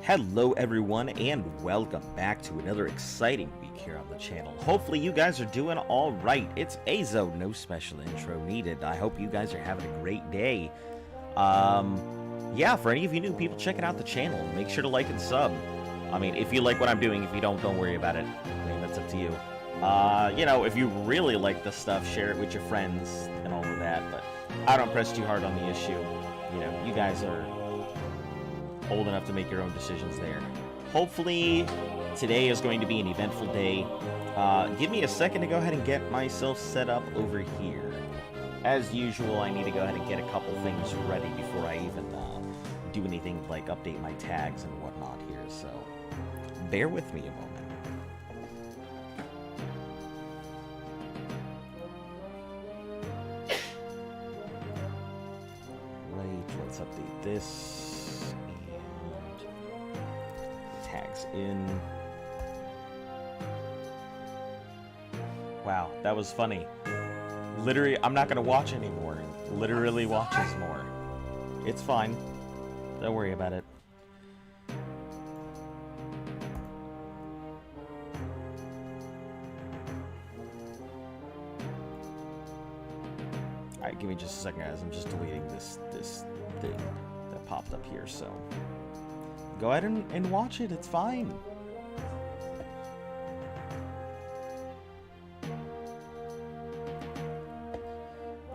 Hello everyone and welcome back to another exciting week here on the channel. Hopefully you guys are doing alright. It's Azo, no special intro needed. I hope you guys are having a great day. Yeah, for any of you new people checking out the channel, make sure to like and sub. I mean, if you like what I'm doing, if you don't worry about it. I mean, that's up to you. You know, if you really like the stuff, share it with your friends and all of that, but I don't press too hard on the issue. You know, you guys are old enough to make your own decisions there. Hopefully, today is going to be an eventful day. Give me a second to go ahead and get myself set up over here. As usual, I need to go ahead and get a couple things ready before I even do anything like update my tags and whatnot here, so bear with me a moment. Right, let's update this. Tags in. Wow, that was funny. Literally, I'm not gonna watch anymore. Literally watches more. It's fine. Don't worry about it. Alright, give me just a second, guys. I'm just deleting this thing that popped up here, so go ahead and watch it. It's fine.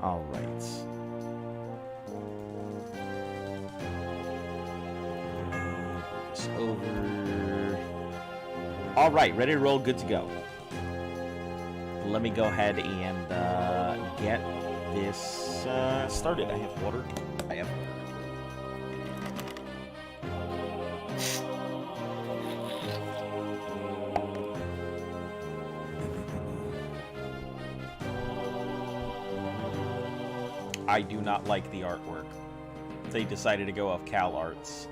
All right. This over. All right, ready to roll. Good to go. Let me go ahead and get this started. I have water. I have water. I do not like the artwork. They decided to go off Cal Arts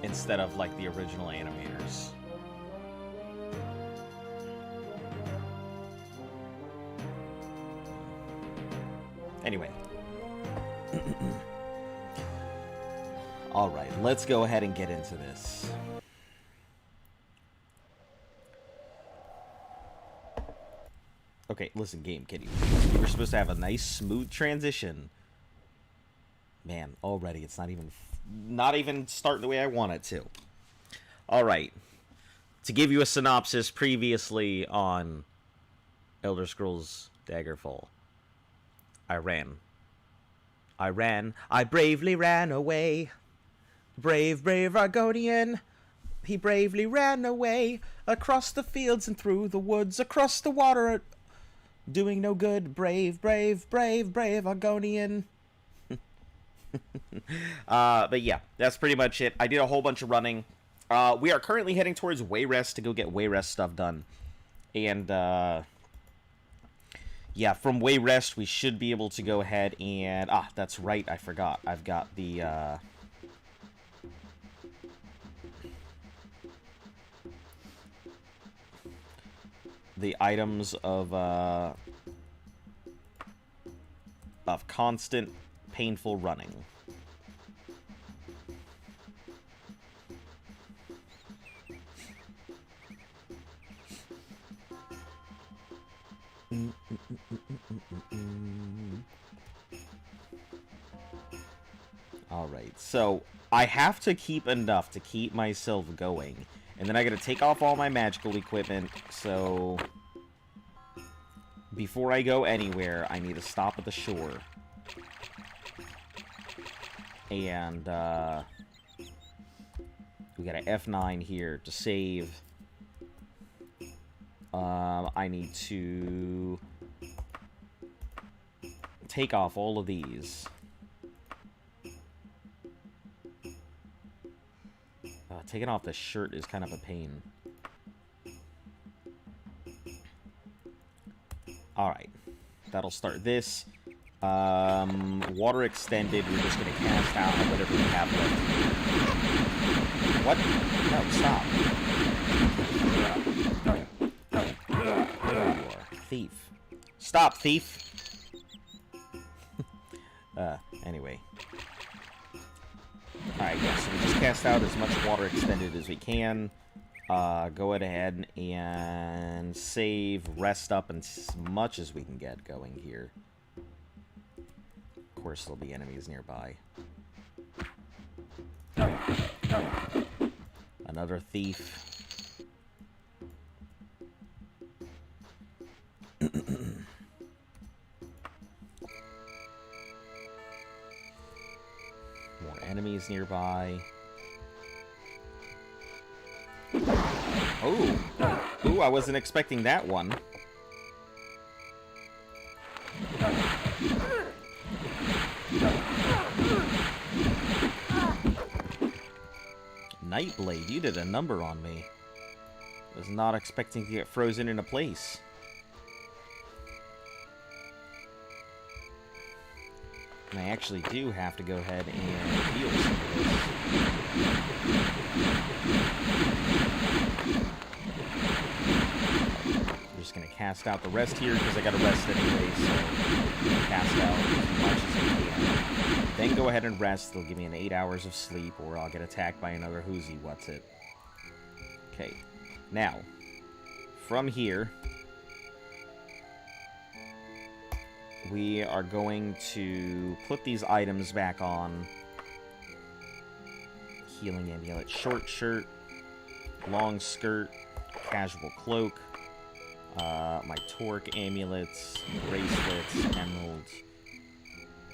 instead of like the original animators. Anyway. All right, let's go ahead and get into this. Okay, listen, game, kid. You were supposed to have a nice, smooth transition. Man, already it's not even starting the way I want it to. All right. To give you a synopsis, previously on Elder Scrolls Daggerfall, I bravely ran away. Brave Argonian. He bravely ran away across the fields and through the woods, across the water. Doing no good, brave Argonian. But yeah, that's pretty much it. I did a whole bunch of running. We are currently heading towards Wayrest to go get Wayrest stuff done. And, yeah, from Wayrest, we should be able to go ahead and... Ah, that's right, I forgot. I've got the, the items of constant painful running. All right, so I have to keep enough to keep myself going. And then I gotta take off all my magical equipment, so before I go anywhere, I need to stop at the shore. And, we got an F9 here to save. I need to take off all of these. Taking off the shirt is kind of a pain. Alright. That'll start this. Water extended. We're just going to cast out whatever we have left. What? No, stop. There you are. Thief. Stop, thief! Anyway. Alright, yeah, so we just cast out as much water extended as we can. Go ahead and save, rest up as much as we can get going here. Of course, there'll be enemies nearby. Another thief. More enemies nearby. Oh! Ooh, I wasn't expecting that one. Nightblade, you did a number on me. Was not expecting to get frozen into place. And I actually do have to go ahead and heal some of this. I'm just going to cast out the rest here, because I got to rest anyway, so cast out as much as I can. Then go ahead and rest. They'll give me an 8 hours of sleep, or I'll get attacked by another Whoozy What's-It. Okay. Now, from here, we are going to put these items back on. Healing amulet, short shirt, long skirt, casual cloak, my torque amulets, bracelets, emeralds.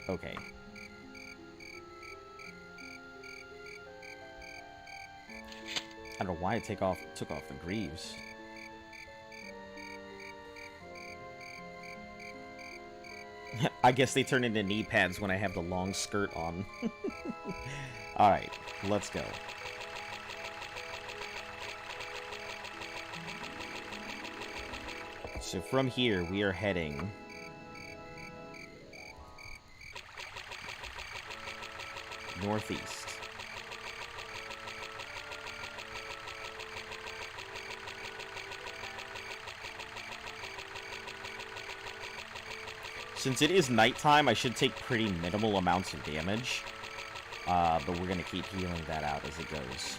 Okay. I don't know why I took off the greaves. I guess they turn into knee pads when I have the long skirt on. Alright, let's go. So from here, we are heading northeast. Since it is nighttime, I should take pretty minimal amounts of damage. But we're going to keep healing that out as it goes.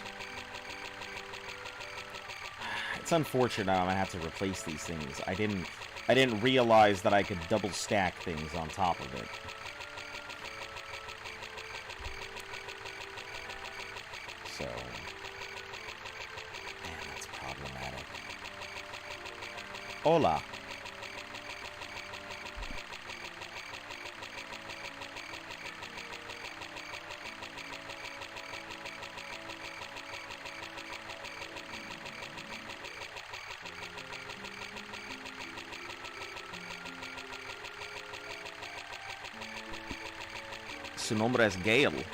It's unfortunate I'm going to have to replace these things. I didn't realize that I could double stack things on top of it. So, man, that's problematic. Hola. Su nombre es Gale.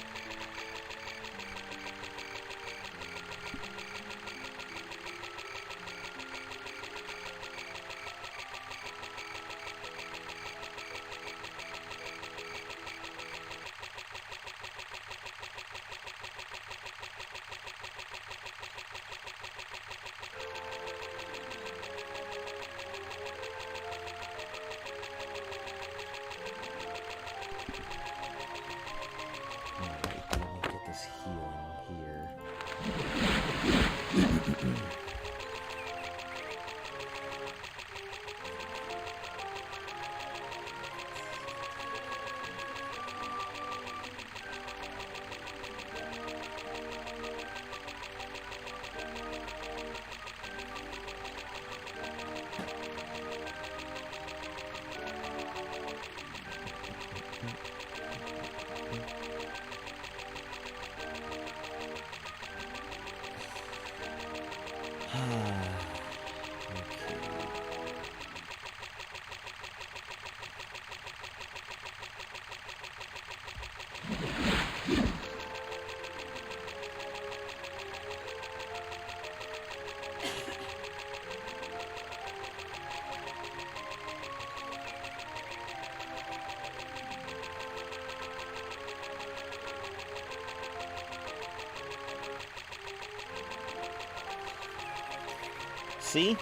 Sí,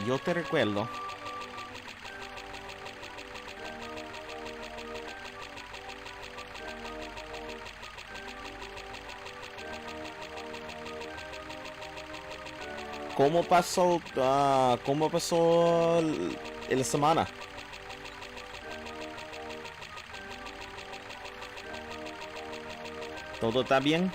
yo te recuerdo. cómo pasó la semana? ¿Todo está bien?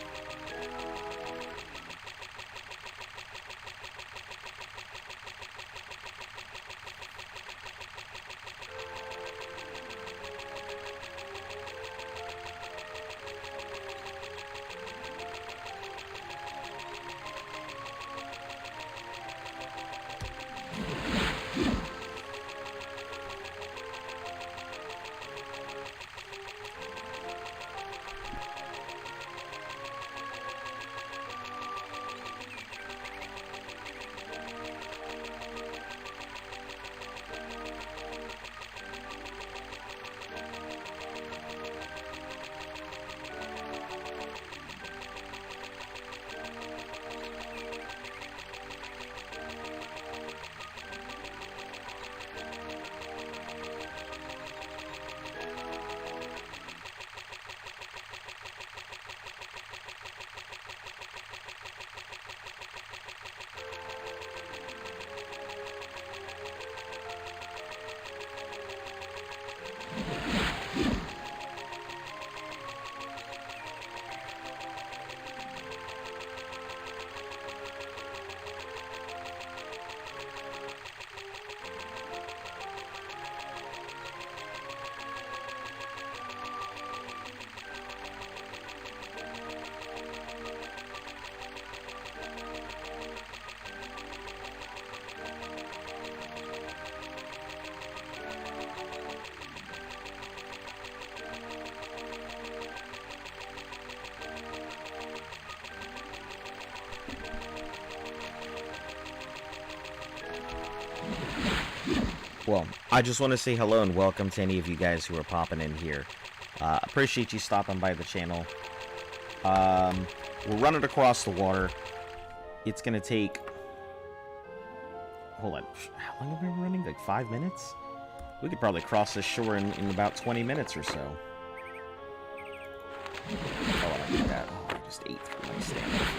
Well, I just want to say hello and welcome to any of you guys who are popping in here. Appreciate you stopping by the channel. We're running across the water. It's gonna take... Hold on. How long have we been running? Like 5 minutes? We could probably cross this shore in about 20 minutes or so. Oh, I don't need that. Oh, I just ate through my stamina.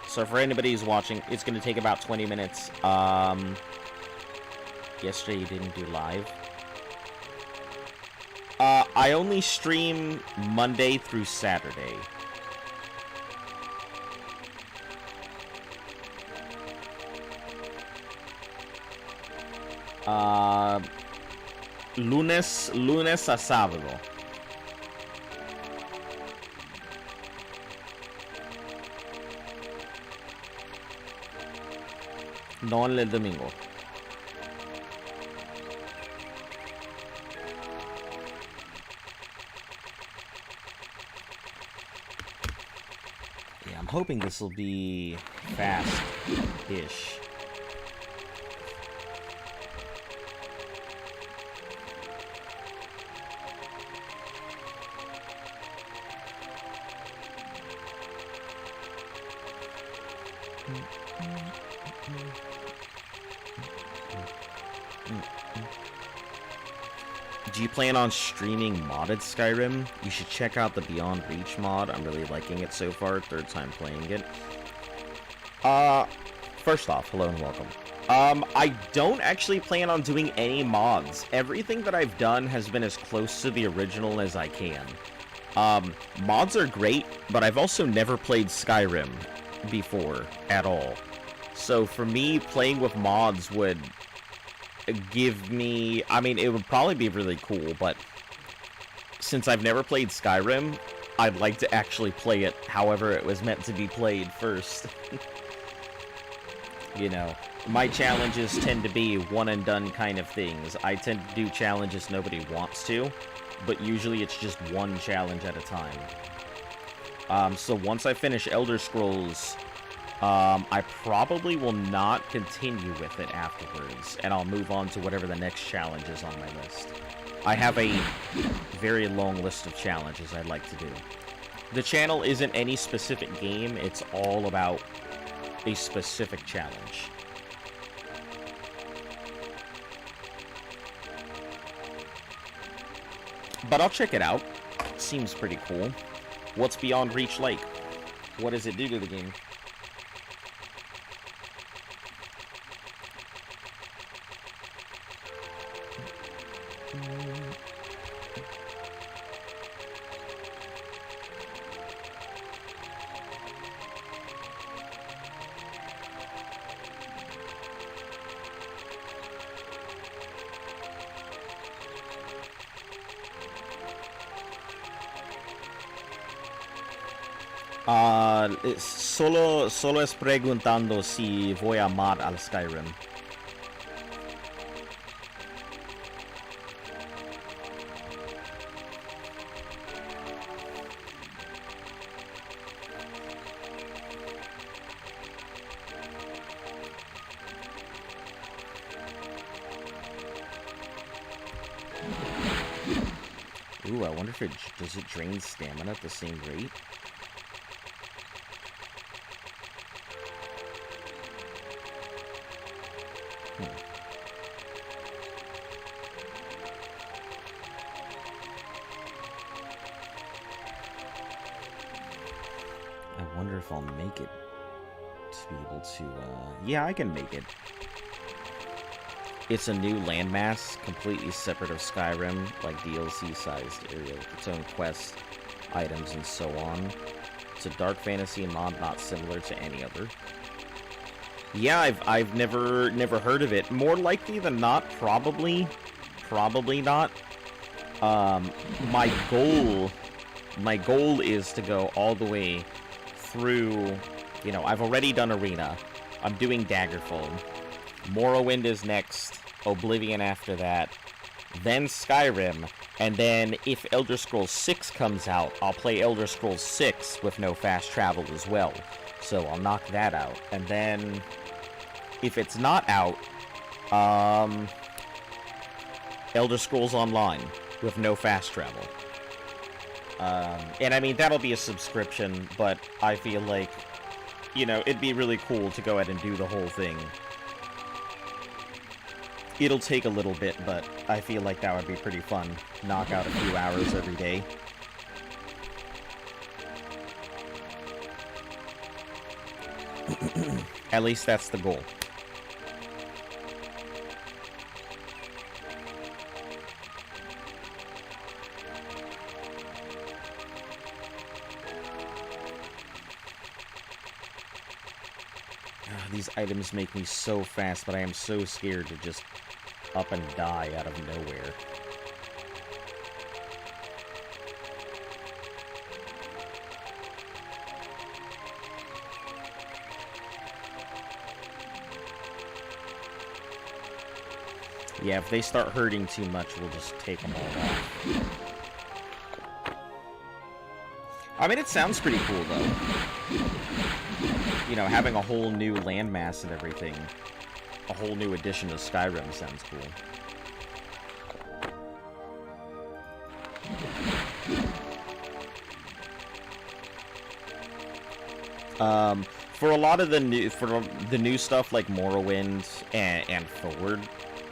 So for anybody who's watching, it's going to take about 20 minutes. Yesterday you didn't do live. I only stream Monday through Saturday. Lunes a sábado. No en el domingo. Yeah, I'm hoping this will be fast-ish. Do you plan on streaming modded Skyrim? You should check out the Beyond Reach mod. I'm really liking it so far. Third time playing it. First off, hello and welcome. I don't actually plan on doing any mods. Everything that I've done has been as close to the original as I can. Mods are great, but I've also never played Skyrim before at all. So for me, playing with mods would give me... I mean, it would probably be really cool, but since I've never played Skyrim, I'd like to actually play it however it was meant to be played first. But since I've never played Skyrim, I'd like to actually play it however it was meant to be played first. But since I've never played Skyrim, I'd like to actually play it however it was meant to be played first. You know, my challenges tend to be one-and-done kind of things. I tend to do challenges nobody wants to, but usually it's just one challenge at a time. So once I finish Elder Scrolls, I probably will not continue with it afterwards, and I'll move on to whatever the next challenge is on my list. I have a very long list of challenges I'd like to do. The channel isn't any specific game, it's all about a specific challenge. But I'll check it out. Seems pretty cool. What's Beyond Reach like? What does it do to the game? Solo es preguntando si voy a amar al Skyrim. Ooh, I wonder if does it drain stamina at the same rate? I wonder if I'll make it to be able to, yeah, I can make it. It's a new landmass, completely separate of Skyrim, like DLC-sized area with its own quests, items, and so on. It's a dark fantasy mod not similar to any other. Yeah, I've never heard of it. More likely than not, probably not. My goal is to go all the way through, you know, I've already done Arena. I'm doing Daggerfall. Morrowind is next, Oblivion after that, then Skyrim, and then if Elder Scrolls 6 comes out, I'll play Elder Scrolls 6 with no fast travel as well. So I'll knock that out. And then, if it's not out, Elder Scrolls Online with no fast travel. And I mean, that'll be a subscription, but I feel like, you know, it'd be really cool to go ahead and do the whole thing. It'll take a little bit, but I feel like that would be pretty fun. Knock out a few hours every day. At least that's the goal. These items make me so fast, but I am so scared to just up and die out of nowhere. Yeah, if they start hurting too much, we'll just take them all off. I mean, it sounds pretty cool, though. You know, having a whole new landmass and everything. A whole new edition of Skyrim sounds cool. For a lot of the new stuff like Morrowind and forward,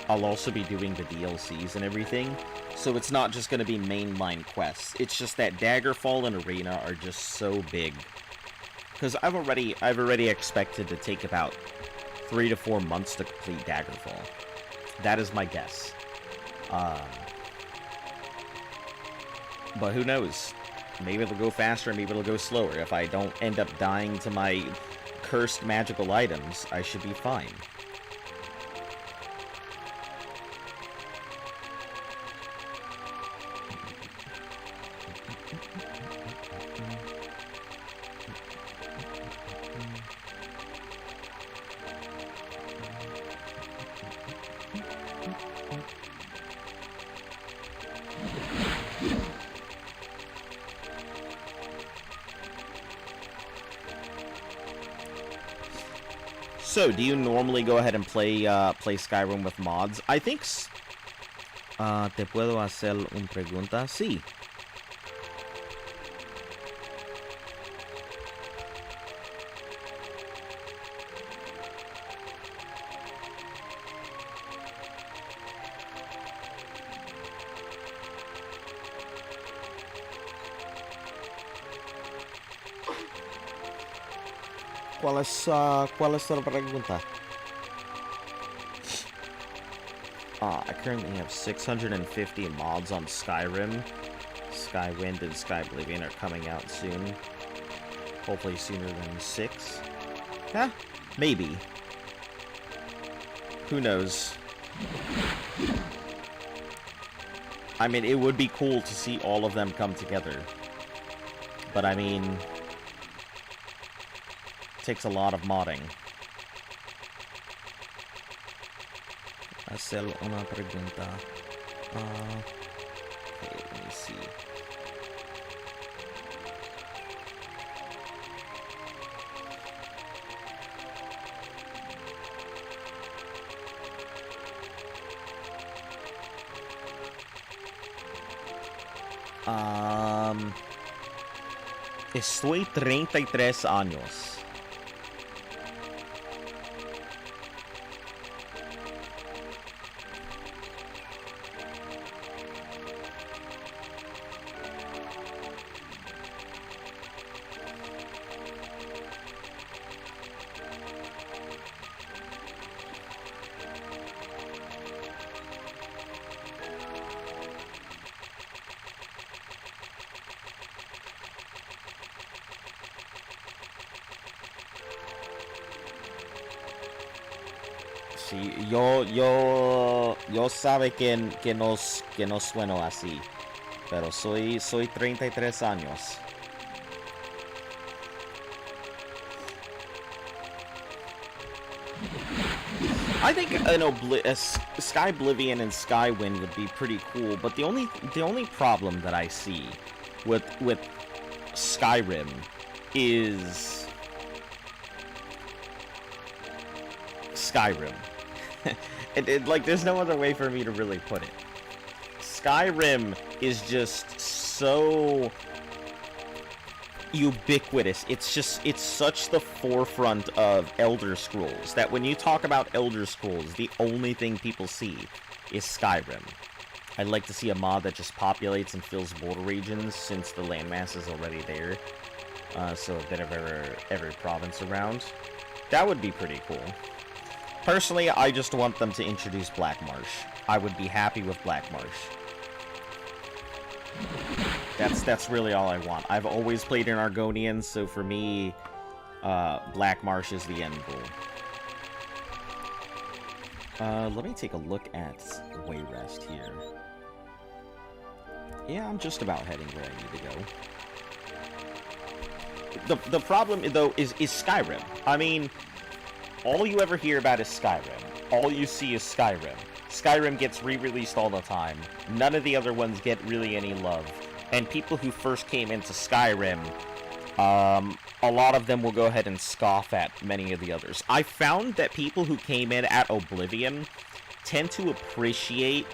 I'll also be doing the DLCs and everything. So it's not just going to be mainline quests. It's just that Daggerfall and Arena are just so big. Because I've already expected to take about 3 to 4 months to complete Daggerfall. That is my guess. But who knows? Maybe it'll go faster, maybe it'll go slower. If I don't end up dying to my cursed magical items, I should be fine. So, do you normally go ahead and play Skyrim with mods? I think... ¿Te puedo hacer una pregunta? Sí. ¿Cuál es la pregunta? I currently have 650 mods on Skyrim. Skywind and Oblivion are coming out soon. Hopefully sooner than 6. Yeah, maybe. Who knows? I mean, it would be cool to see all of them come together. But I mean... it takes a lot of modding. Hacer una pregunta. Okay, let me see. Estoy 33 años. Sí, yo sabe que no sueno así, pero soy 33 años. I think Sky Oblivion and Skywind would be pretty cool, but the only problem that I see with Skyrim is Skyrim. Like, there's no other way for me to really put it. Skyrim is just so ubiquitous. It's such the forefront of Elder Scrolls that when you talk about Elder Scrolls, the only thing people see is Skyrim. I'd like to see a mod that just populates and fills border regions since the landmass is already there. So a bit of every province around. That would be pretty cool. Personally, I just want them to introduce Black Marsh. I would be happy with Black Marsh. That's really all I want. I've always played in Argonian, so for me, Black Marsh is the end goal. Let me take a look at Wayrest here. Yeah, I'm just about heading where I need to go. The problem, though, is Skyrim. I mean... all you ever hear about is Skyrim. All you see is Skyrim. Skyrim gets re-released all the time. None of the other ones get really any love. And people who first came into Skyrim, a lot of them will go ahead and scoff at many of the others. I found that people who came in at Oblivion tend to appreciate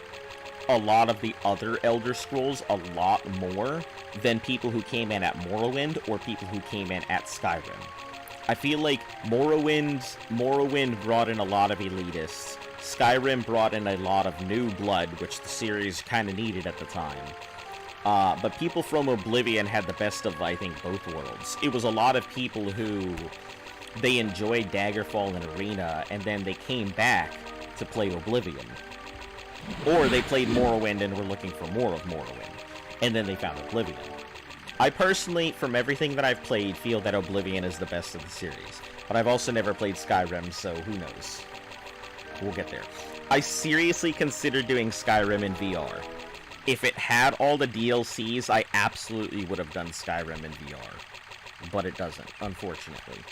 a lot of the other Elder Scrolls a lot more than people who came in at Morrowind or people who came in at Skyrim. I feel like Morrowind brought in a lot of elitists. Skyrim brought in a lot of new blood, which the series kind of needed at the time. But people from Oblivion had the best of, I think, both worlds. It was a lot of people who, they enjoyed Daggerfall and Arena, and then they came back to play Oblivion. Or they played Morrowind and were looking for more of Morrowind, and then they found Oblivion. I personally, from everything that I've played, feel that Oblivion is the best of the series. But I've also never played Skyrim, so who knows? We'll get there. I seriously considered doing Skyrim in VR. If it had all the DLCs, I absolutely would have done Skyrim in VR. But it doesn't, unfortunately.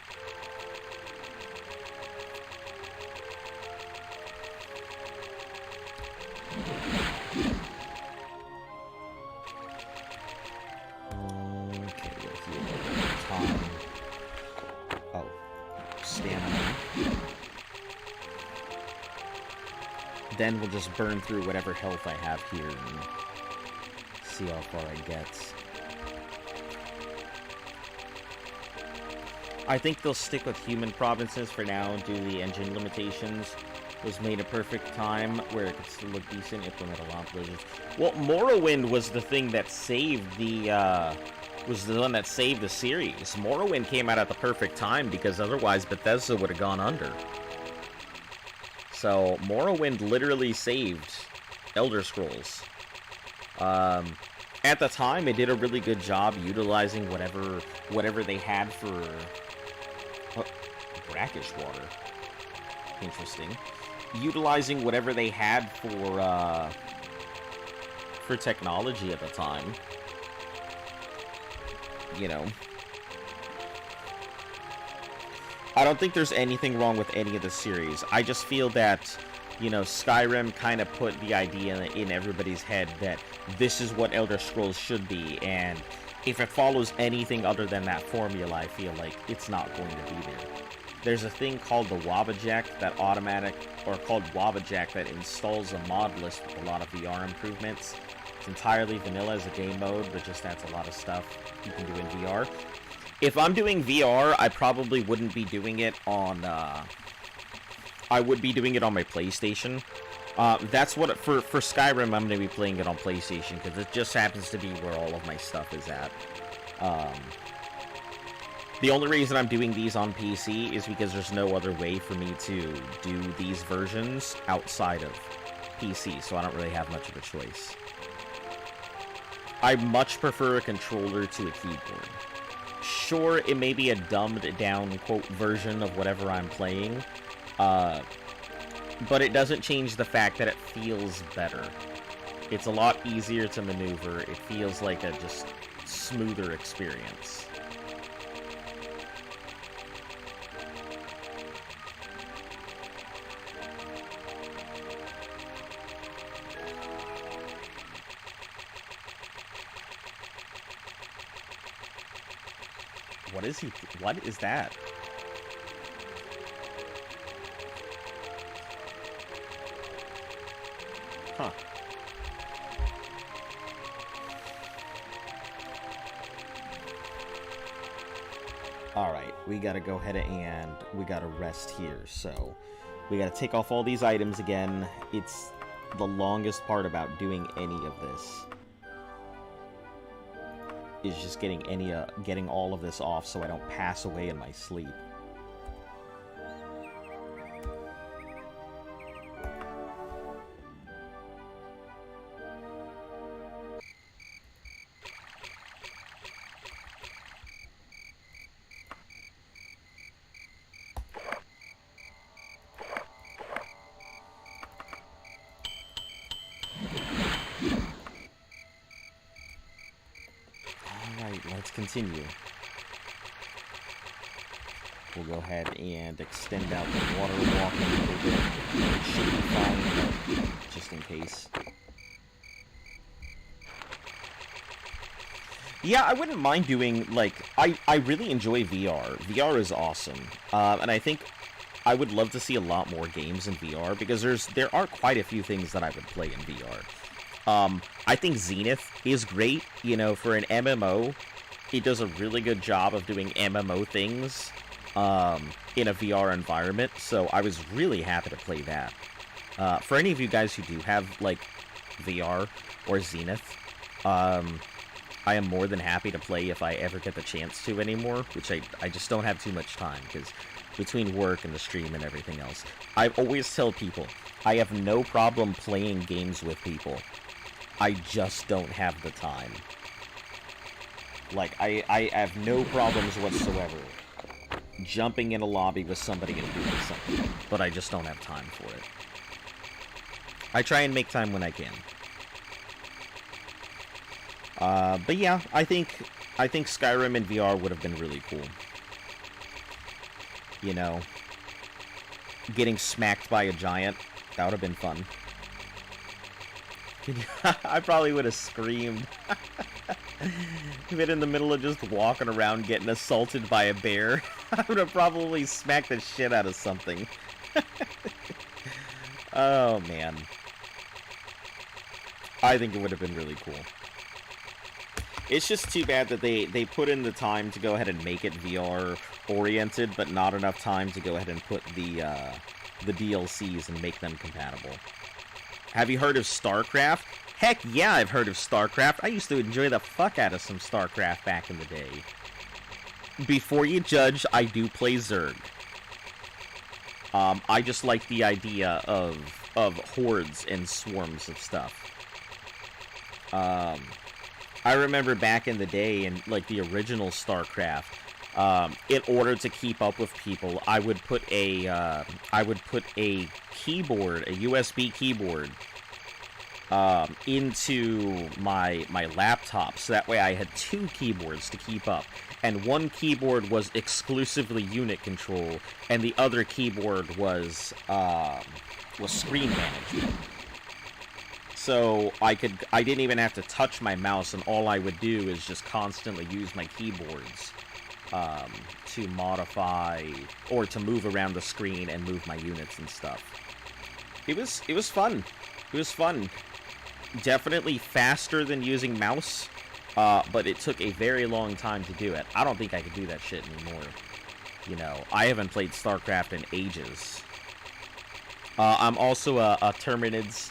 Then we'll just burn through whatever health I have here and see how far I get. I think they'll stick with human provinces for now due to the engine limitations. It was made a perfect time where it could still look decent, implement a lot of glitches. Well, Morrowind was the thing that saved the, was the one that saved the series. Morrowind came out at the perfect time because otherwise Bethesda would have gone under. So, Morrowind literally saved Elder Scrolls. At the time, it did a really good job utilizing whatever they had for... Oh, brackish water. Interesting. Utilizing whatever they had for technology at the time. You know. I don't think there's anything wrong with any of the series. I just feel that, you know, Skyrim kind of put the idea in everybody's head that this is what Elder Scrolls should be, and if it follows anything other than that formula, I feel like it's not going to be there. There's a thing called the Wabbajack that called Wabbajack that installs a mod list with a lot of VR improvements. It's entirely vanilla as a game mode, but just adds a lot of stuff you can do in VR. If I'm doing VR, I probably wouldn't be doing it on, I would be doing it on my PlayStation. That's what, for Skyrim, I'm going to be playing it on PlayStation, because it just happens to be where all of my stuff is at. The only reason I'm doing these on PC is because there's no other way for me to do these versions outside of PC, so I don't really have much of a choice. I much prefer a controller to a keyboard. Sure, it may be a dumbed-down, quote, version of whatever I'm playing, but it doesn't change the fact that it feels better. It's a lot easier to maneuver. It feels like a just smoother experience. What is that? Huh. Alright, we gotta go ahead and we gotta rest here, so we gotta take off all these items again. It's the longest part about doing any of this. Is just getting all of this off so I don't pass away in my sleep. Continue. We'll go ahead and extend out the water walking a little bit. It should be fine, just in case. Yeah, I wouldn't mind doing, like, I really enjoy VR. VR is awesome. And I think I would love to see a lot more games in VR, because there are quite a few things that I would play in VR. I think Zenith is great, you know, for an MMO. He does a really good job of doing MMO things in a VR environment, so I was really happy to play that. For any of you guys who do have, like, VR or Zenith, I am more than happy to play if I ever get the chance to anymore, which I just don't have too much time, because between work and the stream and everything else. I always tell people, I have no problem playing games with people. I just don't have the time. Like, I have no problems whatsoever jumping in a lobby with somebody and doing something, but I just don't have time for it. I try and make time when I can. But yeah, I think Skyrim in VR would have been really cool. You know, getting smacked by a giant, that would have been fun. I probably would have screamed. Been in the middle of just walking around getting assaulted by a bear. I would have probably smacked the shit out of something. Oh, man. I think it would have been really cool. It's just too bad that they put in the time to go ahead and make it VR-oriented, but not enough time to go ahead and put the DLCs and make them compatible. Have you heard of StarCraft? Heck yeah, I've heard of StarCraft. I used to enjoy the fuck out of some StarCraft back in the day. Before you judge, I do play Zerg. I just like the idea of hordes and swarms of stuff. I remember back in the day, in like the original StarCraft, in order to keep up with people, I would put a keyboard, a USB keyboard, into my laptop, so that way I had two keyboards to keep up, and one keyboard was exclusively unit control, and the other keyboard was screen management. So I didn't even have to touch my mouse, and all I would do is just constantly use my keyboards to modify or to move around the screen and move my units and stuff. It was fun. It was fun. Definitely faster than using mouse, but it took a very long time to do it. I don't think I could do that shit anymore. You know, I haven't played StarCraft in ages. I'm also a Tyranids.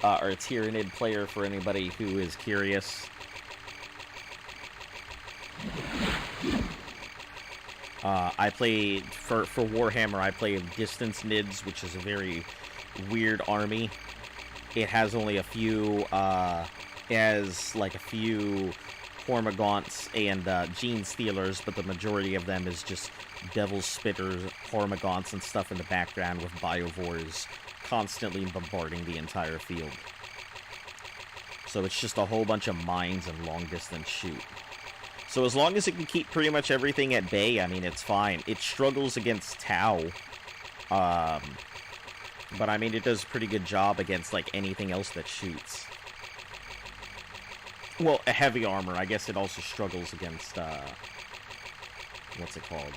Or a Tyranid player for anybody who is curious. I played, for Warhammer, I play Distance Nids, which is a very weird army. It has only a few, Hormagaunts and Gene Stealers, but the majority of them is just Devil Spitters, Hormagaunts, and stuff in the background with Biovores constantly bombarding the entire field. So it's just a whole bunch of mines and long-distance shoot. So as long as it can keep pretty much everything at bay, I mean, it's fine. It struggles against Tau. But I mean, it does a pretty good job against, like, anything else that shoots. Well, a heavy armor. I guess it also struggles against, what's it called?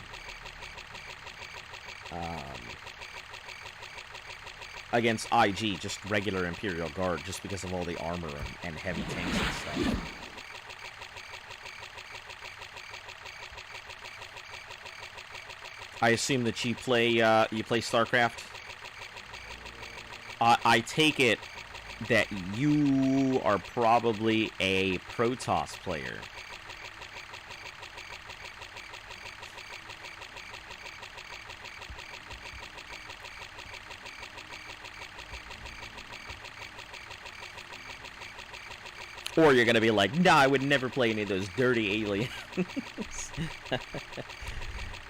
Against IG, just regular Imperial Guard, just because of all the armor and heavy tanks and stuff. I assume that you play StarCraft? I take it that you are probably a Protoss player. Or you're gonna be like, nah, I would never play any of those dirty aliens.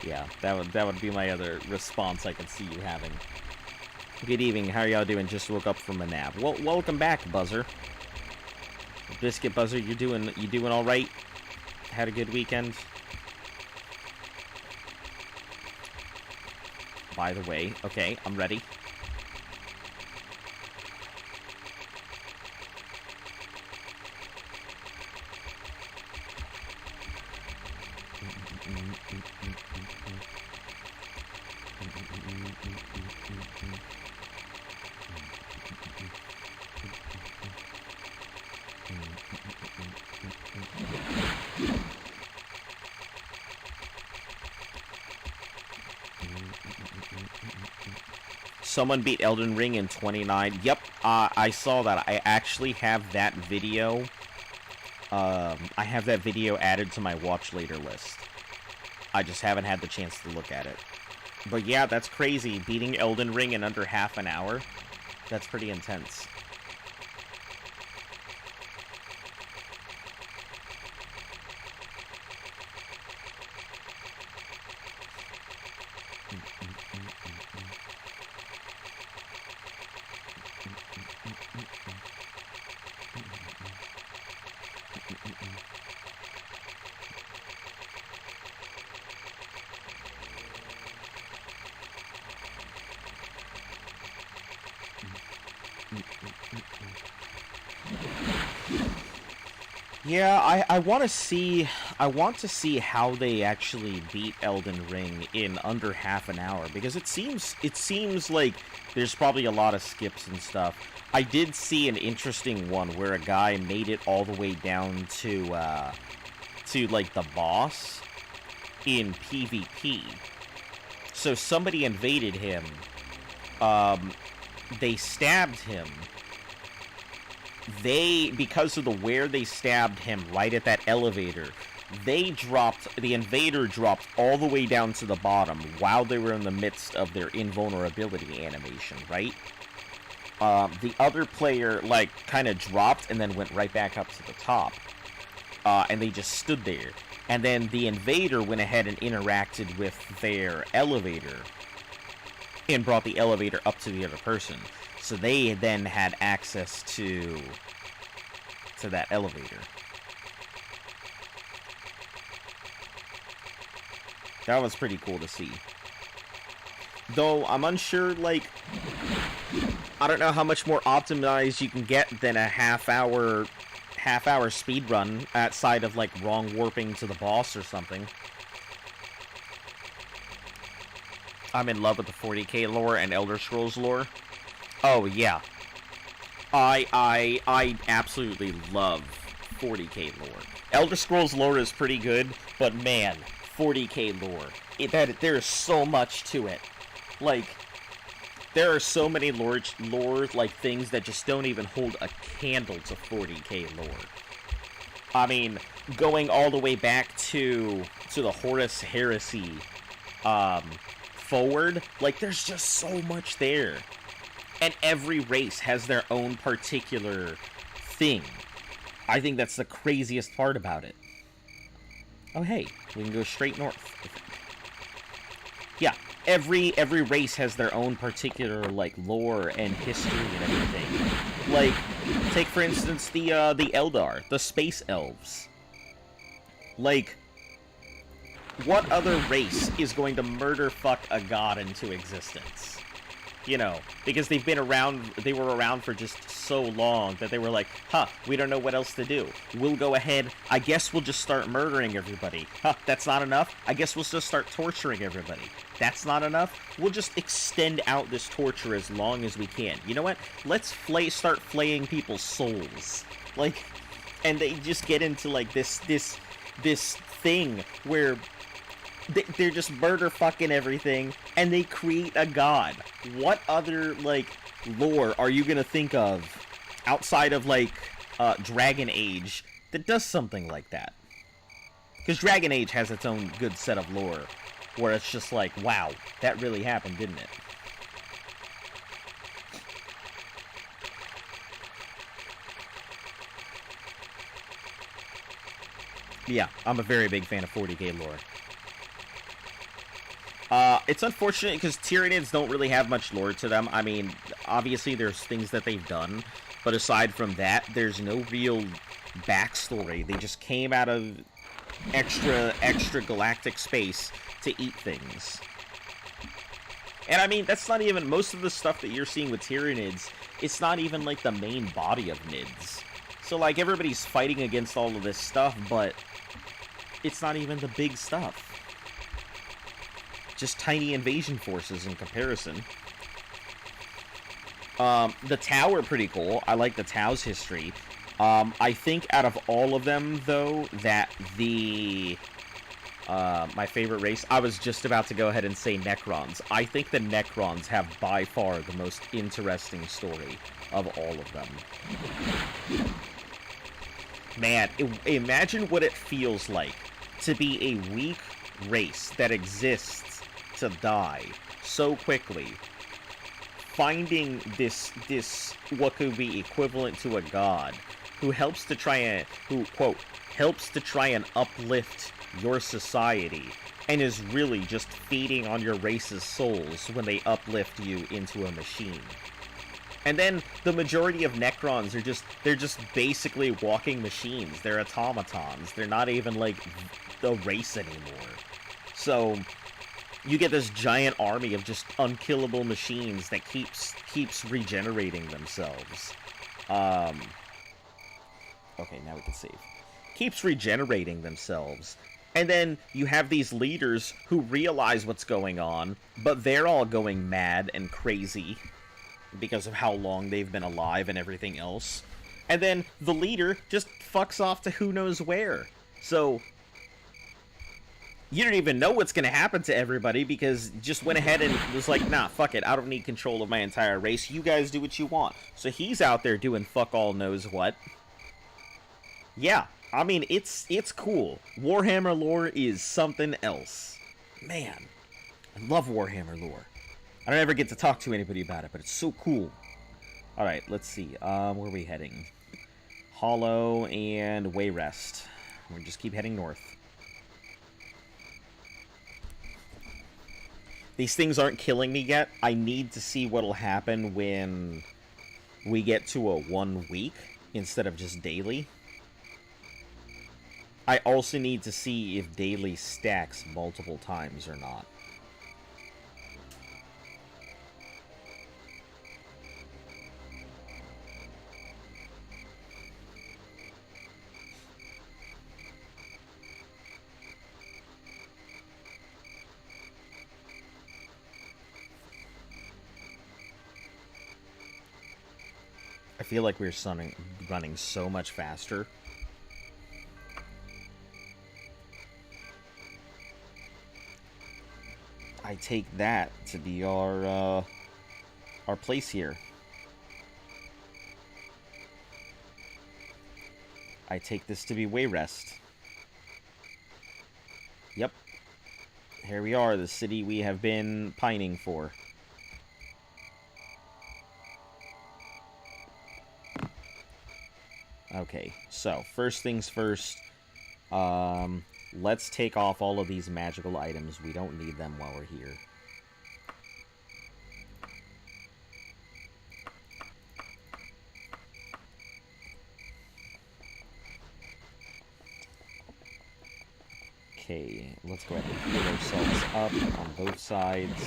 Yeah, that would be my other response I could see you having. Good evening, how are y'all doing? Just woke up from a nap. Well, welcome back, Buzzer. Biscuit Buzzer, you doing all right? Had a good weekend? By the way, okay, I'm ready. Someone beat Elden Ring in 29. Yep, I saw that. I actually have that video. I have that video added to my watch later list. I just haven't had the chance to look at it. But yeah, that's crazy. Beating Elden Ring in under half an hour. That's pretty intense. Yeah, I want to see how they actually beat Elden Ring in under half an hour, because it seems like there's probably a lot of skips and stuff. I did see an interesting one where a guy made it all the way down to like the boss in PvP. So somebody invaded him. They stabbed him. Because of where they stabbed him, right at that elevator, the invader dropped all the way down to the bottom while they were in the midst of their invulnerability animation, right? The other player, like, kind of dropped and then went right back up to the top. And they just stood there. And then the invader went ahead and interacted with their elevator and brought the elevator up to the other person. So they then had access to that elevator. That was pretty cool to see. Though I'm unsure, like, I don't know how much more optimized you can get than a half-hour speed run outside of, like, wrong warping to the boss or something. I'm in love with the 40k lore and Elder Scrolls lore. Oh, yeah. I absolutely love 40k lore. Elder Scrolls lore is pretty good, but man, 40k lore. There is so much to it. Like, there are so many lore, like, things that just don't even hold a candle to 40k lore. I mean, going all the way back to the Horus Heresy, forward, like, there's just so much there. And every race has their own particular thing. I think that's the craziest part about it. Oh, hey, we can go straight north. Yeah, every race has their own particular, like, lore and history and everything. Like, take, for instance, the Eldar, the space elves. Like, what other race is going to murder fuck a god into existence? You know, because they were around for just so long that they were like, huh, we don't know what else to do. We'll go ahead, I guess we'll just start murdering everybody. Huh, that's not enough? I guess we'll just start torturing everybody. That's not enough? We'll just extend out this torture as long as we can. You know what? Let's start flaying people's souls. Like, and they just get into, like, this thing where they're just murder fucking everything, and they create a god. What other, like, lore are you gonna think of outside of, like, Dragon Age that does something like that? Because Dragon Age has its own good set of lore, where it's just like, wow, that really happened, didn't it? Yeah, I'm a very big fan of 40k lore. It's unfortunate because Tyranids don't really have much lore to them. I mean, obviously there's things that they've done, but aside from that, there's no real backstory. They just came out of extra galactic space to eat things. And I mean, that's not even, most of the stuff that you're seeing with Tyranids, it's not even like the main body of Nids. So, like, everybody's fighting against all of this stuff, but it's not even the big stuff. Just tiny invasion forces in comparison. The Tau are pretty cool. I like the Tau's history. I think out of all of them, though, that my favorite race, I was just about to go ahead and say Necrons. I think the Necrons have by far the most interesting story of all of them. Man, imagine what it feels like to be a weak race that exists to die so quickly, finding this what could be equivalent to a god who helps to try and uplift your society, and is really just feeding on your race's souls when they uplift you into a machine. And then the majority of Necrons they're just basically walking machines. They're automatons. They're not even like the race anymore. So you get this giant army of just unkillable machines that keeps regenerating themselves. Okay, now we can save. keeps regenerating themselves. And then you have these leaders who realize what's going on, but they're all going mad and crazy because of how long they've been alive and everything else. And then the leader just fucks off to who knows where. So you don't even know what's going to happen to everybody because just went ahead and was like, nah, fuck it, I don't need control of my entire race. You guys do what you want. So he's out there doing fuck all knows what. Yeah, I mean, it's cool. Warhammer lore is something else. Man, I love Warhammer lore. I don't ever get to talk to anybody about it, but it's so cool. Alright, let's see. Where are we heading? Hollow and Wayrest. We'll just keep heading north. These things aren't killing me yet. I need to see what'll happen when we get to a 1 week instead of just daily. I also need to see if daily stacks multiple times or not. I feel like we're running so much faster. I take that to be our place here. I take this to be Wayrest. Yep. Here we are, the city we have been pining for. Okay, so first things first, let's take off all of these magical items. We don't need them while we're here. Okay, let's go ahead and heal ourselves up on both sides.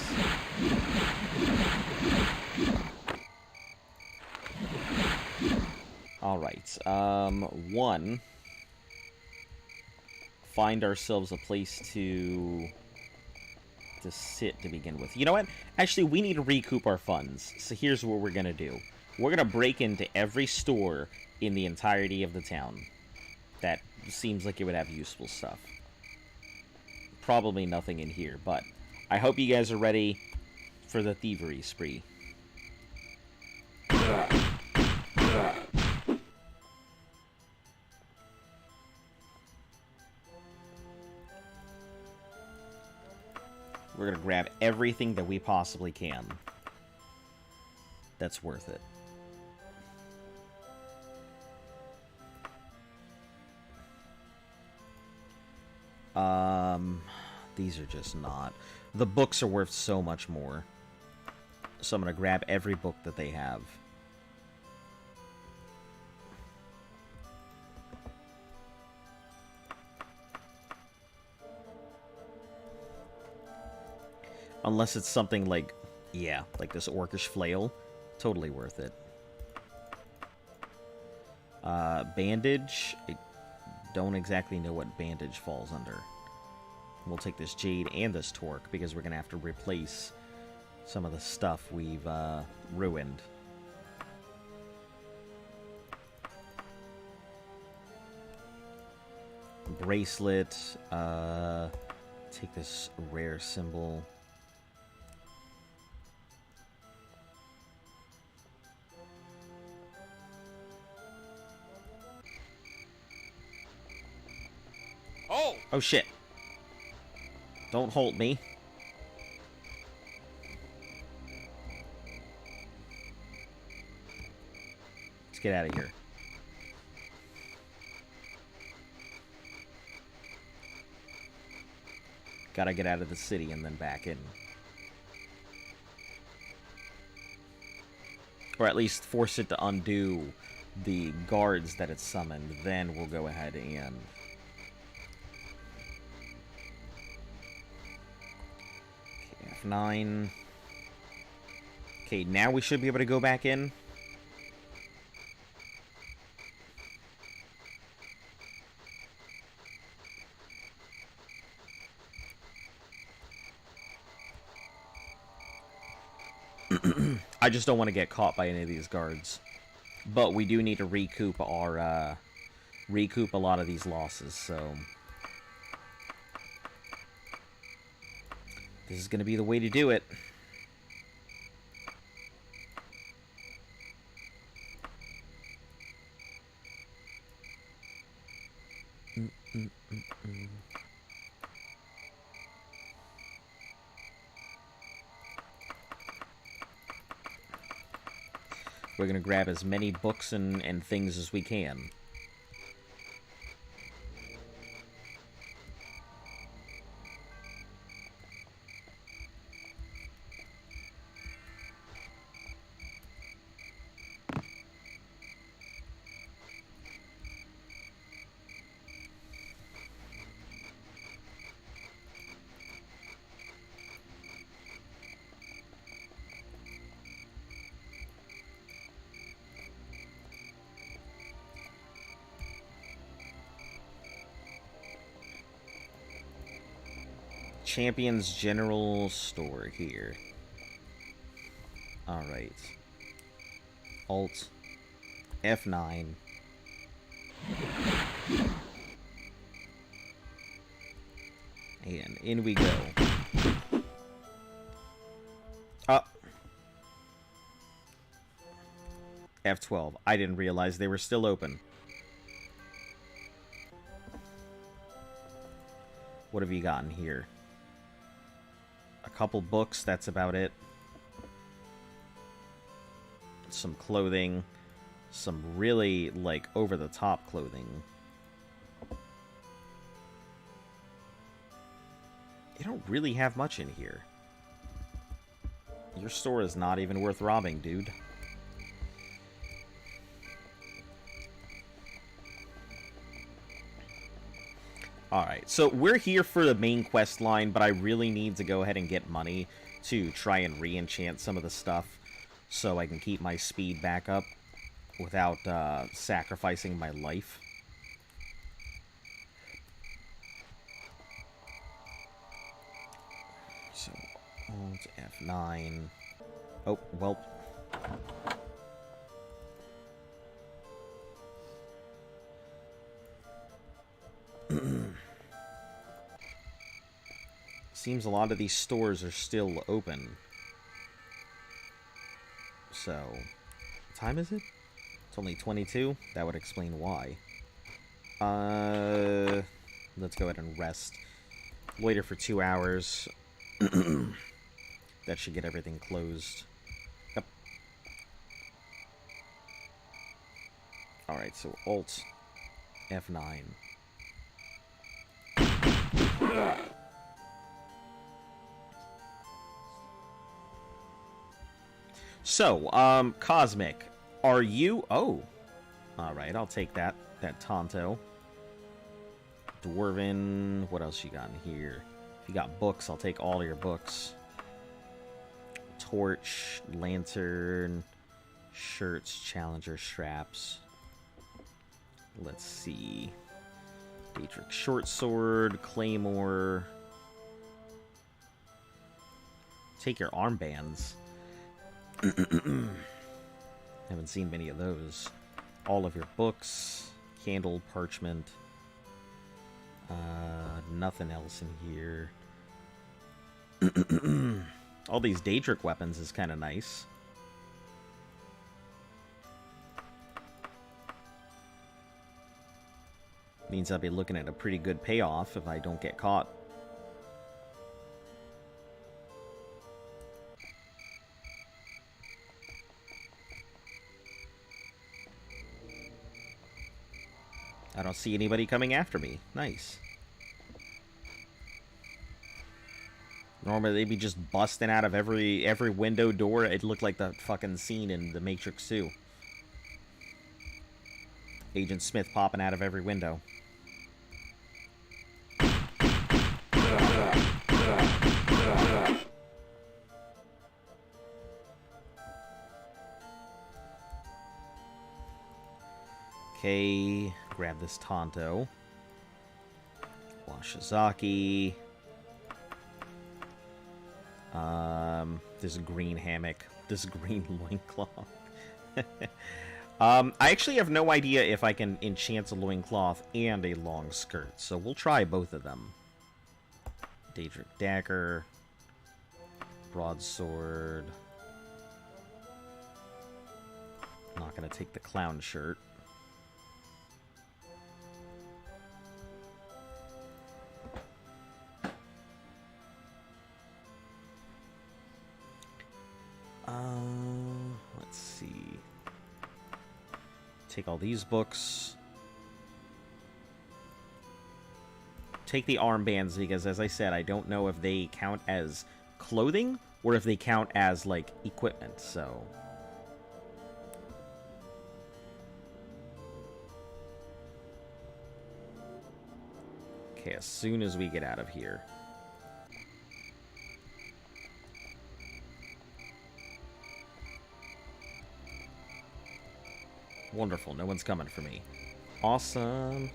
Alright, one, find ourselves a place to sit to begin with. You know what? Actually, we need to recoup our funds. So here's what we're going to do. We're going to break into every store in the entirety of the town. That seems like it would have useful stuff. Probably nothing in here, but I hope you guys are ready for the thievery spree. We're going to grab everything that we possibly can. That's worth it. These are just not. The books are worth so much more. So I'm going to grab every book that they have. Unless it's something like, yeah, like this orcish flail. Totally worth it. Bandage. I don't exactly know what bandage falls under. We'll take this jade and this torque because we're going to have to replace some of the stuff we've ruined. Bracelet. Take this rare symbol. Oh shit. Don't hold me. Let's get out of here. Gotta get out of the city and then back in. Or at least force it to undo the guards that it summoned. Then we'll go ahead and... F9. Okay, now we should be able to go back in. I just don't want to get caught by any of these guards. But we do need to recoup our, recoup a lot of these losses, so... This is going to be the way to do it. We're going to grab as many books and things as we can. Champions General Store here. Alright. Alt F9. And in we go. Up. F12. I didn't realize they were still open. What have you gotten here? A couple books, that's about it. Some clothing. Some really, like, over-the-top clothing. You don't really have much in here. Your store is not even worth robbing, dude. Alright, so we're here for the main quest line, but I really need to go ahead and get money to try and re-enchant some of the stuff so I can keep my speed back up without sacrificing my life. So, Alt F9. Oh, well. Seems a lot of these stores are still open. So, what time is it? It's only 22? That would explain why. Let's go ahead and rest. Loiter for 2 hours. That should get everything closed. Yep. Alright, so Alt F9. So, Cosmic, are you... Oh! Alright, I'll take that Tonto. Dwarven... What else you got in here? If you got books, I'll take all your books. Torch, Lantern, Shirts, Challenger, Straps. Let's see... Daedric Short Sword, Claymore... Take your armbands. Haven't seen many of those. All of your books, candle, parchment. Nothing else in here. All these Daedric weapons is kind of nice. Means I'll be looking at a pretty good payoff if I don't get caught. I don't see anybody coming after me. Nice. Normally they'd be just busting out of every window door. It looked like the fucking scene in The Matrix 2. Agent Smith popping out of every window. Okay, grab this Tonto. Washizaki. There's a green hammock. this green loincloth. I actually have no idea if I can enchant a loincloth and a long skirt, so we'll try both of them. Daedric Dagger. Broadsword. Not gonna take the clown shirt. Let's see. Take all these books. Take the armbands because, as I said, I don't know if they count as clothing or if they count as, like, equipment, so... Okay, as soon as we get out of here. Wonderful, no one's coming for me. Awesome.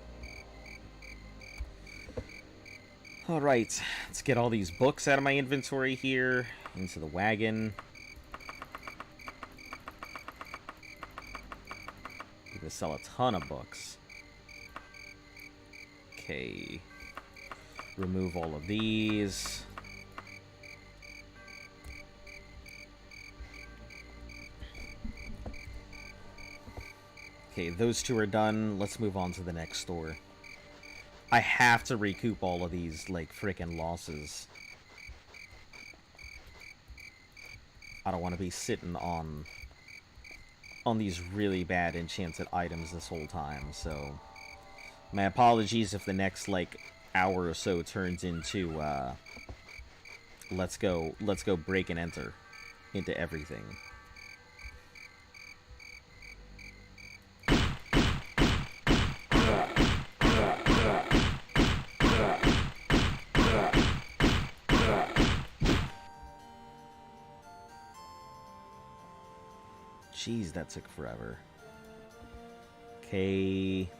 Alright, let's get all these books out of my inventory here, into the wagon. I'm gonna sell a ton of books. Okay. Remove all of these. Okay, those two are done. Let's move on to the next store. I have to recoup all of these, like, frickin' losses. I don't want to be sitting on these really bad enchanted items this whole time, so... My apologies if the next, like, hour or so turns into, let's go break and enter into everything. Jeez, that took forever. Okay.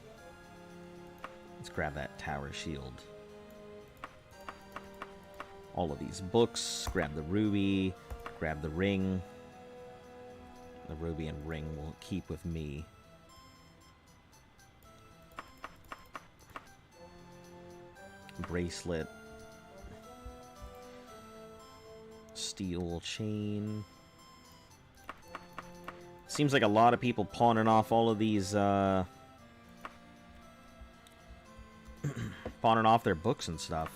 Let's grab that tower shield. All of these books. Grab the ruby. Grab the ring. The ruby and ring will keep with me. Bracelet. Steel chain. Seems like a lot of people pawning off all of these, pawning off their books and stuff.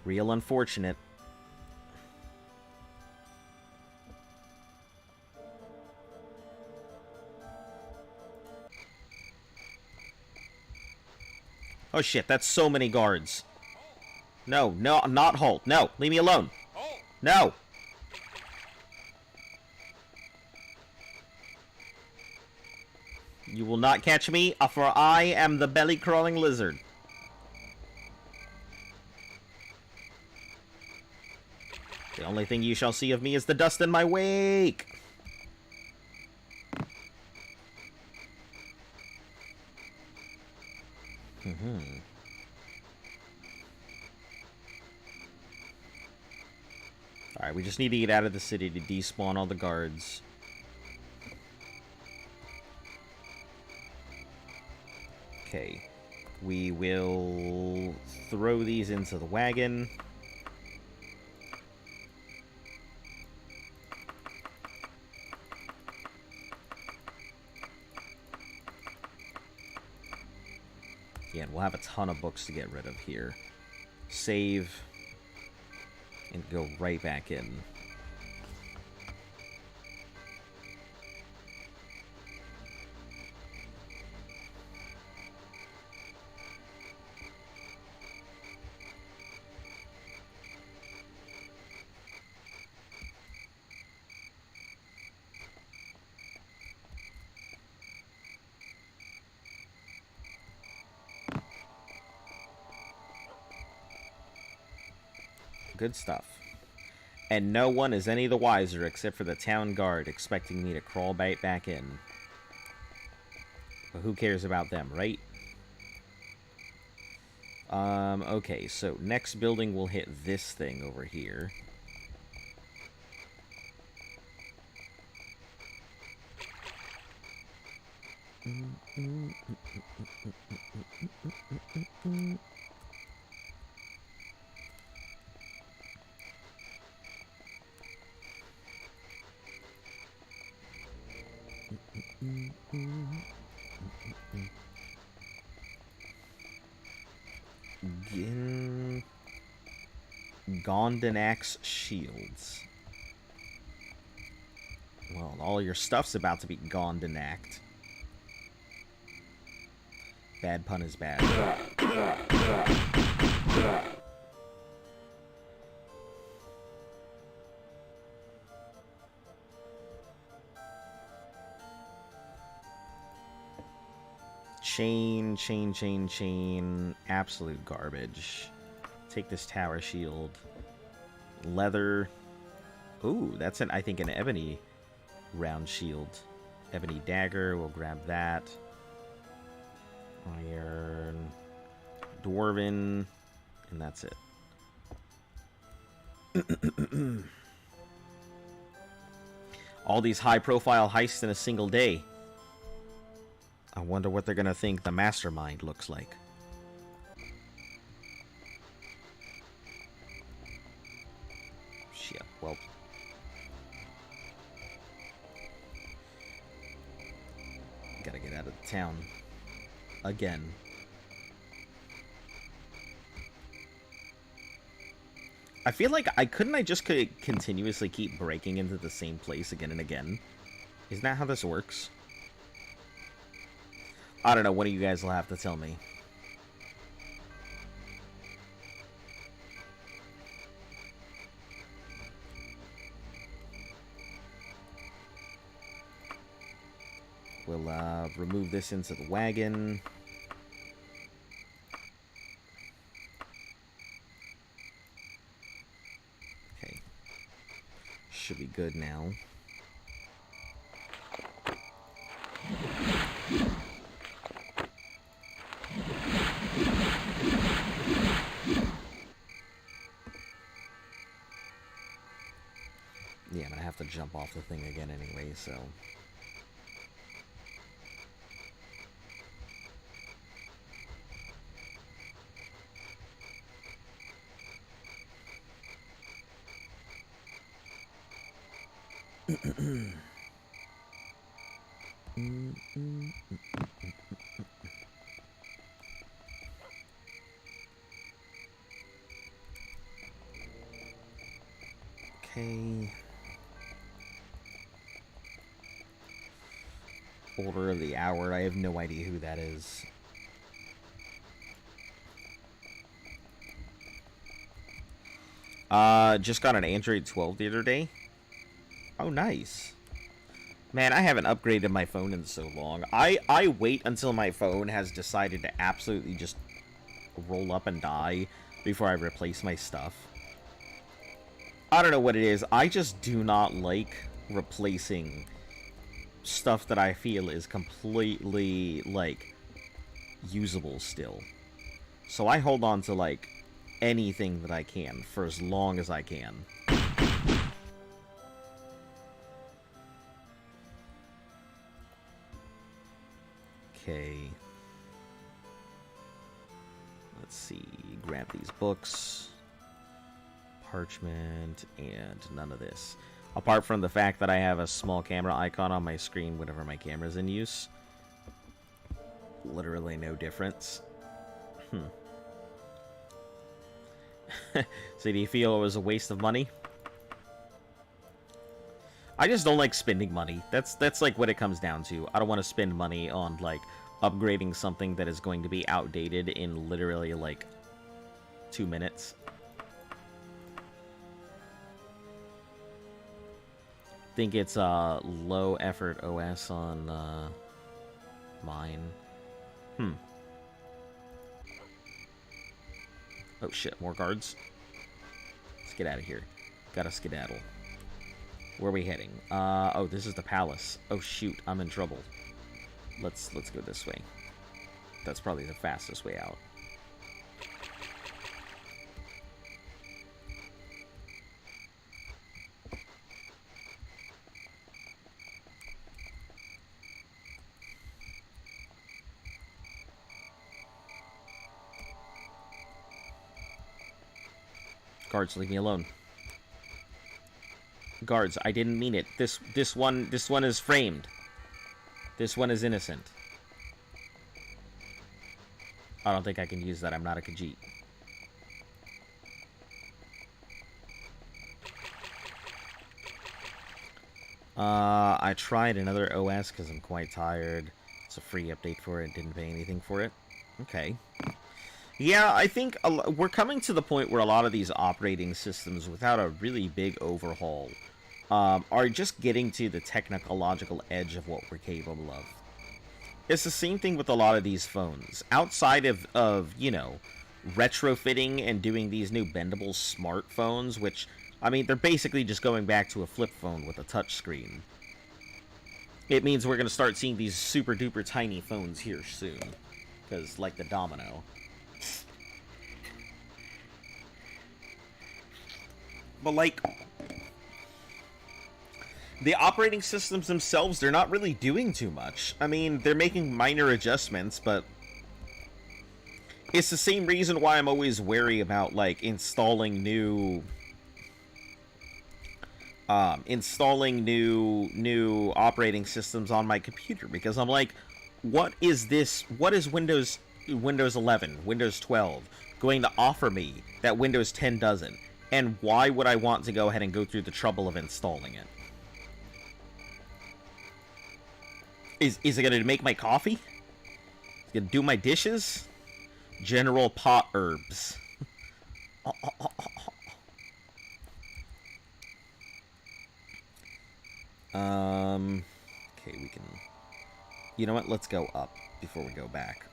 Real unfortunate. Oh shit, that's so many guards. No, no, not halt. No, leave me alone. No! You will not catch me, for I am the belly-crawling lizard. The only thing you shall see of me is the dust in my wake. Alright, we just need to get out of the city to despawn all the guards. Okay. We will throw these into the wagon. Yeah, and we'll have a ton of books to get rid of here. Save. And go right back in. Good stuff. And no one is any the wiser except for the town guard expecting me to crawl back in. But who cares about them, right? Okay, so next building will hit this thing over here. Gondanax shields. Well, all your stuff's about to be Gondanacked. Bad pun is bad. Chain. Absolute garbage. Take this tower shield. Leather. Ooh, that's I think an ebony round shield. Ebony dagger, we'll grab that. Iron. Dwarven. And that's it. All these high-profile heists in a single day. I wonder what they're gonna think the mastermind looks like. Shit, well. Gotta get out of the town. Again. I feel like I just continuously keep breaking into the same place again and again. Isn't that how this works? I don't know, one of you guys will have to tell me. We'll remove this into the wagon. Okay. Should be good now. Yeah, I'm gonna have to jump off the thing again anyway, so... Okay. Order of the Hour. I have no idea who that is. Just got an Android 12 the other day. Oh, nice. Man, I haven't upgraded my phone in so long. I wait until my phone has decided to absolutely just roll up and die before I replace my stuff. I don't know what it is. I just do not like replacing stuff that I feel is completely, like, usable still. So I hold on to, like, anything that I can for as long as I can. Okay. Let's see. Grab these books. Parchment, and none of this. Apart from the fact that I have a small camera icon on my screen whenever my camera's in use. Literally no difference. So do you feel it was a waste of money? I just don't like spending money. That's like what it comes down to. I don't want to spend money on, like, upgrading something that is going to be outdated in literally, like, 2 minutes. Think it's a low effort OS on mine. Oh shit, more guards. Let's get out of here. Gotta skedaddle. Where are we heading? Oh, this is the palace. Oh shoot, I'm in trouble. Let's go this way. That's probably the fastest way out. Guards, leave me alone. Guards, I didn't mean it. This one is framed. This one is innocent. I don't think I can use that. I'm not a Khajiit. I tried another OS because I'm quite tired. It's a free update for it. Didn't pay anything for it. Okay. Yeah, I think we're coming to the point where a lot of these operating systems, without a really big overhaul, are just getting to the technological edge of what we're capable of. It's the same thing with a lot of these phones. Outside of you know, retrofitting and doing these new bendable smartphones, which, I mean, they're basically just going back to a flip phone with a touchscreen. It means we're going to start seeing these super duper tiny phones here soon. Because, like the Domino. But, like, the operating systems themselves, they're not really doing too much. I mean, they're making minor adjustments, but it's the same reason why I'm always wary about, like, installing new operating systems on my computer, because I'm like, what is this? What is Windows 11, Windows 12 going to offer me that Windows 10 doesn't? And why would I want to go ahead and go through the trouble of installing it? Is it going to make my coffee? Is it going to do my dishes? General pot herbs. Okay, we can... You know what? Let's go up before we go back.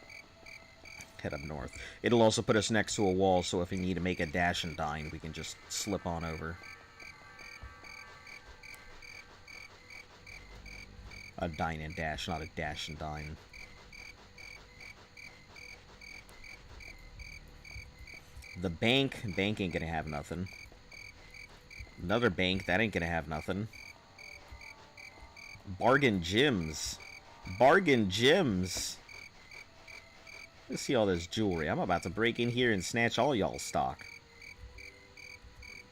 Head up north. It'll also put us next to a wall, so if we need to make a dash and dine, we can just slip on over. A dine and dash, not a dash and dine. The bank ain't gonna have nothing. Another bank, that ain't gonna have nothing. Bargain gyms. Bargain gyms. Let's see all this jewelry. I'm about to break in here and snatch all y'all's stock.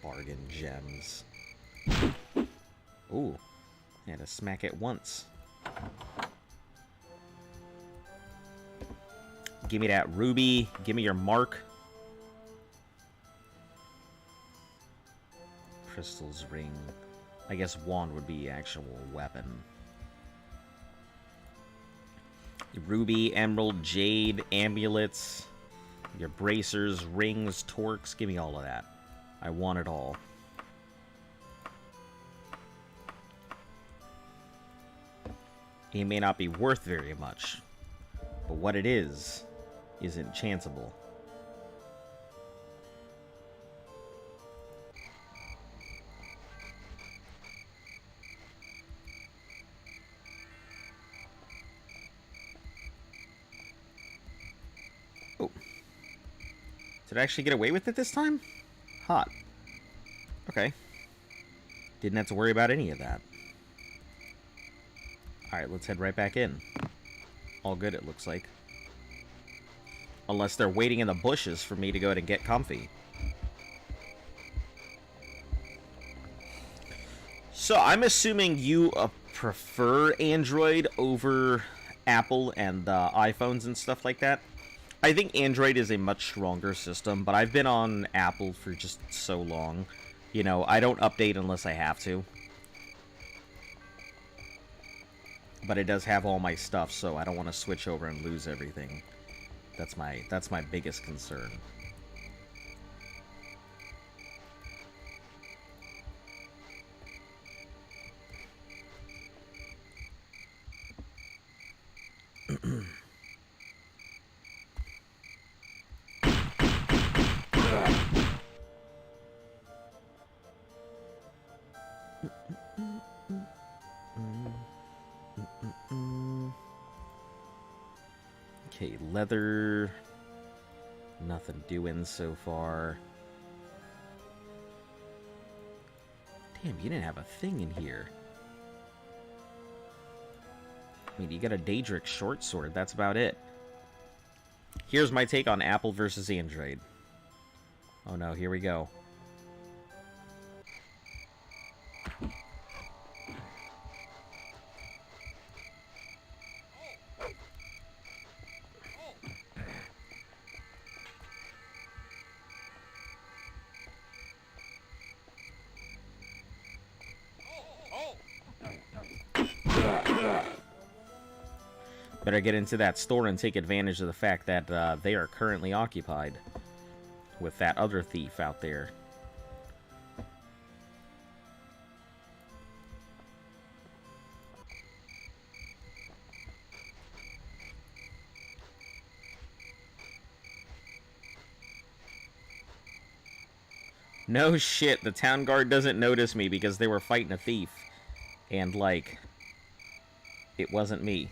Bargain gems. Ooh. I had to smack it once. Give me that ruby. Give me your mark. Crystal's ring. I guess wand would be actual weapon. Ruby, emerald, jade, amulets, your bracers, rings, torques. Give me all of that. I want it all. It may not be worth very much, but what it is enchantable. Oh. Did I actually get away with it this time? Hot. Okay. Didn't have to worry about any of that. Alright, let's head right back in. All good, it looks like. Unless they're waiting in the bushes for me to go ahead and get comfy. So, I'm assuming you prefer Android over Apple and iPhones and stuff like that. I think Android is a much stronger system, but I've been on Apple for just so long. You know, I don't update unless I have to. But it does have all my stuff, so I don't want to switch over and lose everything. That's my biggest concern. Okay, leather. Nothing doing so far. Damn, you didn't have a thing in here. I mean, you got a Daedric short sword. That's about it. Here's my take on Apple versus Android. Oh no, here we go. Better get into that store and take advantage of the fact that they are currently occupied with that other thief out there. No shit, the town guard doesn't notice me because they were fighting a thief. And, like, it wasn't me.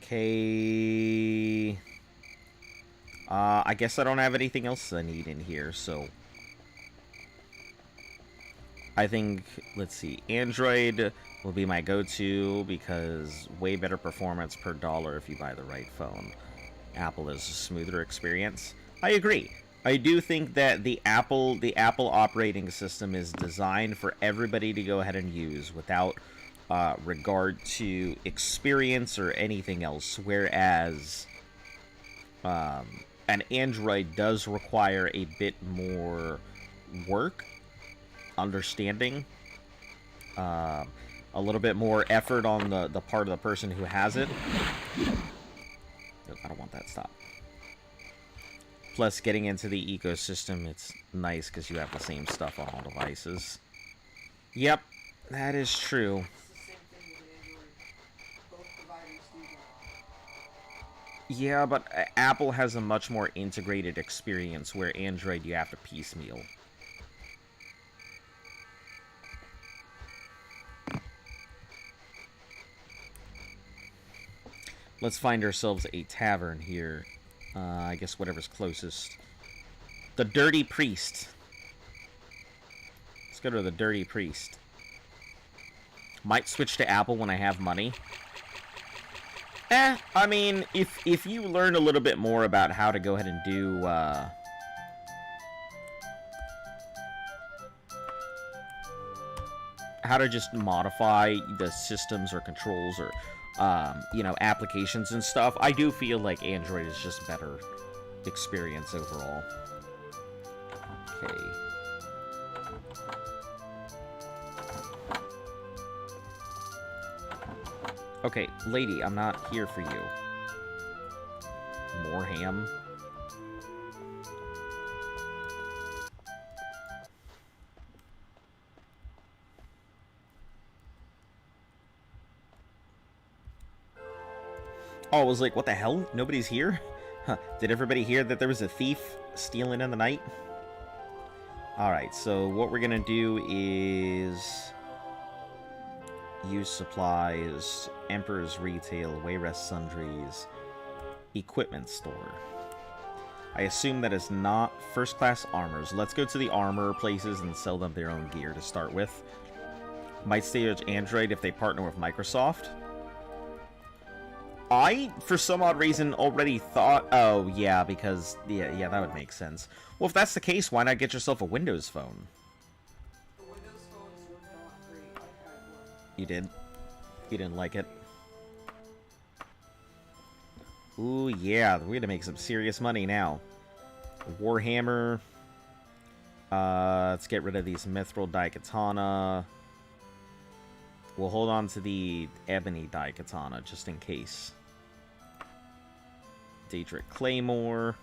Okay. I guess I don't have anything else I need in here, so I think, let's see, Android will be my go-to because way better performance per dollar if you buy the right phone. Apple is a smoother experience. I agree. I do think that the Apple operating system is designed for everybody to go ahead and use without regard to experience or anything else, whereas an Android does require a bit more work, understanding, a little bit more effort on the part of the person who has it. Nope, I don't want that. Stop. Plus, getting into the ecosystem, it's nice because you have the same stuff on all devices. Yep, that is true. Yeah, but Apple has a much more integrated experience, where Android, you have to piecemeal. Let's find ourselves a tavern here. I guess whatever's closest. The Dirty Priest. Let's go to the Dirty Priest. Might switch to Apple when I have money. I mean, if you learn a little bit more about how to go ahead and do, how to just modify the systems or controls or, you know, applications and stuff, I do feel like Android is just better experience overall. Okay. Okay, lady, I'm not here for you. More ham. Oh, I was like, what the hell? Nobody's here? Huh. Did everybody hear that there was a thief stealing in the night? Alright, so what we're gonna do is use supplies, Emperor's Retail, Wayrest Sundries, Equipment Store. I assume that is not first-class armors. Let's go to the armor places and sell them their own gear to start with. Might stage Android if they partner with Microsoft. I, for some odd reason, already thought... Oh, yeah, because... Yeah, that would make sense. Well, if that's the case, why not get yourself a Windows Phone? You did? You didn't like it? Ooh, yeah, we're gonna make some serious money now. Warhammer. Let's get rid of these Mithril Daikatana. We'll hold on to the Ebony Daikatana, just in case. Daedric Claymore.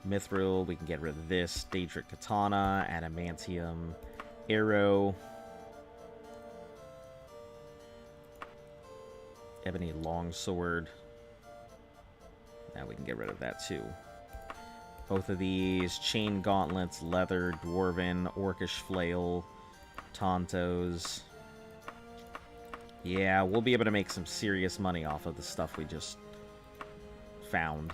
Mithril, we can get rid of this. Daedric Katana, Adamantium, Arrow. Ebony Longsword. Now we can get rid of that too. Both of these. Chain Gauntlets, Leather, Dwarven, Orcish Flail, Tontos. Yeah, we'll be able to make some serious money off of the stuff we just found.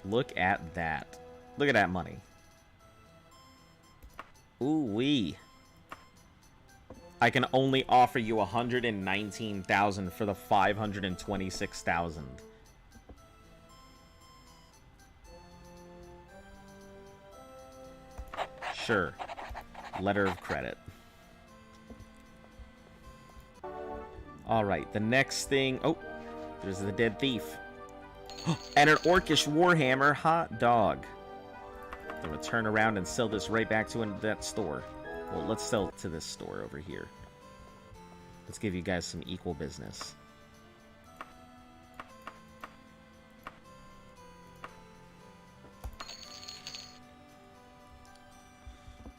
Look at that. Look at that money. Ooh-wee. I can only offer you 119,000 for the 526,000. Sure. Letter of credit. Alright, the next thing... Oh, there's the dead thief. And an orcish warhammer. Hot dog. I'm going to turn around and sell this right back to that store. Well, let's sell it to this store over here. Let's give you guys some equal business.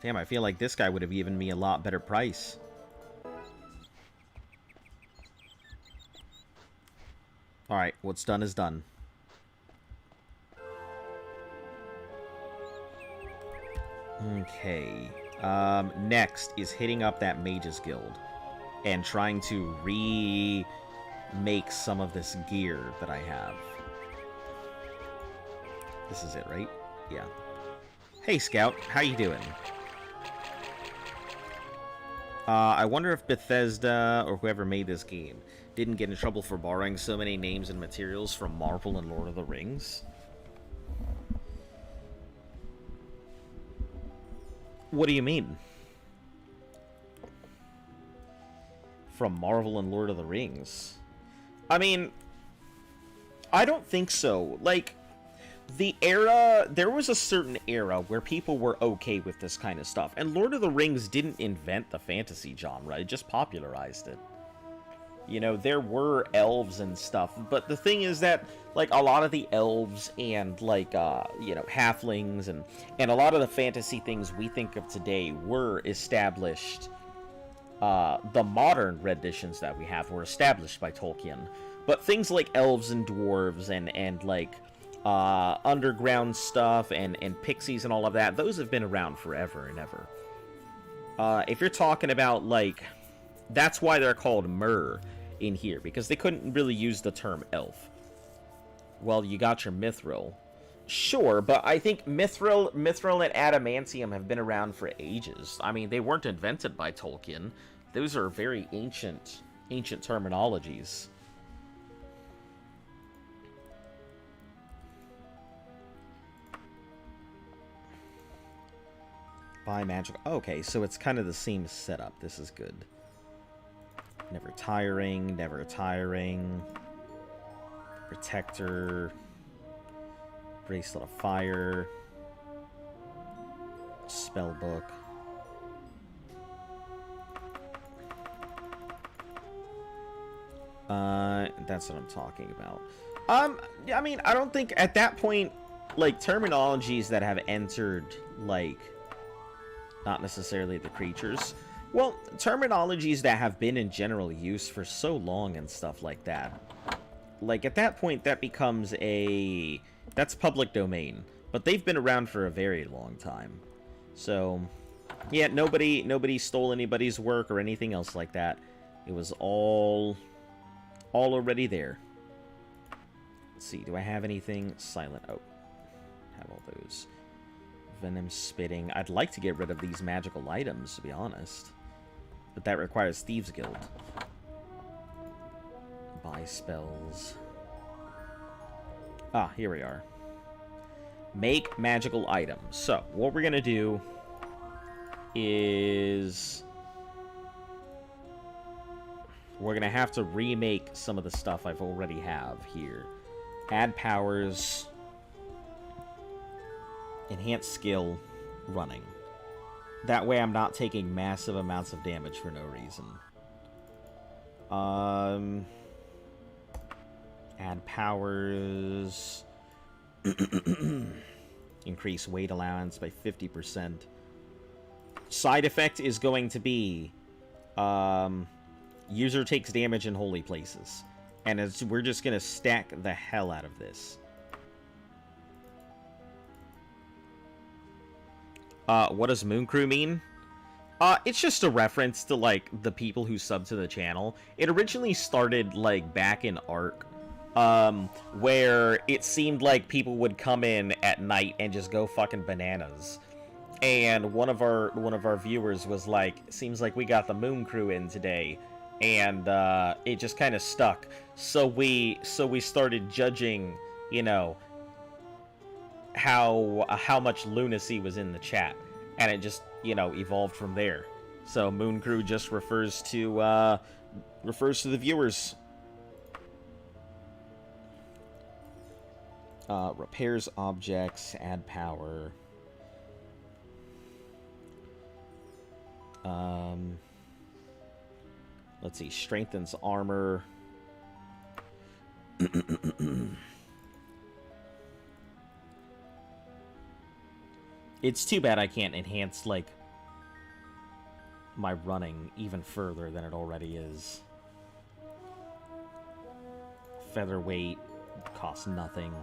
Damn, I feel like this guy would have given me a lot better price. Alright, what's done is done. Okay. Next is hitting up that Mages Guild and trying to remake some of this gear that I have. This is it, right? Yeah. Hey, Scout. How you doing? I wonder if Bethesda, or whoever made this game, didn't get in trouble for borrowing so many names and materials from Marvel and Lord of the Rings. What do you mean? From Marvel and Lord of the Rings? I mean, I don't think so. Like, the era, there was a certain era where people were okay with this kind of stuff. And Lord of the Rings didn't invent the fantasy genre, it just popularized it. You know, there were elves and stuff, but the thing is that, like, a lot of the elves and, like, you know, halflings and a lot of the fantasy things we think of today were established, the modern renditions that we have were established by Tolkien. But things like elves and dwarves and like, underground stuff and pixies and all of that, those have been around forever and ever. If you're talking about, like, that's why they're called Mer in here, because they couldn't really use the term elf. Well, you got your Mithril. Sure, but I think Mithril and Adamantium have been around for ages. I mean, they weren't invented by Tolkien. Those are very ancient terminologies. Buy magical. Okay, so it's kind of the same setup. This is good. Never tiring, never tiring. Protector. Bracelet of Fire. Spellbook. That's what I'm talking about. I mean, I don't think at that point, like, terminologies that have entered, like, not necessarily the creatures. Well, terminologies that have been in general use for so long and stuff like that. Like, at that point, that becomes that's public domain. But they've been around for a very long time. So, yeah, nobody stole anybody's work or anything else like that. It was all already there. Let's see, do I have anything? Silent. Oh, have all those. Venom spitting. I'd like to get rid of these magical items, to be honest. But that requires Thieves Guild. Buy spells. Ah, here we are. Make magical items. So, what we're going to do is we're going to have to remake some of the stuff I've already have here. Add powers. Enhance skill. Running. That way I'm not taking massive amounts of damage for no reason. Add powers. Increase weight allowance by 50%. Side effect is going to be user takes damage in holy places. And we're just going to stack the hell out of this. What does Moon Crew mean? It's just a reference to, like, the people who sub to the channel. It originally started, like, back in Ark, where it seemed like people would come in at night and just go fucking bananas. And one of our viewers was like, seems like we got the Moon Crew in today. And, it just kind of stuck. So we started judging, you know, how much lunacy was in the chat. and it just, you know, evolved from there. So Moon Crew just refers to the viewers. Repairs objects, add power. Let's see, strengthens armor. It's too bad I can't enhance, like, my running even further than it already is. Featherweight costs nothing.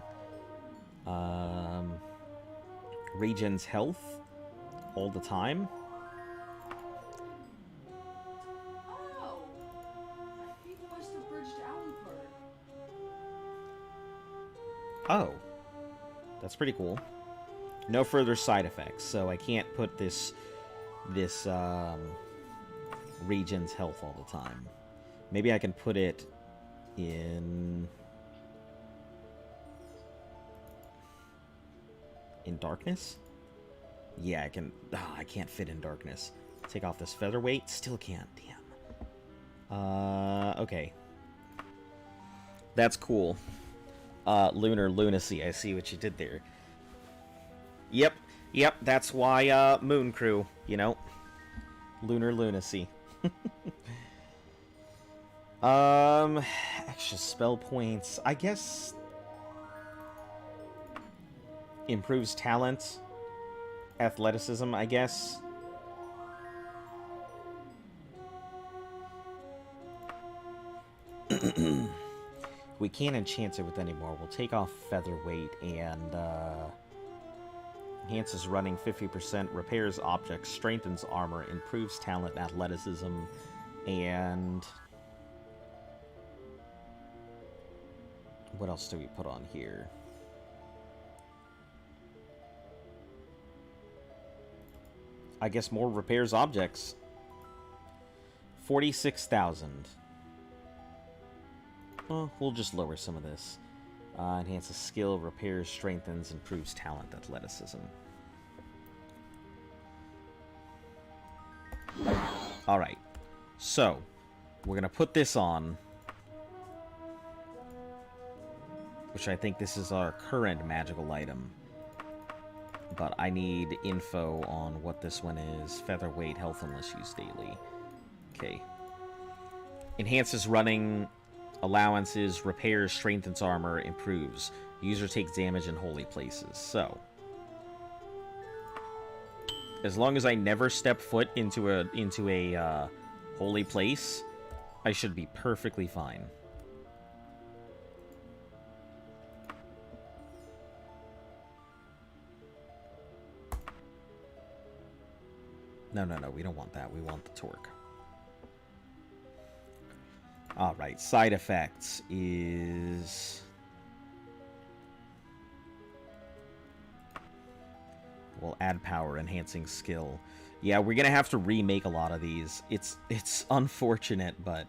Regens health all the time. Oh, people must have bridged Alleyford. Oh, that's pretty cool. No further side effects, so I can't put this Regens health all the time. Maybe I can put it in darkness? Yeah, I can. Oh, I can't fit in darkness. Take off this featherweight. Still can't. Damn. Okay. That's cool. Lunar lunacy. I see what you did there. Yep. That's why Moon Crew. You know, lunar lunacy. Extra spell points. I guess improves talent, athleticism, I guess. We can't enchant it with anymore. We'll take off featherweight and enhances running 50%, repairs objects, strengthens armor, improves talent, athleticism, and what else do we put on here? I guess more repairs objects. 46,000. Oh, we'll just lower some of this. Enhances skill, repairs, strengthens, improves talent, athleticism. Alright. So, we're going to put this on. Which I think this is our current magical item. But I need info on what this one is. Featherweight, health unless used daily. Okay. Enhances running, allowances, repairs, strengthens armor, improves. User takes damage in holy places. So, as long as I never step foot into a holy place, I should be perfectly fine. No, we don't want that. We want the torque. Alright, side effects is... We'll add power, enhancing skill. Yeah, we're gonna have to remake a lot of these. It's unfortunate, but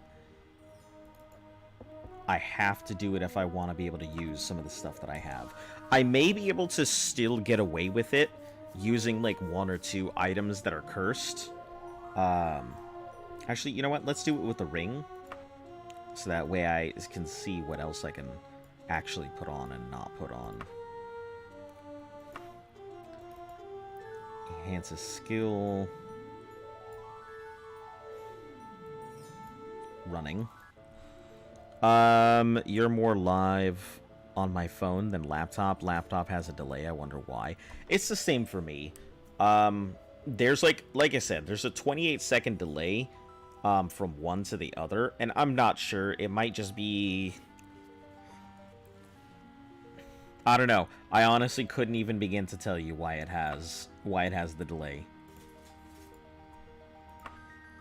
I have to do it if I want to be able to use some of the stuff that I have. I may be able to still get away with it using like 1 or 2 items that are cursed. Actually, you know what? Let's do it with the ring. So that way I can see what else I can actually put on and not put on. Enhances skill. Running. You're more live on my phone than laptop. Laptop has a delay. I wonder why. It's the same for me. There's like I said, there's a 28-second delay from one to the other, and I'm not sure. It might just be... I don't know. I honestly couldn't even begin to tell you why it has the delay.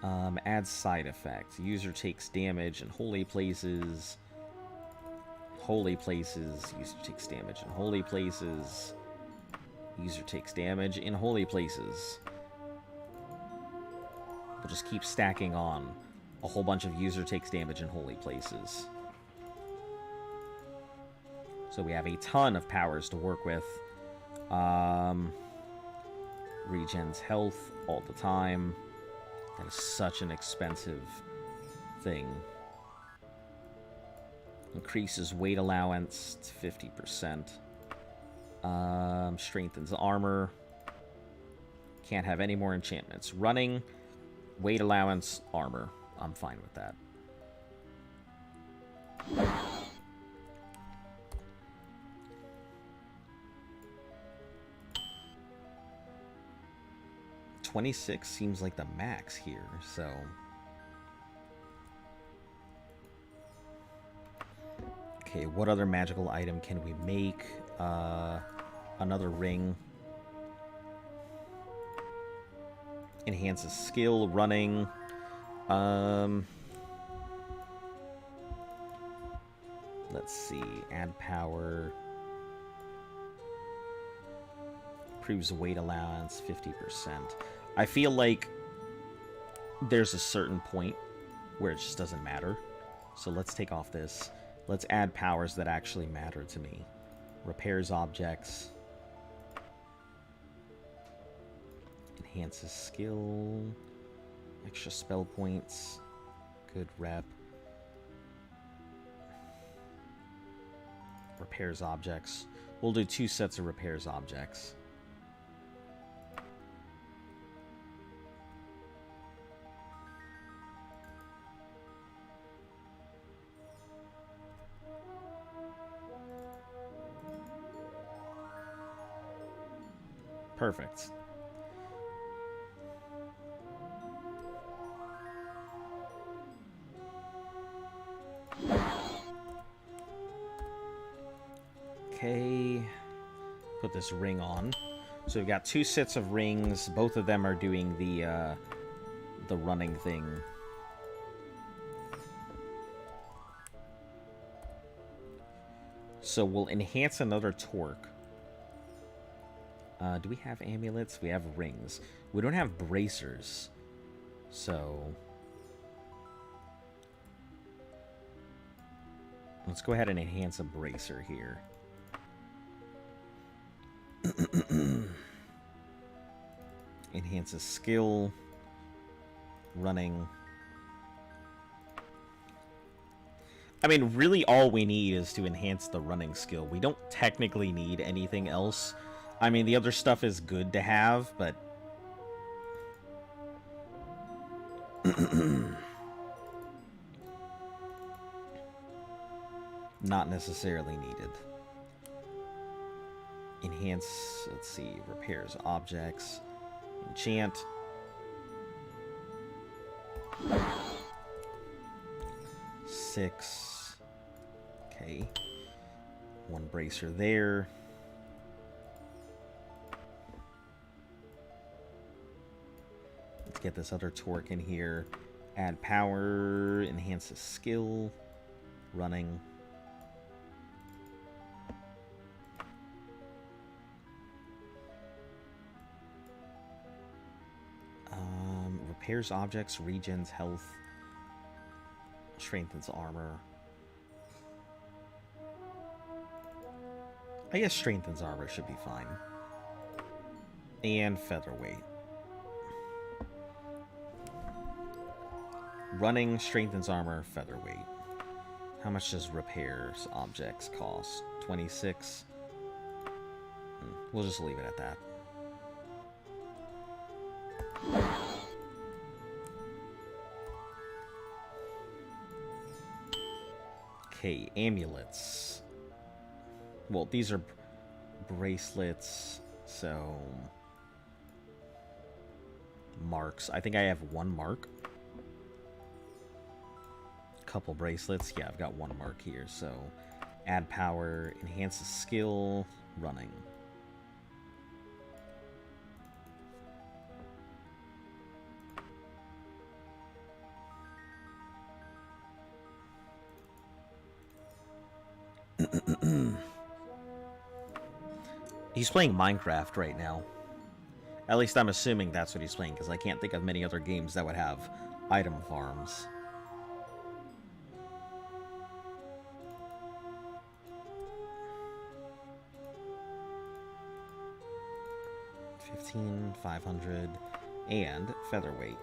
Add side effect. User takes damage in holy places. Holy places. User takes damage in holy places. User takes damage in holy places. We'll just keep stacking on a whole bunch of user takes damage in holy places. So we have a ton of powers to work with. Regens health all the time. That is such an expensive thing. Increases weight allowance to 50%. Strengthens armor. Can't have any more enchantments. Running, weight allowance, armor. I'm fine with that. $26 seems like the max here, so... Okay, what other magical item can we make? Another ring. Enhances skill, running. Let's see. Add power. Improves weight allowance, 50%. I feel like there's a certain point where it just doesn't matter. So let's take off this. Let's add powers that actually matter to me. Repairs objects. Enhances skill. Extra spell points. Good rep. Repairs objects. We'll do 2 sets of repairs objects. Perfect. Okay. Put this ring on. So we've got 2 sets of rings. Both of them are doing the running thing. So we'll enhance another torque. Do we have amulets? We have rings. We don't have bracers. So... let's go ahead and enhance a bracer here. Enhances skill. Running. I mean, really all we need is to enhance the running skill. We don't technically need anything else. I mean, the other stuff is good to have, but... not necessarily needed. Enhance, let's see, repairs objects. Enchant. Six. Okay. 1 bracer there. Let's get this other torque in here. Add power, enhances skill, running. Repairs objects, regens health, strengthens armor. I guess strengthens armor should be fine. And featherweight. Running, strengthens armor, featherweight. How much does repairs objects cost? 26. We'll just leave it at that. Okay, amulets. Well, these are bracelets, so... marks. I think I have 1 mark. Couple bracelets. Yeah, I've got 1 mark here, so... add power, enhances skill, running. He's playing Minecraft right now. At least I'm assuming that's what he's playing, because I can't think of many other games that would have item farms. 15, 500, and featherweight.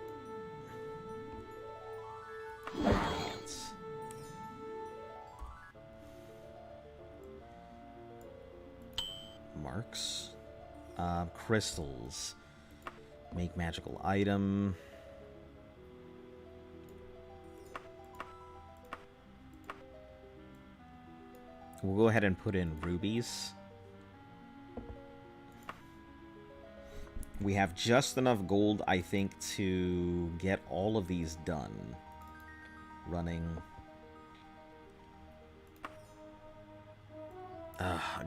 Enhance. Marks. Crystals. Make magical item. We'll go ahead and put in rubies. We have just enough gold, I think, to get all of these done. Running.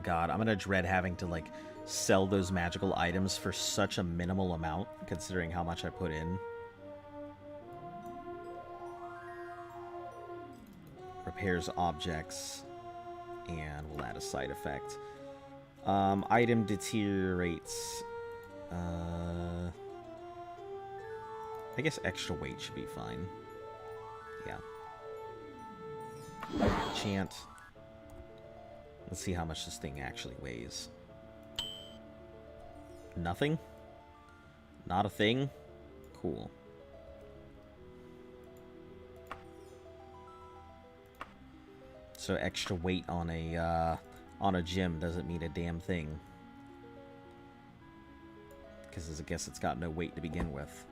God, I'm gonna dread having to, like, sell those magical items for such a minimal amount, considering how much I put in. Repairs objects. And we'll add a side effect. Item deteriorates. I guess extra weight should be fine. Yeah. Enchant. Let's see how much this thing actually weighs. Nothing? Not a thing? Cool. So extra weight on a gem doesn't mean a damn thing. Because I guess it's got no weight to begin with.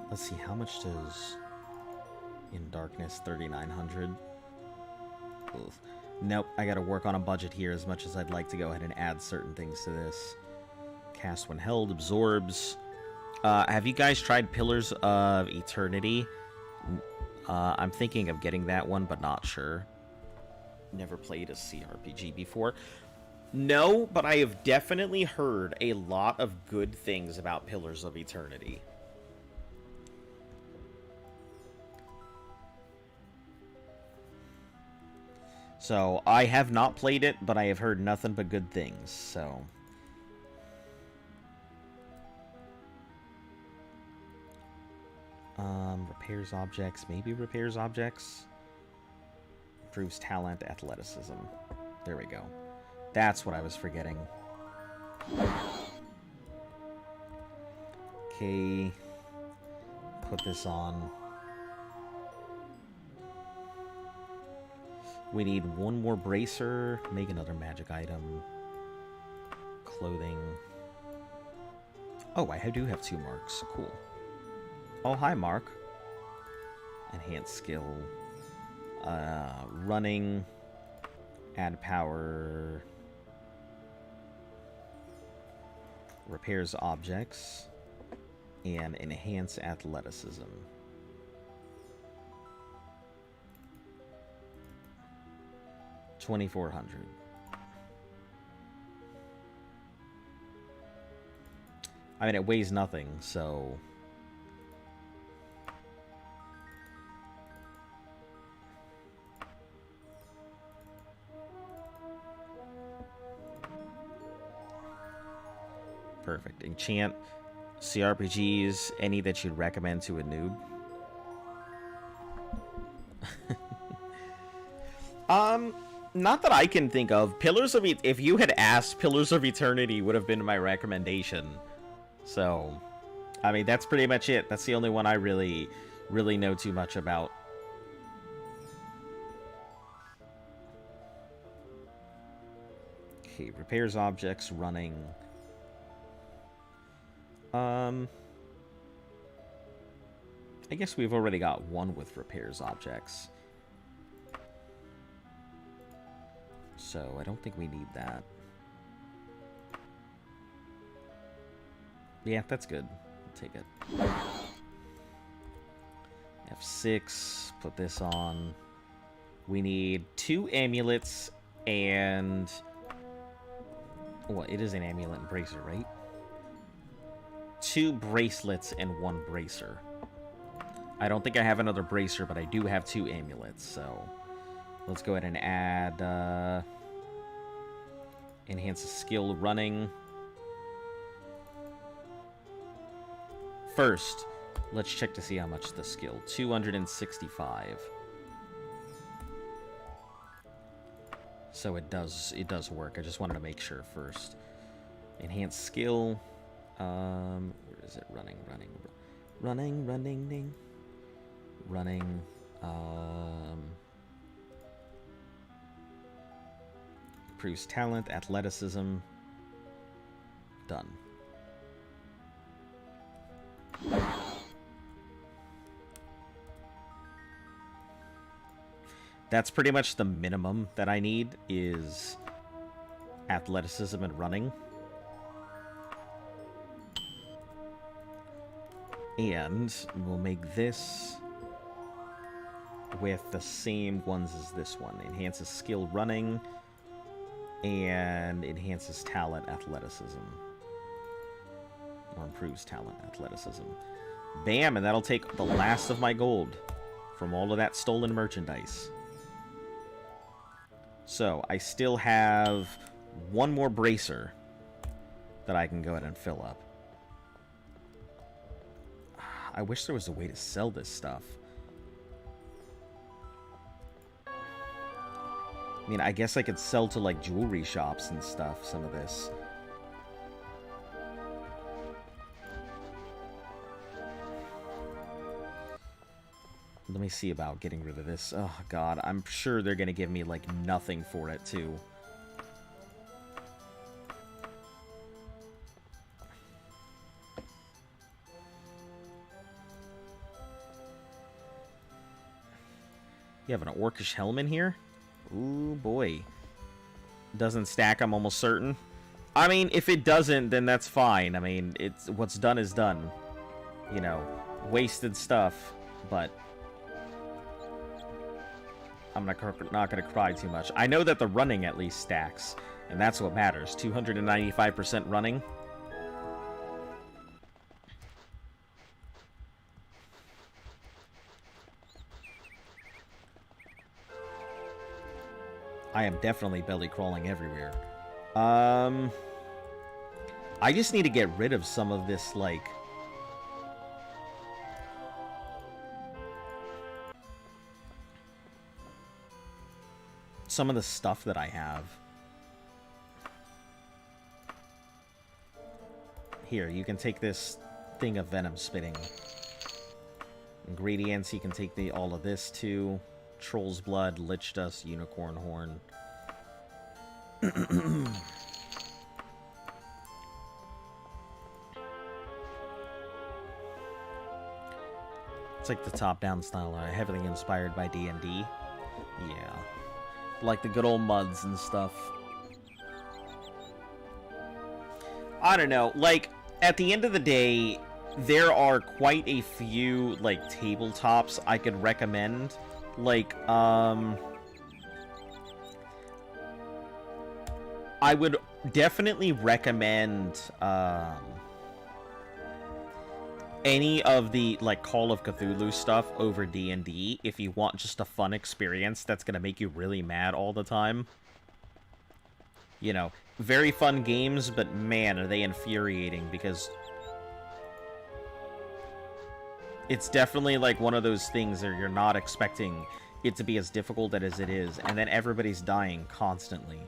Let's see, how much does in darkness 3,900? Nope, I gotta work on a budget here as much as I'd like to go ahead and add certain things to this. Cast when held, absorbs. Have you guys tried Pillars of Eternity? I'm thinking of getting that one, but not sure. Never played a CRPG before. No, but I have definitely heard a lot of good things about Pillars of Eternity. So, I have not played it, but I have heard nothing but good things, so... repairs objects, maybe repairs objects? Improves talent, athleticism. There we go. That's what I was forgetting. Okay. Put this on. We need one more bracer. Make another magic item. Clothing. Oh, I do have 2 marks. Cool. Oh, hi, Mark. Enhance skill. Running. Add power. Repairs objects. And enhance athleticism. $2,400. I mean, it weighs nothing, so... Perfect. Enchant. CRPGs, any that you'd recommend to a noob? Not that I can think of. If you had asked, Pillars of Eternity would have been my recommendation. So, I mean, that's pretty much it. That's the only one I really know too much about. Okay, repairs objects, running. I guess we've already got one with repairs objects. So, I don't think we need that. Yeah, that's good. I'll take it. F6. Put this on. We need 2 amulets and... Well, it is an amulet and bracer, right? 2 bracelets and 1 bracer. I don't think I have another bracer, but I do have 2 amulets, so... Let's go ahead and add... enhance the skill running. first, let's check to see how much the skill. 265. So it does work. I just wanted to make sure first. Enhanced skill. Where is it? Running. Improves talent, athleticism. Done. That's pretty much the minimum that I need, is athleticism and running. And we'll make this with the same ones as this one. Enhances skill, running, and enhances talent, athleticism. Or improves talent, athleticism. Bam, and that'll take the last of my gold from all of that stolen merchandise. So, I still have one more bracer that I can go ahead and fill up. I wish there was a way to sell this stuff. I mean, I guess I could sell to, like, jewelry shops and stuff, some of this. Let me see about getting rid of this. Oh, God. I'm sure they're going to give me, like, nothing for it, too. You have an orcish helm in here? Ooh, boy. Doesn't stack, I'm almost certain. I mean, if it doesn't, then that's fine. I mean, it's what's done is done. You know, wasted stuff, but I'm not going to cry too much. I know that the running at least stacks, and that's what matters. 295% running. I am definitely belly crawling everywhere. I just need to get rid of some of this, like, some of the stuff that I have. Here, you can take this thing of venom spitting. Ingredients, you can take all of this too. Troll's blood, lich dust, unicorn horn. It's like the top-down style, heavily inspired by D&D. Yeah. Like the good old muds and stuff. I don't know, like, at the end of the day, there are quite a few, like, tabletops I could recommend. Like, I would definitely recommend, any of the, like, Call of Cthulhu stuff over D&D if you want just a fun experience that's gonna make you really mad all the time. You know, very fun games, but man, are they infuriating, because it's definitely, like, one of those things where you're not expecting it to be as difficult as it is, and then everybody's dying constantly.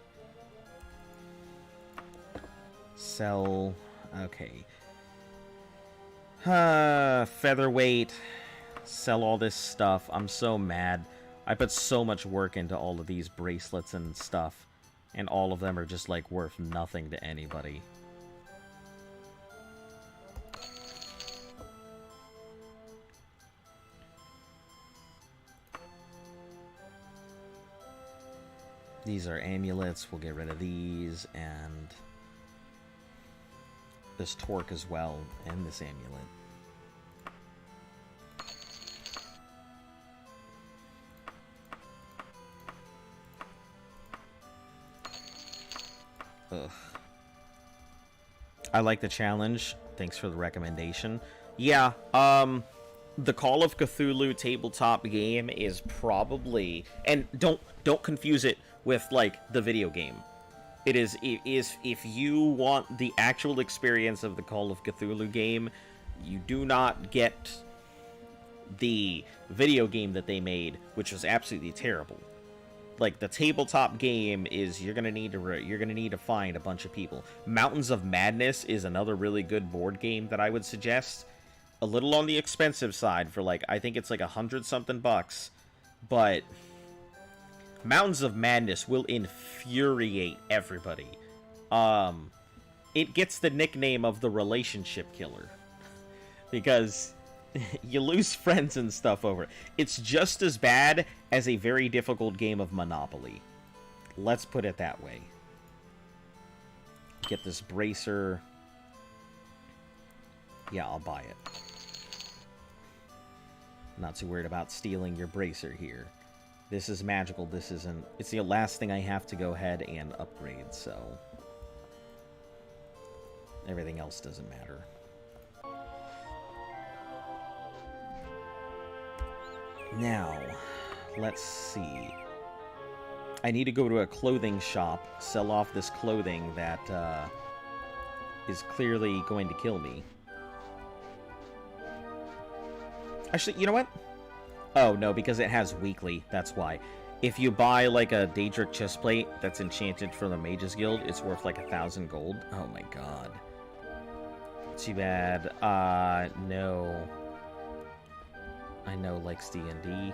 Sell. Okay. Featherweight. Sell all this stuff. I'm so mad. I put so much work into all of these bracelets and stuff, and all of them are just, like, worth nothing to anybody. These are amulets. We'll get rid of these, and this torque as well, and this amulet. Ugh. I like the challenge. Thanks for the recommendation. Yeah, the Call of Cthulhu tabletop game is probably, and don't confuse it with, like, the video game. It is if you want the actual experience of the Call of Cthulhu game, You do not get the video game that they made, which was absolutely terrible. Like, the tabletop game is you're gonna need to find a bunch of people. Mountains of Madness is another really good board game that I would suggest. A little on the expensive side for, like, I think it's like $100-something bucks, but Mountains of Madness will infuriate everybody. It gets the nickname of the relationship killer because you lose friends and stuff over it. It's just as bad as a very difficult game of Monopoly. Let's put it that way. Get this bracer. Yeah, I'll buy it. Not too worried about stealing your bracer here. This is magical. This isn't... It's the last thing I have to go ahead and upgrade, so... Everything else doesn't matter. Now, let's see. I need to go to a clothing shop, sell off this clothing that is clearly going to kill me. Actually, you know what? Oh, no, because it has weekly, that's why. If you buy, like, a Daedric chestplate that's enchanted for the Mages Guild, it's worth, like, 1,000 gold. Oh, my God. Too bad. No. I know likes D&D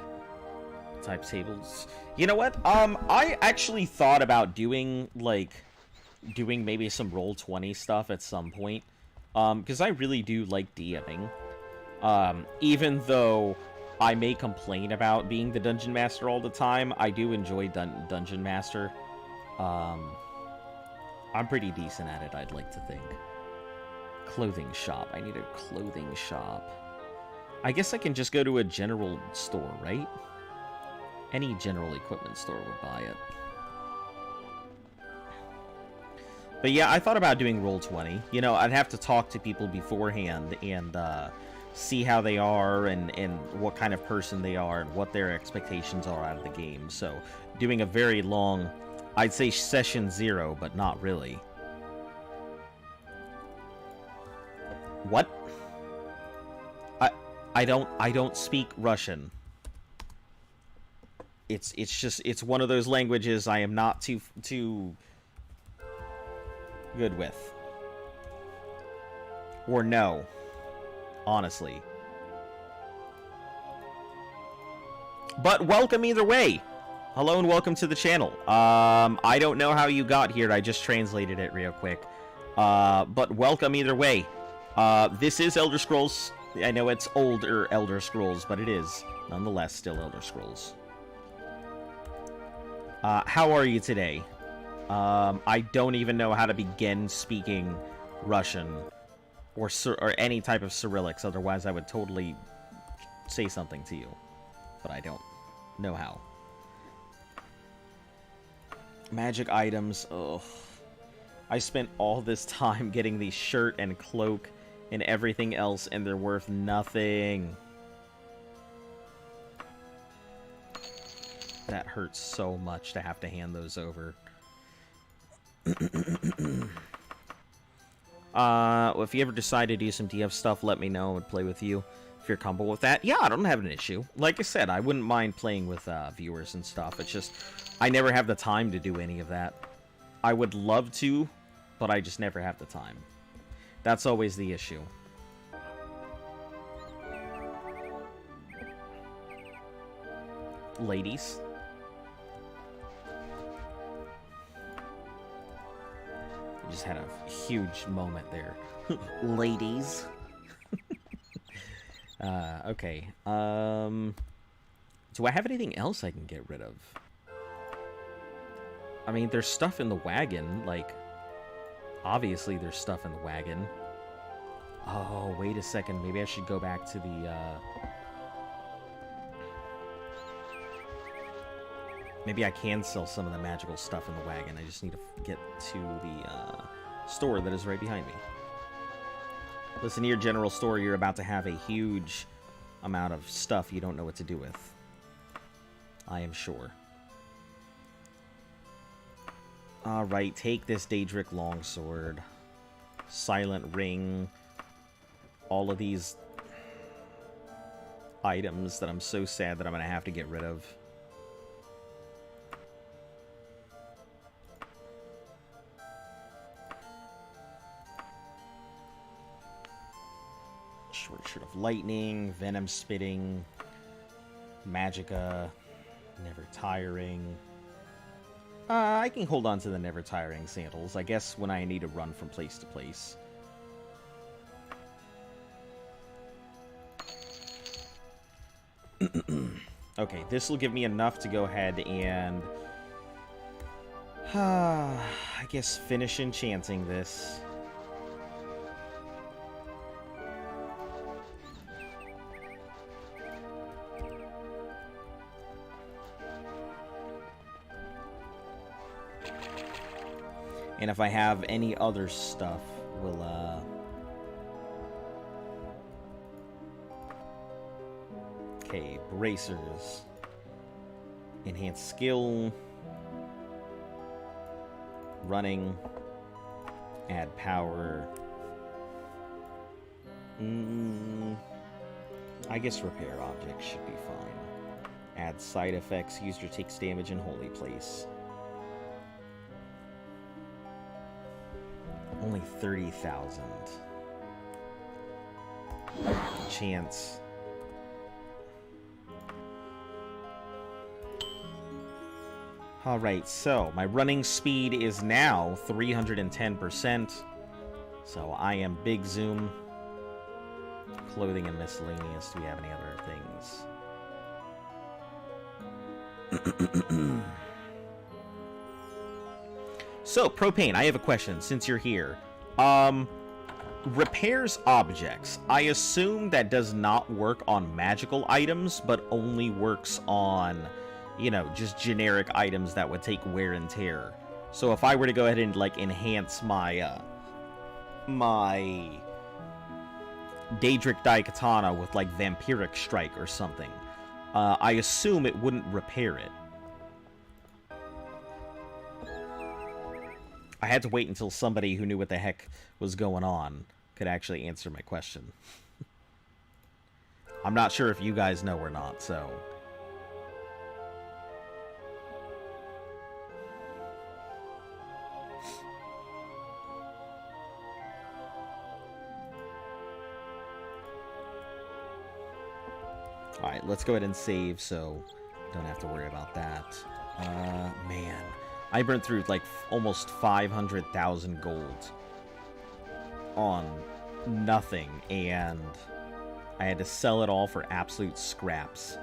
type tables. You know what? I actually thought about doing maybe some Roll20 stuff at some point. Because I really do like DMing. Even though I may complain about being the Dungeon Master all the time, I do enjoy Dungeon Master. I'm pretty decent at it, I'd like to think. Clothing shop. I need a clothing shop. I guess I can just go to a general store, right? Any general equipment store would buy it. But yeah, I thought about doing Roll20. You know, I'd have to talk to people beforehand and see how they are and what kind of person they are and what their expectations are out of the game. So, doing a very long, I'd say session 0, but not really. What? I don't speak Russian. It's one of those languages I am not too good with. Or no. Honestly. But welcome either way. Hello and welcome to the channel. I don't know how you got here. I just translated it real quick. But welcome either way. This is Elder Scrolls. I know it's older Elder Scrolls, but it is, nonetheless, still Elder Scrolls. How are you today? I don't even know how to begin speaking Russian or any type of Cyrillics, otherwise I would totally say something to you. But I don't know how. Magic items, ugh. I spent all this time getting the shirt and cloak and everything else, and they're worth nothing. That hurts so much to have to hand those over. Well, if you ever decide to do some DF stuff, let me know. I would play with you if you're comfortable with that. Yeah, I don't have an issue. Like I said, I wouldn't mind playing with viewers and stuff. It's just, I never have the time to do any of that. I would love to, but I just never have the time. That's always the issue. Ladies. I just had a huge moment there. Ladies. Okay. Do I have anything else I can get rid of? I mean, there's stuff in the wagon, like... Obviously, there's stuff in the wagon. Oh, wait a second. Maybe I should go back to the, Maybe I can sell some of the magical stuff in the wagon. I just need to get to the, store that is right behind me. Listen to your general store. You're about to have a huge amount of stuff you don't know what to do with. I am sure. Alright, take this Daedric Longsword. Silent Ring. all of these items that I'm so sad that I'm going to have to get rid of. Short Shirt of Lightning, Venom Spitting, Magicka, Never Tiring. I can hold on to the Never Tiring sandals, I guess, when I need to run from place to place. Okay, this will give me enough to go ahead and... I guess finish enchanting this. And if I have any other stuff, we'll, okay, bracers. Enhanced skill. Running. Add power. I guess repair objects should be fine. Add side effects. User takes damage in holy place. Only 30,000. Chance. Alright, so my running speed is now 310%. So I am Big Zoom. Clothing and miscellaneous. Do we have any other things? So, Propane, I have a question, since you're here. Repairs objects. I assume that does not work on magical items, but only works on, you know, just generic items that would take wear and tear. So if I were to go ahead and, like, enhance my, my Daedric Daikatana with, like, Vampiric Strike or something, I assume it wouldn't repair it. I had to wait until somebody who knew what the heck was going on could actually answer my question. I'm not sure if you guys know or not, so... Alright, let's go ahead and save, so don't have to worry about that. Man... I burned through, like, almost 500,000 gold on nothing, and I had to sell it all for absolute scraps.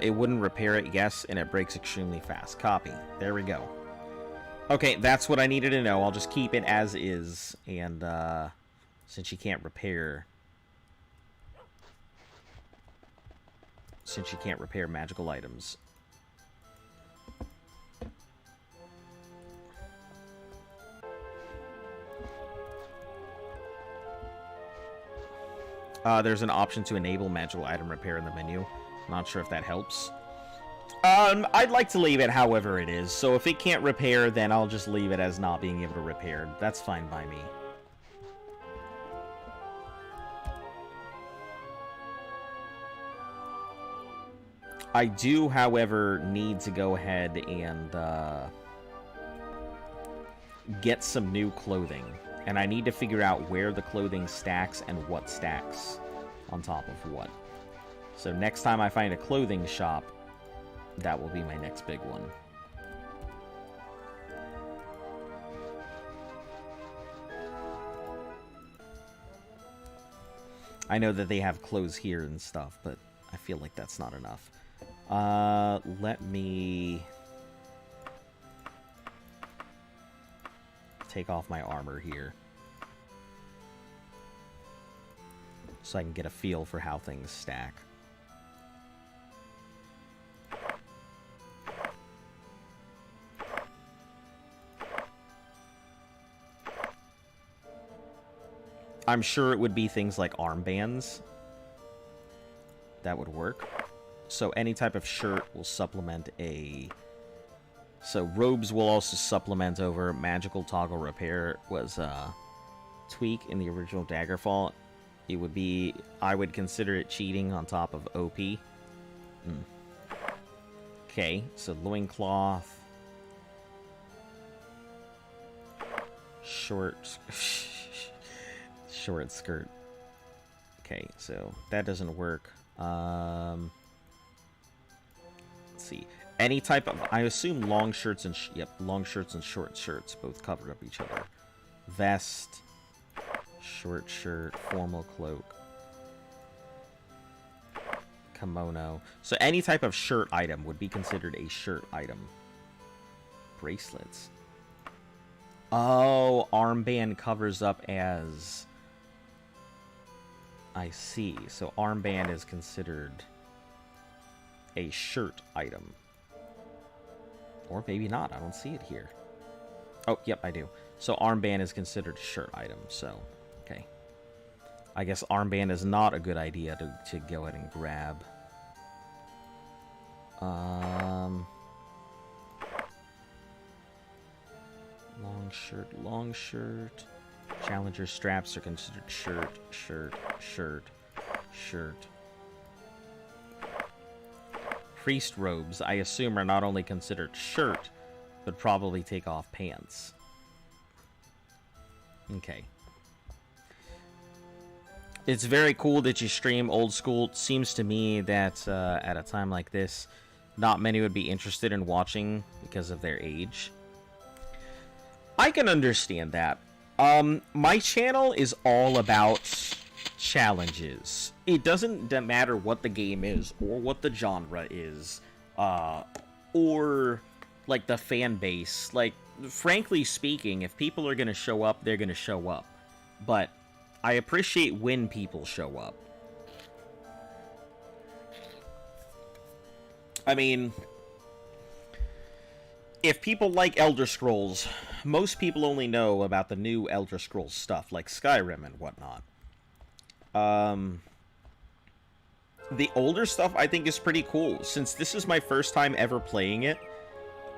It wouldn't repair it, yes, and it breaks extremely fast. Copy. There we go. Okay, that's what I needed to know. I'll just keep it as is, and, since you can't repair... Since you can't repair magical items. There's an option to enable magical item repair in the menu. Not sure if that helps. I'd like to leave it however it is. So if it can't repair, then I'll just leave it as not being able to repair. That's fine by me. I do, however, need to go ahead and get some new clothing. And I need to figure out where the clothing stacks and what stacks on top of what. So next time I find a clothing shop, that will be my next big one. I know that they have clothes here and stuff, but I feel like that's not enough. Let me take off my armor here so I can get a feel for how things stack. I'm sure it would be things like armbands that would work. So any type of shirt will supplement a So robes will also supplement over magical toggle repair was tweak in the original Daggerfall. It would be, I would consider it cheating on top of OP. Okay, so loincloth. Short short skirt. Okay, so that doesn't work. Let's see. Any type of, I assume long shirts and long shirts and short shirts both cover up each other. Vest, short shirt, formal cloak, kimono. So any type of shirt item would be considered a shirt item. Bracelets. Oh, armband covers up as... I see. So armband is considered a shirt item. Or maybe not. I don't see it here. Oh, yep, I do. So armband is considered a shirt item. So, okay. I guess armband is not a good idea to go ahead and grab. Long shirt. Challenger straps are considered shirt. Priest robes, I assume, are not only considered shirt, but probably take off pants. Okay. It's very cool that you stream old school. It seems to me that at a time like this, not many would be interested in watching because of their age. I can understand that. My channel is all about challenges. It doesn't matter what the game is, or what the genre is, or, like, the fan base. Like, frankly speaking, if people are gonna show up, they're gonna show up. But I appreciate when people show up. I mean, if people like Elder Scrolls, most people only know about the new Elder Scrolls stuff, like Skyrim and whatnot. The older stuff, I think, is pretty cool. Since this is my first time ever playing it,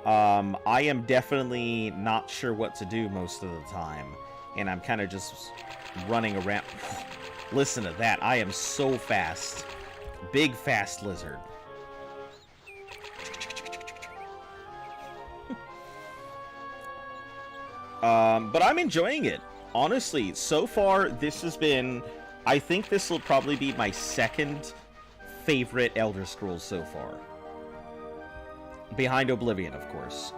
I am definitely not sure what to do most of the time. And I'm kind of just running around. Listen to that. I am so fast. Big fast lizard. But I'm enjoying it. Honestly, so far, this has been... I think this will probably be my second favorite Elder Scrolls so far. Behind Oblivion, of course.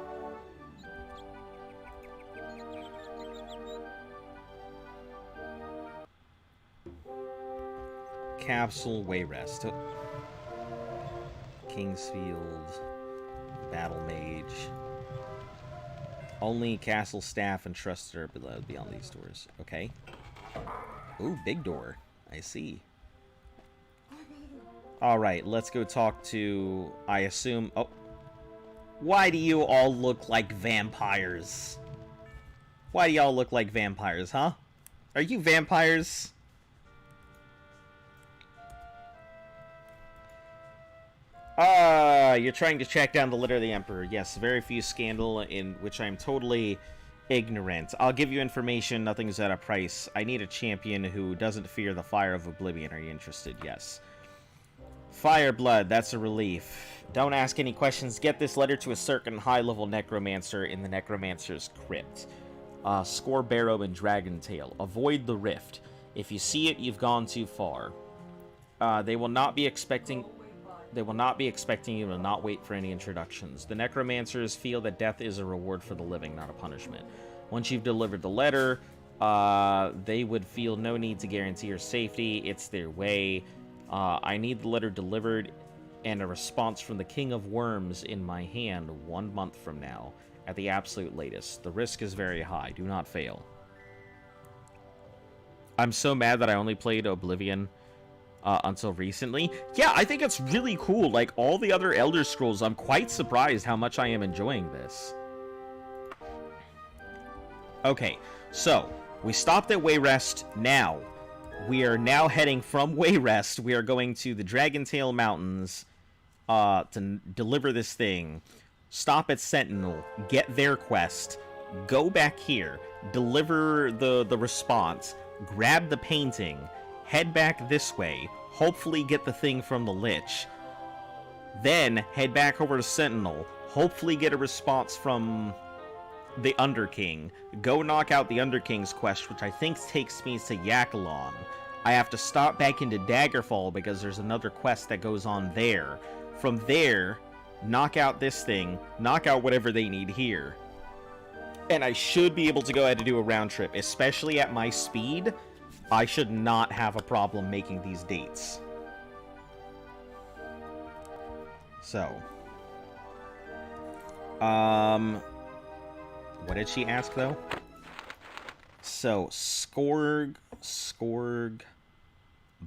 Capsule Wayrest. Kingsfield. Battle Mage. Only castle staff and trusted are allowed beyond these doors. Okay. Ooh, big door. I see. Alright, let's go talk to... I assume... Oh. Why do you all look like vampires? Why do y'all look like vampires, huh? Are you vampires? You're trying to track down the litter of the Emperor. Yes, very few scandal in which I am totally ignorant. I'll give you information, nothing's at a price. I need a champion who doesn't fear the fire of Oblivion. Are you interested? Yes. Fireblood, that's a relief. Don't ask any questions. Get this letter to a certain high-level necromancer in the necromancer's crypt. Score Barrow and Dragontail. Avoid the rift. If you see it, you've gone too far. They will not be expecting you to not wait for any introductions. The necromancers feel that death is a reward for the living, not a punishment. Once you've delivered the letter, they would feel no need to guarantee your safety. It's their way. I need the letter delivered and a response from the King of Worms in my hand 1 month from now, at the absolute latest. The risk is very high. Do not fail. I'm so mad that I only played Oblivion until recently. Yeah, I think it's really cool. Like all the other Elder Scrolls, I'm quite surprised how much I am enjoying this. Okay, so we stopped at Wayrest. Now we are now heading from Wayrest. We are going to the Dragontail Mountains to deliver this thing. stop at Sentinel, get their quest, go back here, deliver the response, grab the painting, head back this way, hopefully get the thing from the Lich, then head back over to Sentinel, hopefully get a response from the Underking, go knock out the Underking's quest, which I think takes me to Yakalon. I have to stop back into Daggerfall because there's another quest that goes on there. From there, knock out this thing, knock out whatever they need here. And I should be able to go ahead and do a round trip, especially at my speed. I should not have a problem making these dates. So, what did she ask, though? So, Skorg,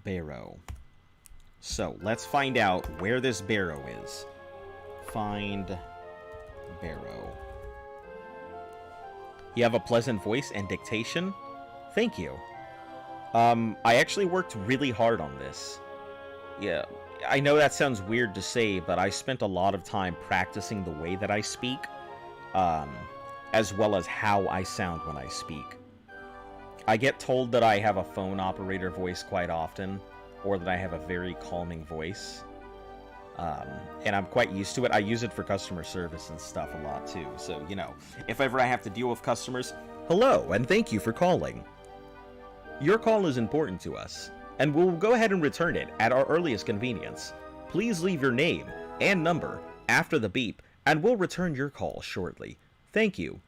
Barrow. So, let's find out where this Barrow is. Find Barrow. You have a pleasant voice and dictation? Thank you. I actually worked really hard on this. Yeah, I know that sounds weird to say, but I spent a lot of time practicing the way that I speak, as well as how I sound when I speak. I get told that I have a phone operator voice quite often, or that I have a very calming voice, and I'm quite used to it. I use it for customer service and stuff a lot too, so, you know, if ever I have to deal with customers, hello, and thank you for calling. Your call is important to us, and we'll go ahead and return it at our earliest convenience. Please leave your name and number after the beep, and we'll return your call shortly. Thank you.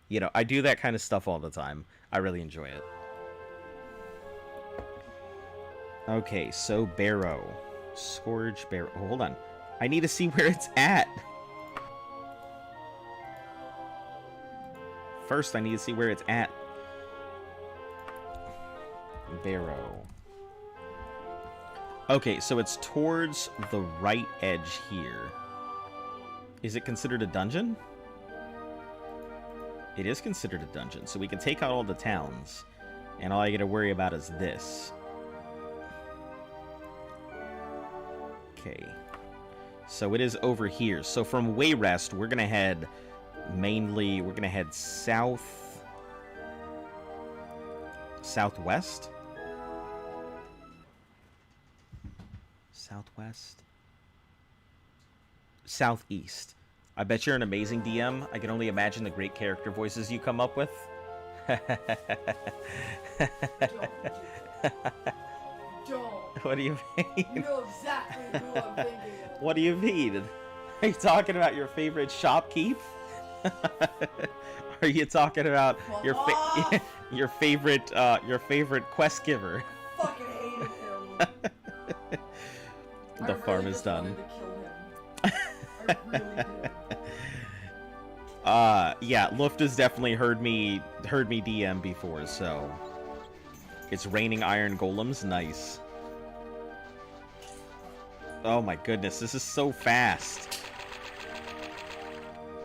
You know, I do that kind of stuff all the time. I really enjoy it. Okay, so Barrow. Scourge Barrow. Oh, hold on. I need to see where it's at. First, I need to see where it's at. Barrow. Okay, so it's towards the right edge here. Is it considered a dungeon? It is considered a dungeon, so we can take out all the towns, and all I gotta worry about is this. Okay. So it is over here. So from Wayrest, we're gonna head south... southwest? Southwest? Southeast. I bet you're an amazing DM. I can only imagine the great character voices you come up with. Don't. What do you mean? You know exactly who I'm thinking of. What do you mean? Are you talking about your favorite shopkeep? Are you talking about your favorite quest giver? Fucking hated him. The farm is done. I really did. Yeah, Luft has definitely heard me DM before, so it's raining iron golems. Nice. Oh my goodness, this is so fast.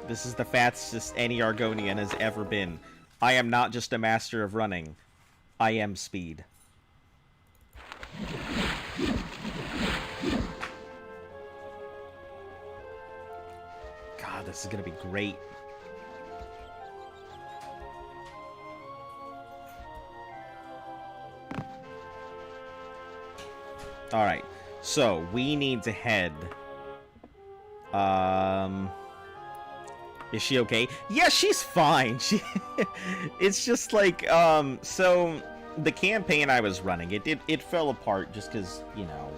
This is the fastest any Argonian has ever been. I am not just a master of running. I am speed. God, this is gonna be great. Alright, so we need to head. Is she okay? Yeah, she's fine. It's just like, so the campaign I was running, it fell apart just because, you know,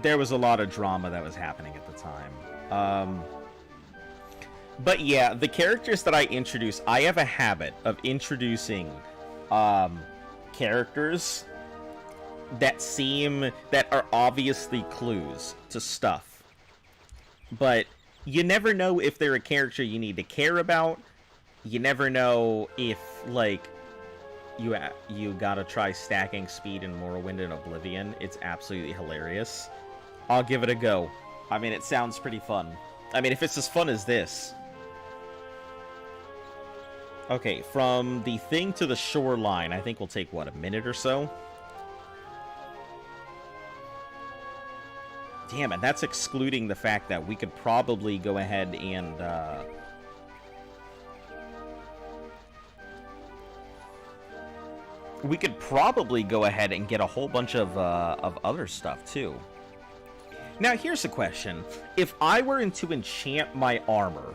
there was a lot of drama that was happening at the time. But yeah, the characters that I introduce, I have a habit of introducing characters that are obviously clues to stuff. But you never know if they're a character you need to care about. You never know if, like, you gotta try stacking speed in Morrowind and Oblivion. It's absolutely hilarious. I'll give it a go. I mean, it sounds pretty fun. I mean, if it's as fun as this. Okay, from the thing to the shoreline, I think will take, what, a minute or so? Damn, and that's excluding the fact that we could probably go ahead and, we could probably go ahead and get a whole bunch of other stuff, too. Now, here's a question. If I were to enchant my armor,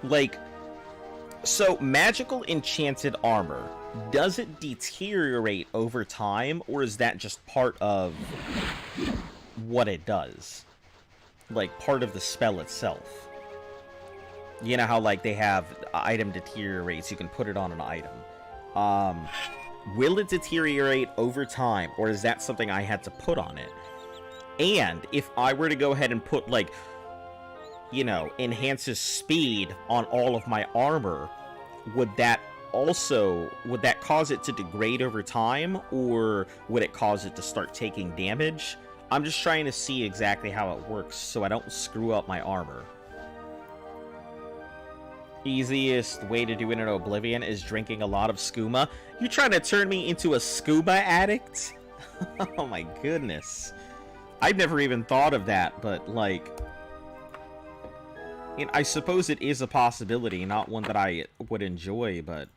like, so magical enchanted armor, does it deteriorate over time, or is that just part of what it does? Like, part of the spell itself? You know how, like, they have item deteriorates, you can put it on an item. Will it deteriorate over time, or is that something I had to put on it? And if I were to go ahead and put, like, you know, enhances speed on all of my armor, would that cause it to degrade over time, or would it cause it to start taking damage? I'm just trying to see exactly how it works so I don't screw up my armor. Easiest way to do it in Oblivion is drinking a lot of skooma. You trying to turn me into a skooma addict? Oh my goodness. I've never even thought of that, but, like, I suppose it is a possibility, not one that I would enjoy, but...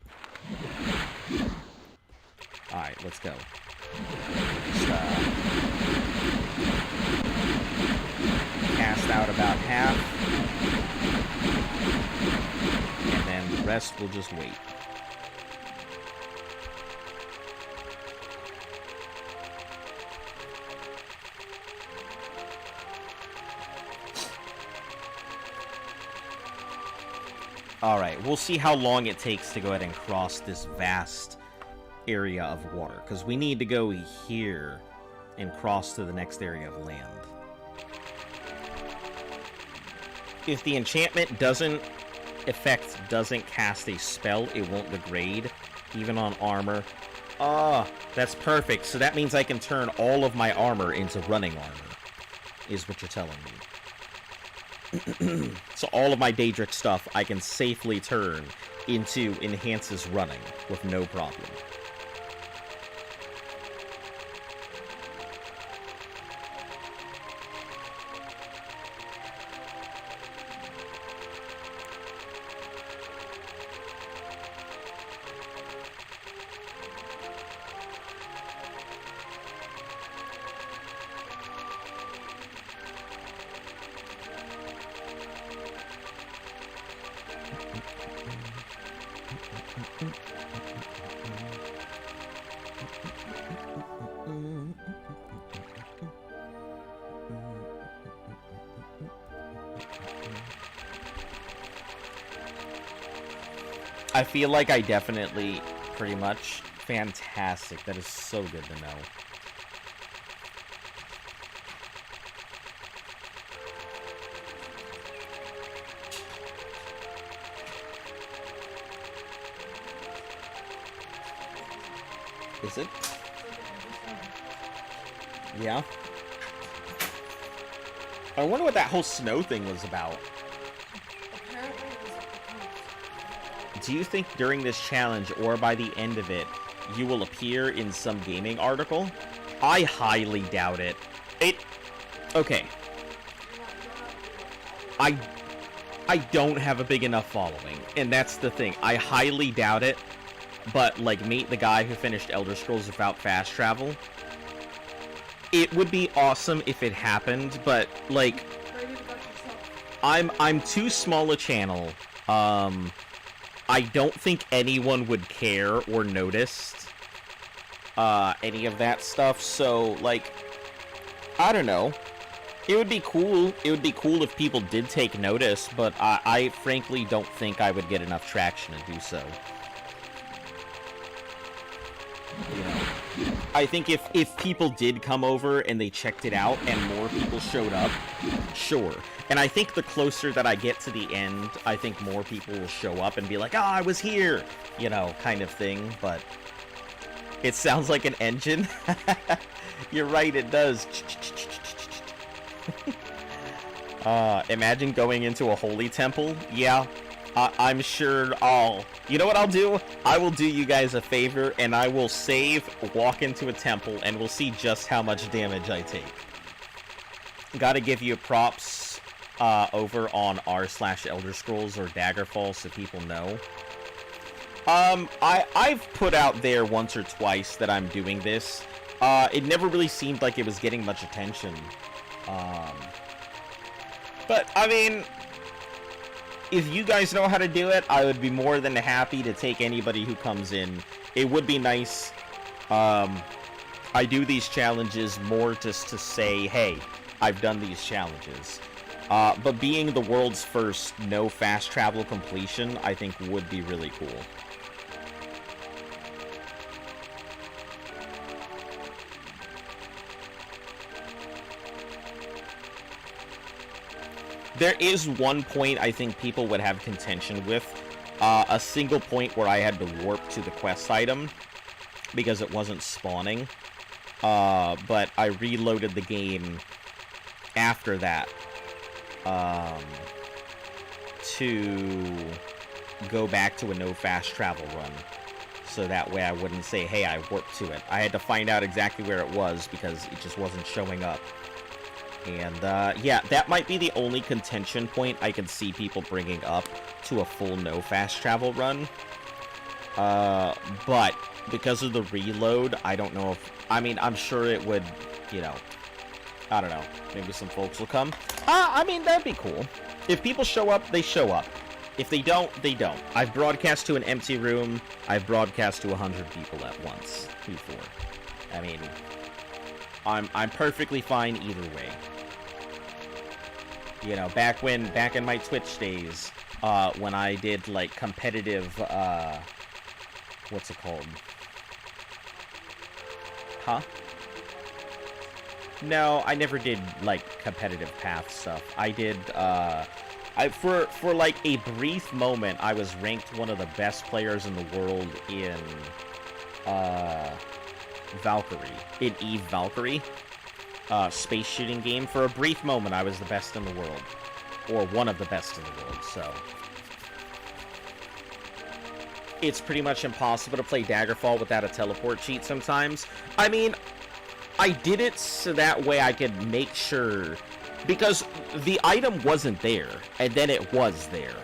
Alright, let's go. Just, cast out about half. And then the rest will just wait. Alright, we'll see how long it takes to go ahead and cross this vast area of water, because we need to go here and cross to the next area of land. If the enchantment doesn't cast a spell, it won't degrade, even on armor. Ah, that's perfect. So that means I can turn all of my armor into running armor, is what you're telling me. So all of my Daedric stuff I can safely turn into enhances running with no problem. I feel like I definitely, pretty much, fantastic. That is so good to know. Is it? Yeah. I wonder what that whole snow thing was about. Do you think during this challenge, or by the end of it, you will appear in some gaming article? I highly doubt it. Okay. I don't have a big enough following, and that's the thing. I highly doubt it, but, like, meet the guy who finished Elder Scrolls without fast travel. It would be awesome if it happened, but, like, I'm too small a channel. I don't think anyone would care or notice any of that stuff, so, like, I don't know. It would be cool. It would be cool if people did take notice, but I frankly don't think I would get enough traction to do so. You know, I think if people did come over and they checked it out and more people showed up, sure. And I think the closer that I get to the end, I think more people will show up and be like, "Ah, I was here," you know, kind of thing. But it sounds like an engine. You're right, it does. Imagine going into a holy temple. Yeah, I'm sure you know what I'll do? I will do you guys a favor, and I will walk into a temple, and we'll see just how much damage I take. Gotta give you props over on r/Elder Scrolls or Daggerfall so people know. I've put out there once or twice that I'm doing this. It never really seemed like it was getting much attention. But, I mean, if you guys know how to do it, I would be more than happy to take anybody who comes in. It would be nice. I do these challenges more just to say, hey, I've done these challenges. But being the world's first no fast travel completion, I think would be really cool. There is one point I think people would have contention with. A single point where I had to warp to the quest item because it wasn't spawning. But I reloaded the game after that to go back to a no fast travel run. So that way I wouldn't say, hey, I warped to it. I had to find out exactly where it was because it just wasn't showing up. And, yeah, that might be the only contention point I can see people bringing up to a full no fast travel run. But because of the reload, I don't know if... I mean, I'm sure it would, you know... I don't know. Maybe some folks will come. I mean, that'd be cool. If people show up, they show up. If they don't, they don't. I've broadcast to an empty room. I've broadcast to 100 people at once before. I mean... I'm perfectly fine either way. You know, back in my Twitch days, when I did like competitive, what's it called? Huh? No, I never did like competitive path stuff. I did, for like a brief moment, I was ranked one of the best players in the world in, Valkyrie. In Eve Valkyrie. Space shooting game. For a brief moment, I was the best in the world. Or one of the best in the world, so... It's pretty much impossible to play Daggerfall without a teleport cheat sometimes. I mean, I did it so that way I could make sure... Because the item wasn't there, and then it was there.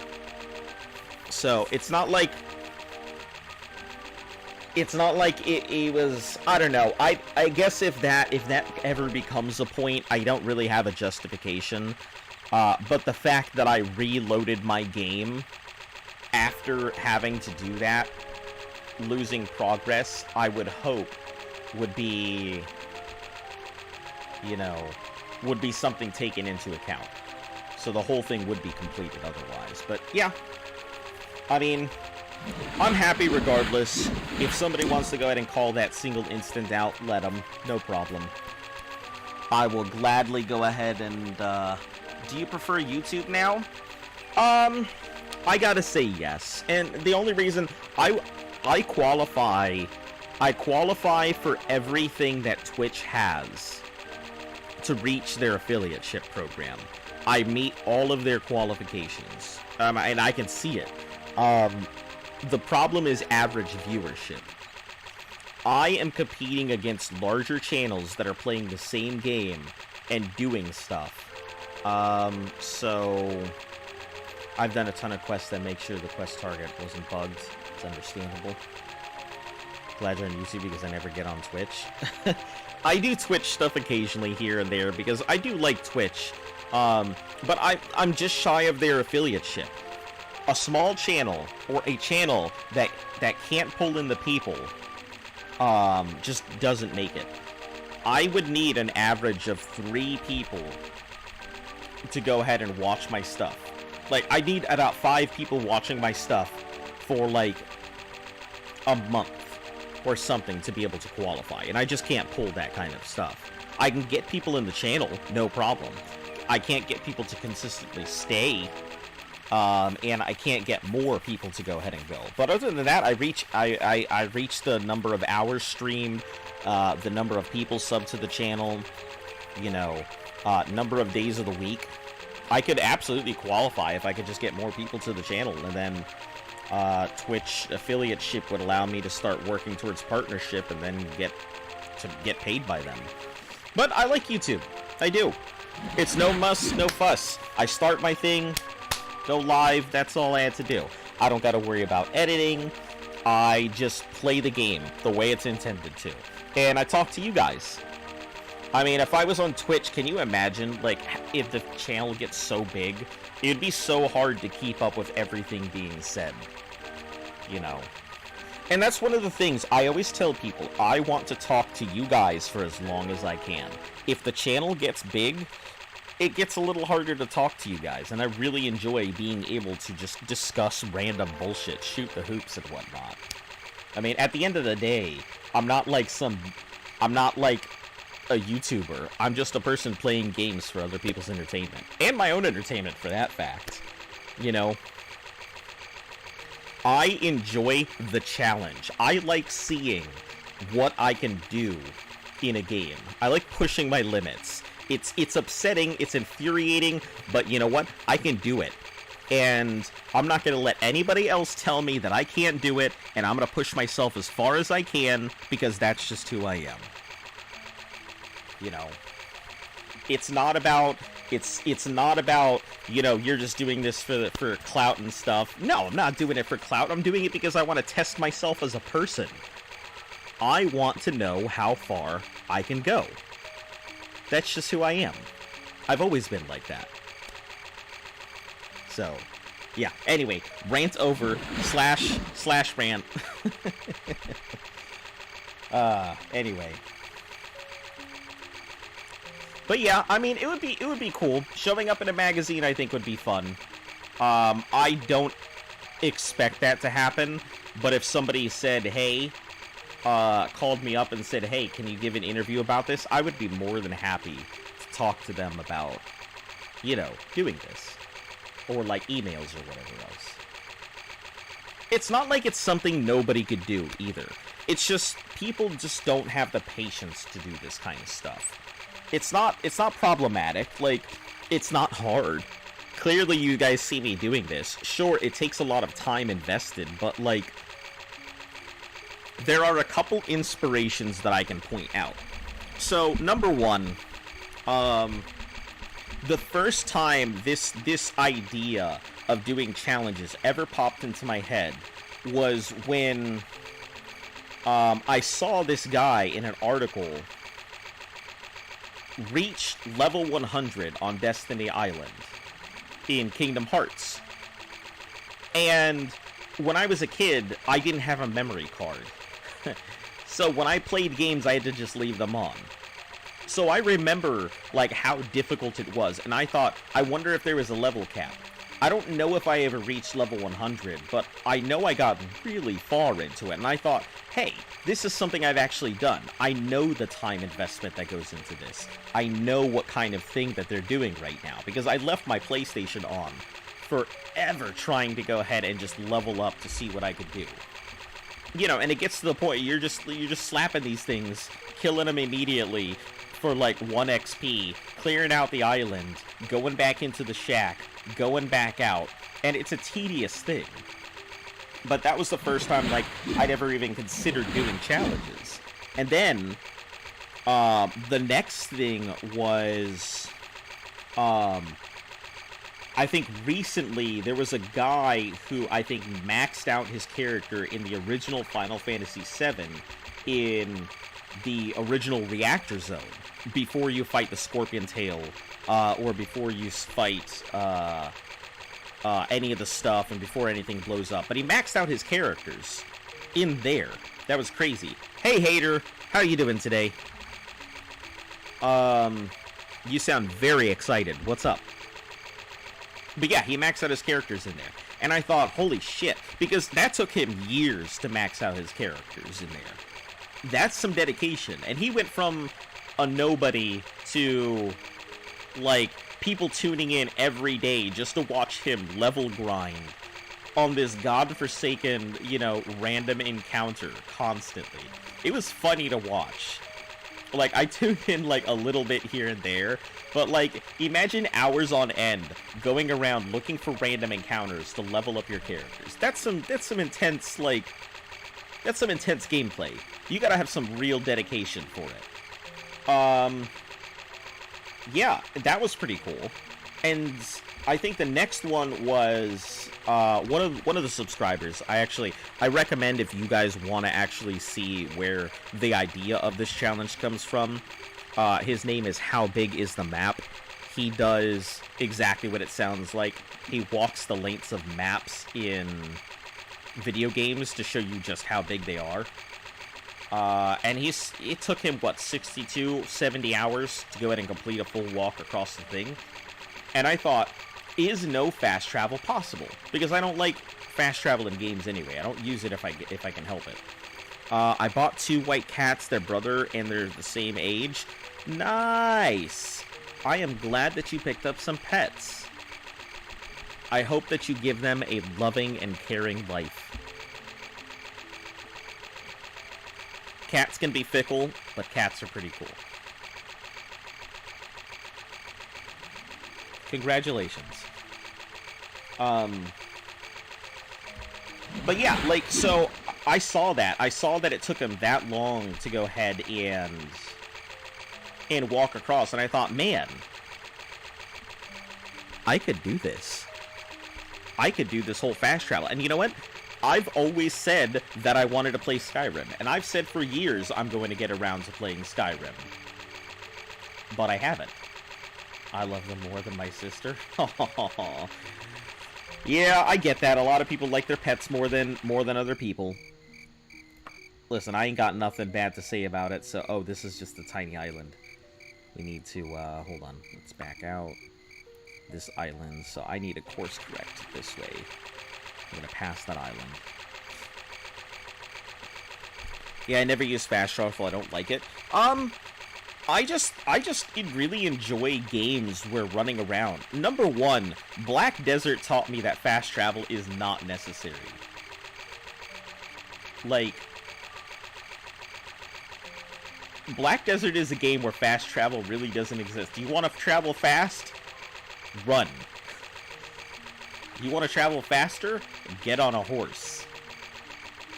So, it's not like... It's not like it was, I don't know, I guess if that ever becomes a point, I don't really have a justification, but the fact that I reloaded my game after having to do that, losing progress, I would hope would be, you know, would be something taken into account. So the whole thing would be completed otherwise, but yeah, I mean... I'm happy regardless. If somebody wants to go ahead and call that single instant out, let them. No problem. I will gladly go ahead and, do you prefer YouTube now? I gotta say yes. And the only reason I qualify for everything that Twitch has to reach their affiliateship program. I meet all of their qualifications. And I can see it. The problem is average viewership. I am competing against larger channels that are playing the same game and doing stuff. So I've done a ton of quests that make sure the quest target wasn't bugged. It's understandable. Glad you're on YouTube because I never get on Twitch. I do Twitch stuff occasionally here and there because I do like Twitch. But I'm just shy of their affiliateship. A small channel, or a channel that can't pull in the people, just doesn't make it. I would need an average of 3 people to go ahead and watch my stuff. Like, I need about 5 people watching my stuff for, like, a month or something to be able to qualify. And I just can't pull that kind of stuff. I can get people in the channel, no problem. I can't get people to consistently stay. And I can't get more people to go ahead and go. But other than that, I reach the number of hours streamed, the number of people subbed to the channel, you know, number of days of the week. I could absolutely qualify if I could just get more people to the channel, and then Twitch affiliateship would allow me to start working towards partnership and then get paid by them. But I like YouTube. I do. It's no muss, no fuss. I start my thing, go live, that's all I had to do. I don't gotta worry about editing. I just play the game the way it's intended to. And I talk to you guys. I mean, if I was on Twitch, can you imagine, like, if the channel gets so big? It'd be so hard to keep up with everything being said. You know? And that's one of the things I always tell people. I want to talk to you guys for as long as I can. If the channel gets big, it gets a little harder to talk to you guys. And I really enjoy being able to just discuss random bullshit, shoot the hoops and whatnot. I mean, at the end of the day, I'm not like a YouTuber. I'm just a person playing games for other people's entertainment. And my own entertainment, for that fact. You know? I enjoy the challenge. I like seeing what I can do in a game. I like pushing my limits. It's upsetting, it's infuriating, but you know what? I can do it. And I'm not going to let anybody else tell me that I can't do it, and I'm going to push myself as far as I can, because that's just who I am. You know, it's not about, you know, you're just doing this for clout and stuff. No, I'm not doing it for clout. I'm doing it because I want to test myself as a person. I want to know how far I can go. That's just who I am. I've always been like that. So, yeah. Anyway, rant over, slash rant. Anyway. But yeah, I mean, it would be cool. Showing up in a magazine, I think, would be fun. I don't expect that to happen, but if somebody said, hey, called me up and said, hey, can you give an interview about this? I would be more than happy to talk to them about, you know, doing this. Or, like, emails or whatever else. It's not like it's something nobody could do, either. It's just, people just don't have the patience to do this kind of stuff. It's not problematic. Like, it's not hard. Clearly, you guys see me doing this. Sure, it takes a lot of time invested, but, like, there are a couple inspirations that I can point out. So, number one, the first time this idea of doing challenges ever popped into my head was when I saw this guy in an article reach level 100 on Destiny Island in Kingdom Hearts. And when I was a kid, I didn't have a memory card. So when I played games, I had to just leave them on. So I remember, like, how difficult it was, and I thought, I wonder if there was a level cap. I don't know if I ever reached level 100, but I know I got really far into it, and I thought, hey, this is something I've actually done. I know the time investment that goes into this. I know what kind of thing that they're doing right now, because I left my PlayStation on forever trying to go ahead and just level up to see what I could do. You know, and it gets to the point, you're just slapping these things, killing them immediately, for like 1 XP, clearing out the island, going back into the shack, going back out, and it's a tedious thing. But that was the first time, like, I'd ever even considered doing challenges. And then, the next thing was, I think recently there was a guy who I think maxed out his character in the original Final Fantasy VII in the original reactor zone before you fight the Scorpion Tail, or before you fight any of the stuff and before anything blows up. But he maxed out his characters in there. That was crazy. Hey, hater, how are you doing today? You sound very excited. What's up? But yeah, he maxed out his characters in there. And I thought, holy shit, because that took him years to max out his characters in there. That's some dedication. And he went from a nobody to, like, people tuning in every day just to watch him level grind on this godforsaken, you know, random encounter constantly. It was funny to watch. Like, I tuned in, like, a little bit here and there, but, like, imagine hours on end going around looking for random encounters to level up your characters. That's some intense, like, that's some intense gameplay. You gotta have some real dedication for it. yeah, that was pretty cool. And I think the next one was one of the subscribers. I recommend, if you guys want to actually see where the idea of this challenge comes from. His name is How Big Is the Map? He does exactly what it sounds like. He walks the lengths of maps in video games to show you just how big they are. And it took him, what, 62, 70 hours to go ahead and complete a full walk across the thing. And I thought, is no fast travel possible? Because I don't like fast travel in games anyway. I don't use it if I can help it. I bought 2 white cats, their brother, and they're the same age. Nice! I am glad that you picked up some pets. I hope that you give them a loving and caring life. Cats can be fickle, but cats are pretty cool. Congratulations. But yeah, like, so I saw that. I saw that it took him that long to go ahead and walk across, and I thought, man, I could do this. I could do this whole fast travel. And you know what? I've always said that I wanted to play Skyrim, and I've said for years I'm going to get around to playing Skyrim. But I haven't. I love them more than my sister. Yeah, I get that. A lot of people like their pets more than other people. Listen, I ain't got nothing bad to say about it, so... Oh, this is just a tiny island. We need to, hold on. Let's back out. This island, so I need to course correct this way. I'm gonna pass that island. Yeah, I never use fast travel. I don't like it. I just really enjoy games where running around. Number one, Black Desert taught me that fast travel is not necessary. Like, Black Desert is a game where fast travel really doesn't exist. Do you want to travel fast? Run. You want to travel faster? Get on a horse.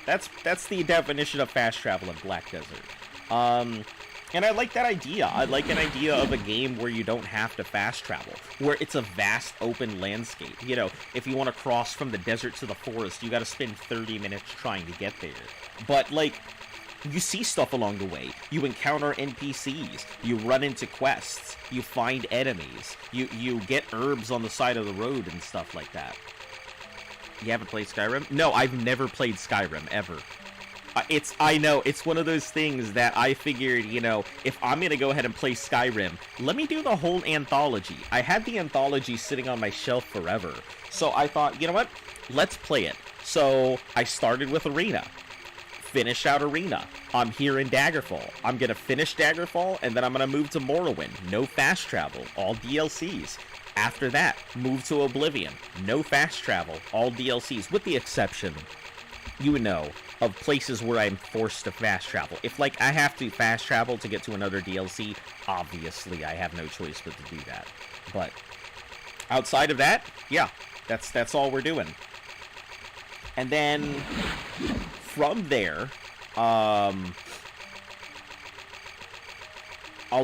That's the definition of fast travel in Black Desert. And I like that idea. I like an idea of a game where you don't have to fast travel, where it's a vast open landscape. You know, if you want to cross from the desert to the forest, you got to spend 30 minutes trying to get there. But, like, you see stuff along the way. You encounter NPCs. You run into quests. You find enemies. You get herbs on the side of the road and stuff like that. You haven't played Skyrim? No, I've never played Skyrim, ever. I know, it's one of those things that I figured, you know, if I'm gonna go ahead and play Skyrim, let me do the whole anthology. I had the anthology sitting on my shelf forever. So I thought, you know what? Let's play it. So I started with Arena. Finished out Arena. I'm here in Daggerfall. I'm gonna finish Daggerfall, and then I'm gonna move to Morrowind. No fast travel. All DLCs. After that, move to Oblivion. No fast travel. All DLCs, with the exception, you would know, of places where I'm forced to fast travel. If, like, I have to fast travel to get to another DLC, obviously I have no choice but to do that. But outside of that, yeah, that's all we're doing. And then from there, I'll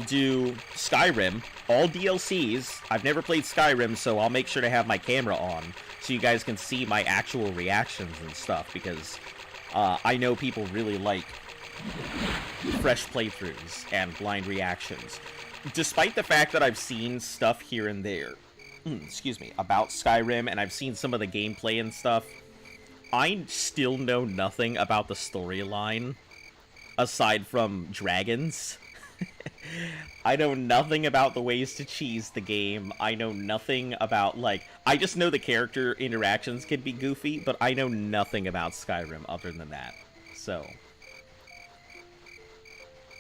do Skyrim, all DLCs. I've never played Skyrim, so I'll make sure to have my camera on so you guys can see my actual reactions and stuff, because I know people really like fresh playthroughs and blind reactions. Despite the fact that I've seen stuff here and there, excuse me, about Skyrim, and I've seen some of the gameplay and stuff, I still know nothing about the storyline, aside from dragons. I know nothing about the ways to cheese the game. I know nothing about, like, I just know the character interactions can be goofy, but I know nothing about Skyrim other than that. So,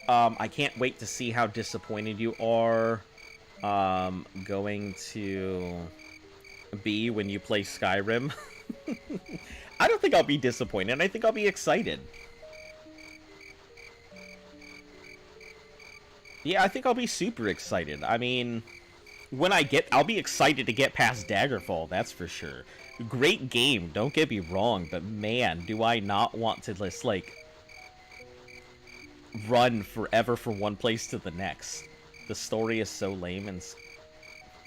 I can't wait to see how disappointed you are going to be when you play Skyrim. I don't think I'll be disappointed. I think I'll be excited. Yeah, I think I'll be super excited. I mean, I'll be excited to get past Daggerfall, that's for sure. Great game, don't get me wrong, but man, do I not want to just, like, run forever from one place to the next. The story is so lame and...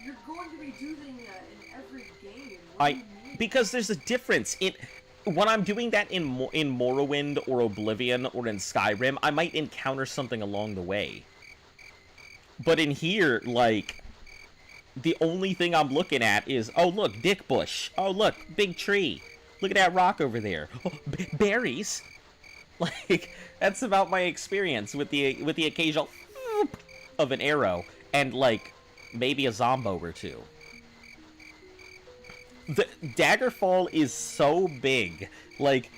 You're going to be doing that in every game. What do you mean? Because there's a difference. When I'm doing that in Morrowind or Oblivion or in Skyrim, I might encounter something along the way. But in here, like, the only thing I'm looking at is, oh, look, dick bush. Oh, look, big tree. Look at that rock over there. Oh, berries. Like, that's about my experience with the occasional of an arrow and, like, maybe a zombo or two. The Daggerfall is so big. Like,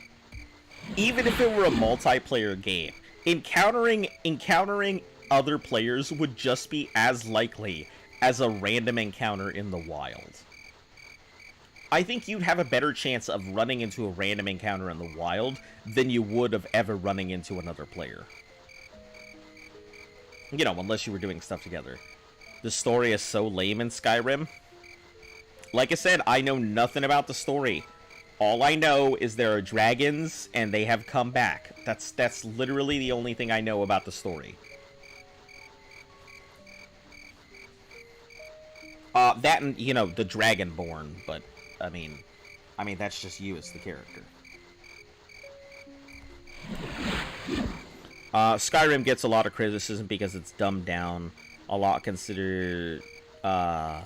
even if it were a multiplayer game, encountering other players would just be as likely as a random encounter in the wild. I think you'd have a better chance of running into a random encounter in the wild than you would of ever running into another player. You know, unless you were doing stuff together. The story is so lame in Skyrim. Like I said, I know nothing about the story. All I know is there are dragons, and they have come back. That's literally the only thing I know about the story. That and, you know, the Dragonborn, but, I mean, that's just you as the character. Skyrim gets a lot of criticism because it's dumbed down. A lot considered, yeah,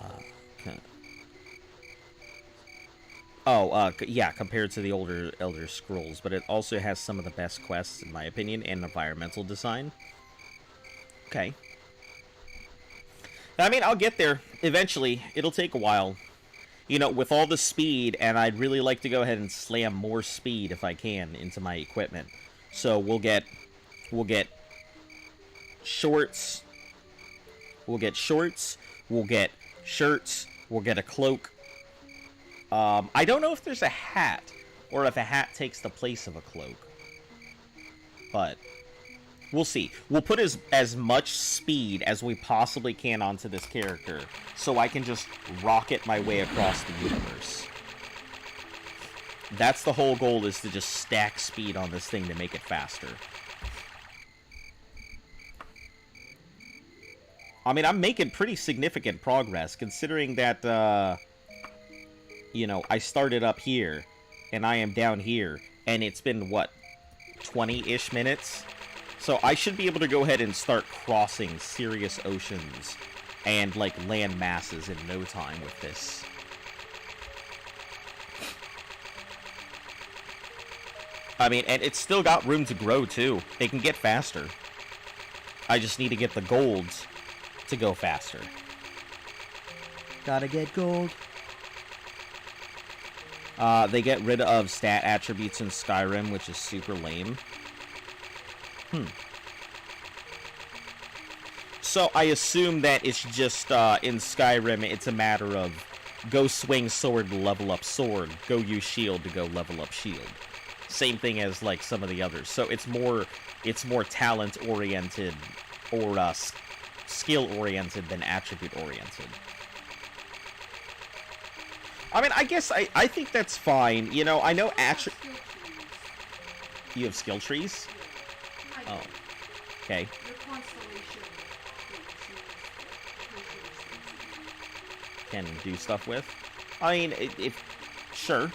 compared to the older Elder Scrolls, but it also has some of the best quests, in my opinion, and environmental design. Okay. I mean, I'll get there eventually. It'll take a while. You know, with all the speed, and I'd really like to go ahead and slam more speed if I can into my equipment. So we'll get shorts. We'll get shorts. We'll get shirts. We'll get a cloak. I don't know if there's a hat, or if a hat takes the place of a cloak. But we'll see. We'll put as much speed as we possibly can onto this character, so I can just rocket my way across the universe. That's the whole goal, is to just stack speed on this thing to make it faster. I mean, I'm making pretty significant progress, considering that, you know, I started up here, and I am down here, and it's been, what, 20-ish minutes? So I should be able to go ahead and start crossing serious oceans and, like, land masses in no time with this. I mean, and it's still got room to grow, too. It can get faster. I just need to get the golds to go faster. Gotta get gold. They get rid of stat attributes in Skyrim, which is super lame. So I assume that it's just, in Skyrim, it's a matter of go swing sword to level up sword, go use shield to go level up shield. Same thing as, like, some of the others. So it's more talent-oriented, or, skill-oriented than attribute-oriented. I mean, I guess I think that's fine. You know, I know You have skill trees? Oh. Okay. Can do stuff with? I mean, if... Sure.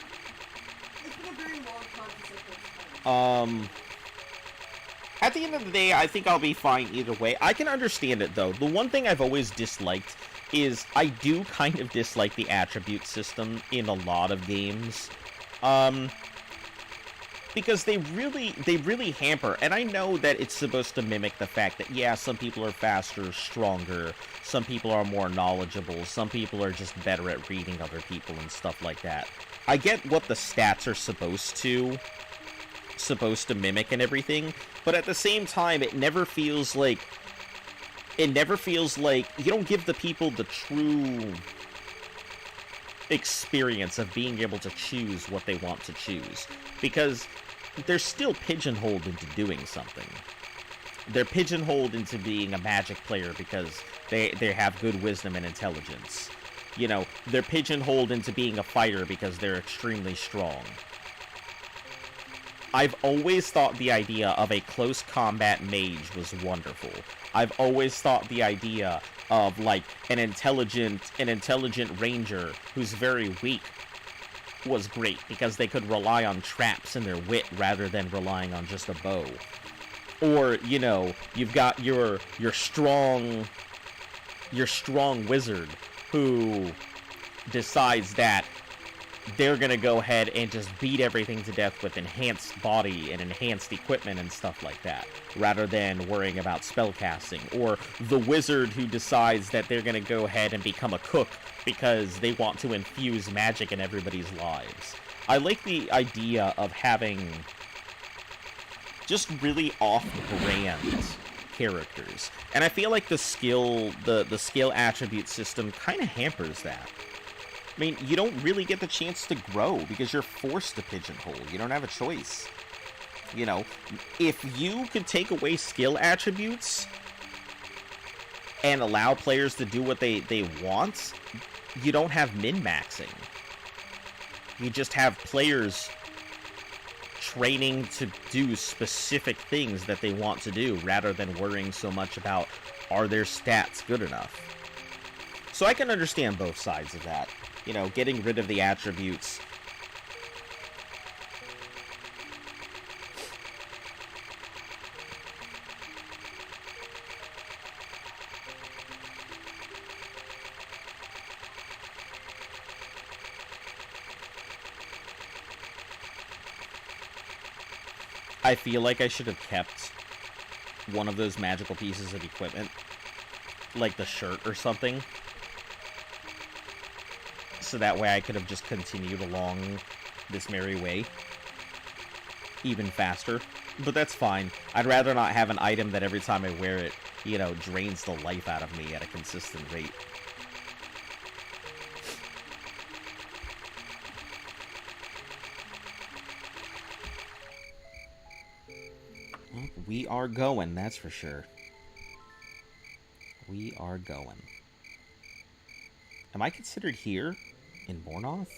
At the end of the day, I think I'll be fine either way. I can understand it, though. The one thing I've always disliked is I do kind of dislike the attribute system in a lot of games. Because they really hamper, and I know that it's supposed to mimic the fact that, yeah, some people are faster, stronger, some people are more knowledgeable, some people are just better at reading other people and stuff like that. I get what the stats are supposed to mimic and everything, but at the same time, it never feels like you don't give the people the true experience of being able to choose what they want to choose, because they're still pigeonholed into doing something. They're pigeonholed into being a magic player because they have good wisdom and intelligence. You know, they're pigeonholed into being a fighter because they're extremely strong. I've always thought the idea of a close combat mage was wonderful, I've always thought the idea of, like, an intelligent ranger who's very weak was great, because they could rely on traps and their wit rather than relying on just a bow. Or, you know, you've got your strong wizard who decides that they're gonna go ahead and just beat everything to death with enhanced body and enhanced equipment and stuff like that, rather than worrying about spellcasting. Or the wizard who decides that they're gonna go ahead and become a cook because they want to infuse magic in everybody's lives. I like the idea of having just really off-brand characters, and I feel like the skill attribute system kind of hampers that. I mean, you don't really get the chance to grow because you're forced to pigeonhole. You don't have a choice. You know, if you could take away skill attributes and allow players to do what they want, you don't have min-maxing. You just have players training to do specific things that they want to do, rather than worrying so much about, are their stats good enough? So I can understand both sides of that. You know, getting rid of the attributes. I feel like I should have kept one of those magical pieces of equipment, like the shirt or something, so that way I could have just continued along this merry way even faster. But that's fine. I'd rather not have an item that every time I wear it, you know, drains the life out of me at a consistent rate. Well, we are going, that's for sure. We are going. Am I considered here? In Mornoth?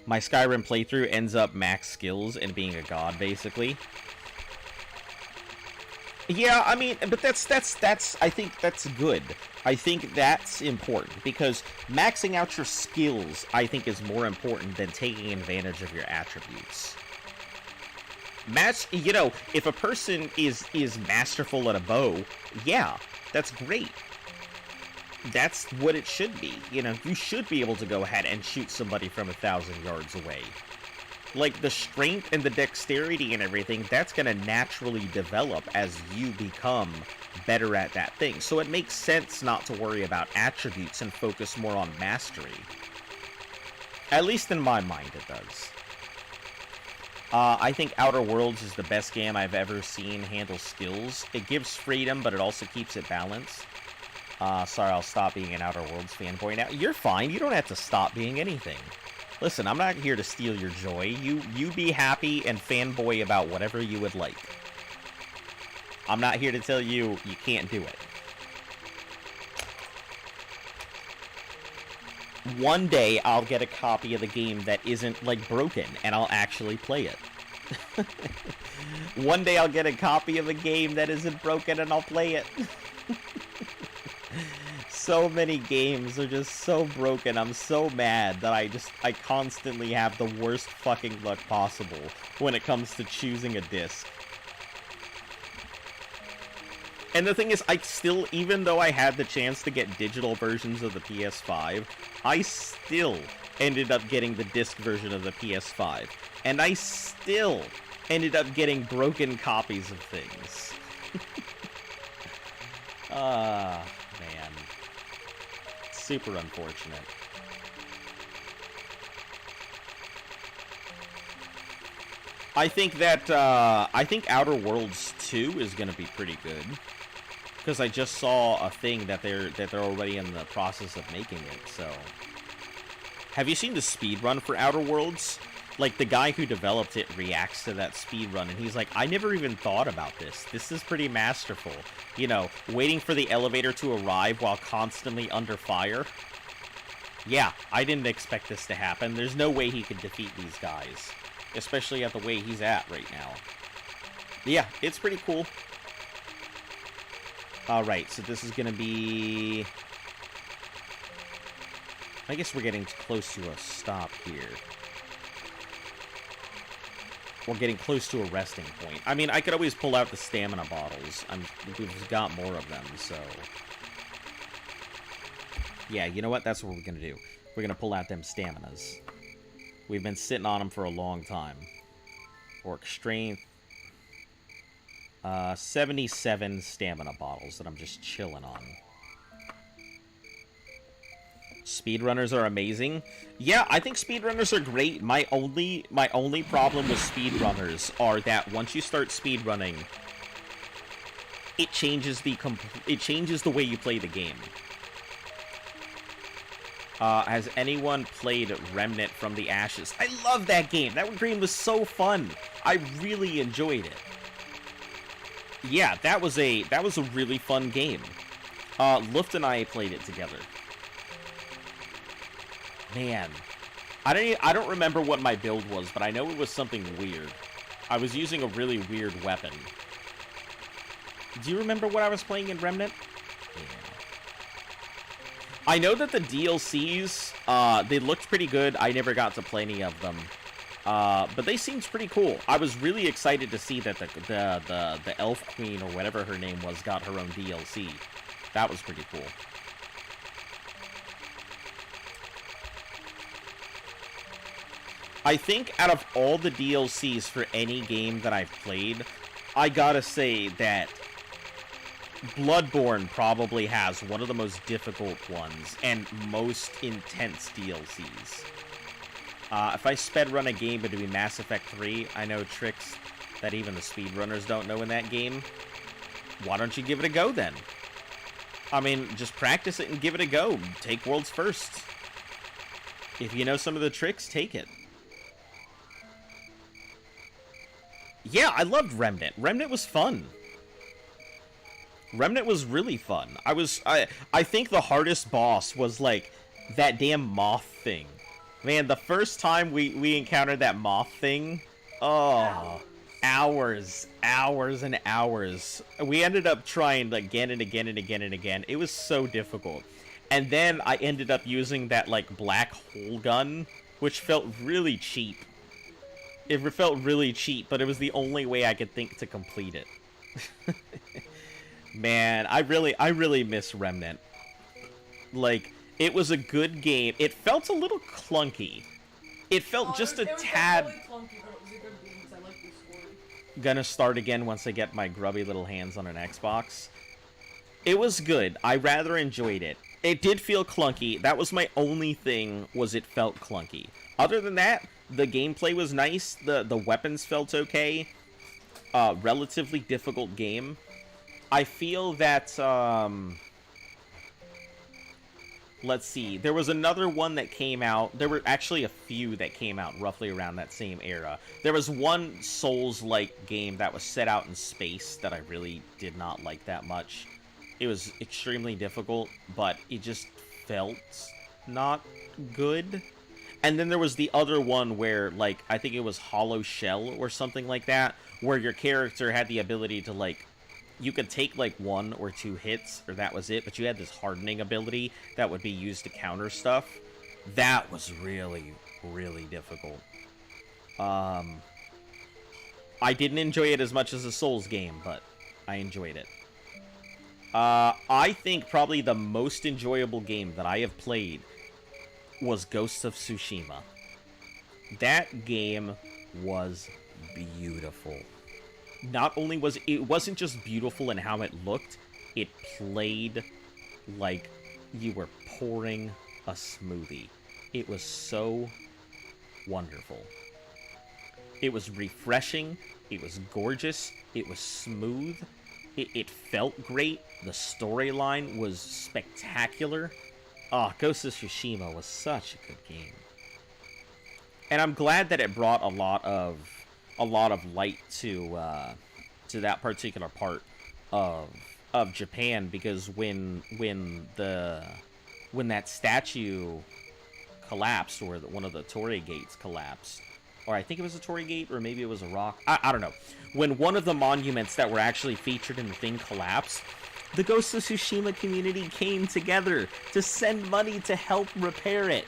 My Skyrim playthrough ends up max skills and being a god, basically. Yeah, I mean, but that's I think that's good. I think that's important, because maxing out your skills, I think, is more important than taking advantage of your attributes. You know, if a person is masterful at a bow, yeah, that's great. That's what it should be. You know, you should be able to go ahead and shoot somebody from 1,000 yards away. Like, the strength and the dexterity and everything, that's gonna naturally develop as you become better at that thing. So it makes sense not to worry about attributes and focus more on mastery. At least in my mind, it does. I think Outer Worlds is the best game I've ever seen handle skills. It gives freedom, but it also keeps it balanced. Sorry, I'll stop being an Outer Worlds fanboy now. You're fine. You don't have to stop being anything. Listen, I'm not here to steal your joy. You be happy and fanboy about whatever you would like. I'm not here to tell you you can't do it. One day, I'll get a copy of the game that isn't, like, broken, and I'll actually play it. One day, I'll get a copy of a game that isn't broken, and I'll play it. So many games are just so broken. I'm so mad that I constantly have the worst fucking luck possible when it comes to choosing a disc. And the thing is, I still, even though I had the chance to get digital versions of the PS5, I still ended up getting the disc version of the PS5. And I still ended up getting broken copies of things. Man. Super unfortunate. I think that, I think Outer Worlds 2 is gonna be pretty good. Because I just saw a thing that they're already in the process of making it, so... Have you seen the speedrun for Outer Worlds? Like, the guy who developed it reacts to that speedrun, and he's like, I never even thought about this. This is pretty masterful. You know, waiting for the elevator to arrive while constantly under fire. Yeah, I didn't expect this to happen. There's no way he could defeat these guys. Especially at the way he's at right now. Yeah, it's pretty cool. Alright, so this is gonna be... I guess we're getting close to a stop here. We're getting close to a resting point. I mean, I could always pull out the stamina bottles. We've got more of them, so... Yeah, you know what? That's what we're gonna do. We're gonna pull out them staminas. We've been sitting on them for a long time. Orc strength. 77 stamina bottles that I'm just chilling on. Speedrunners are amazing. Yeah, I think speedrunners are great. My only problem with speedrunners are that once you start speedrunning, it changes the way you play the game. Has anyone played Remnant from the Ashes? I love that game. That game was so fun. I really enjoyed it. Yeah, that was a really fun game. Luft and I played it together. Man, I don't remember what my build was, but I know it was something weird. I was using a really weird weapon. Do you remember what I was playing in Remnant? Yeah. I know that the DLCs, they looked pretty good. I never got to play any of them. But they seemed pretty cool. I was really excited to see that the Elf Queen, or whatever her name was, got her own DLC. That was pretty cool. I think out of all the DLCs for any game that I've played, I gotta say that Bloodborne probably has one of the most difficult ones and most intense DLCs. If I sped run a game between Mass Effect 3, I know tricks that even the speedrunners don't know in that game. Why don't you give it a go then? I mean, just practice it and give it a go. Take world's first. If you know some of the tricks, take it. Yeah, I loved Remnant. Remnant was fun. Remnant was really fun. I think the hardest boss was, like, that damn moth thing. Man, the first time we encountered that moth thing, oh, hours and hours. We ended up trying again and again and again and again. It was so difficult. And then I ended up using that, like, black hole gun, which felt really cheap. It felt really cheap, but it was the only way I could think to complete it. Man, I really miss Remnant. Like, it was a good game. It felt a little clunky. It felt just a tad... Clunky, but it was a good game because I like the story. Gonna start again once I get my grubby little hands on an Xbox. It was good. I rather enjoyed it. It did feel clunky. That was my only thing, was it felt clunky. Other than that, the gameplay was nice. The weapons felt okay. Relatively difficult game. I feel that, let's see. There was another one that came out. There were actually a few that came out roughly around that same era. There was one Souls-like game that was set out in space that I really did not like that much. It was extremely difficult, but it just felt not good. And then there was the other one where, like, I think it was Hollow Shell or something like that, where your character had the ability to, like, you could take, like, 1 or 2 hits, or that was it, but you had this hardening ability that would be used to counter stuff. That was really, really difficult. I didn't enjoy it as much as a Souls game, but I enjoyed it. I think probably the most enjoyable game that I have played was Ghosts of Tsushima. That game was beautiful. Not only was it wasn't just beautiful in how it looked, it played like you were pouring a smoothie. It was so wonderful. It was refreshing, it was gorgeous, it was smooth, it felt great, the storyline was spectacular. Oh, Ghost of Tsushima was such a good game. And I'm glad that it brought a lot of light to that particular part of Japan, because when that statue collapsed, or one of the torii gates collapsed, or I think it was a Torii Gate, or maybe it was a rock. I don't know. When one of the monuments that were actually featured in the thing collapsed, the Ghost of Tsushima community came together to send money to help repair it.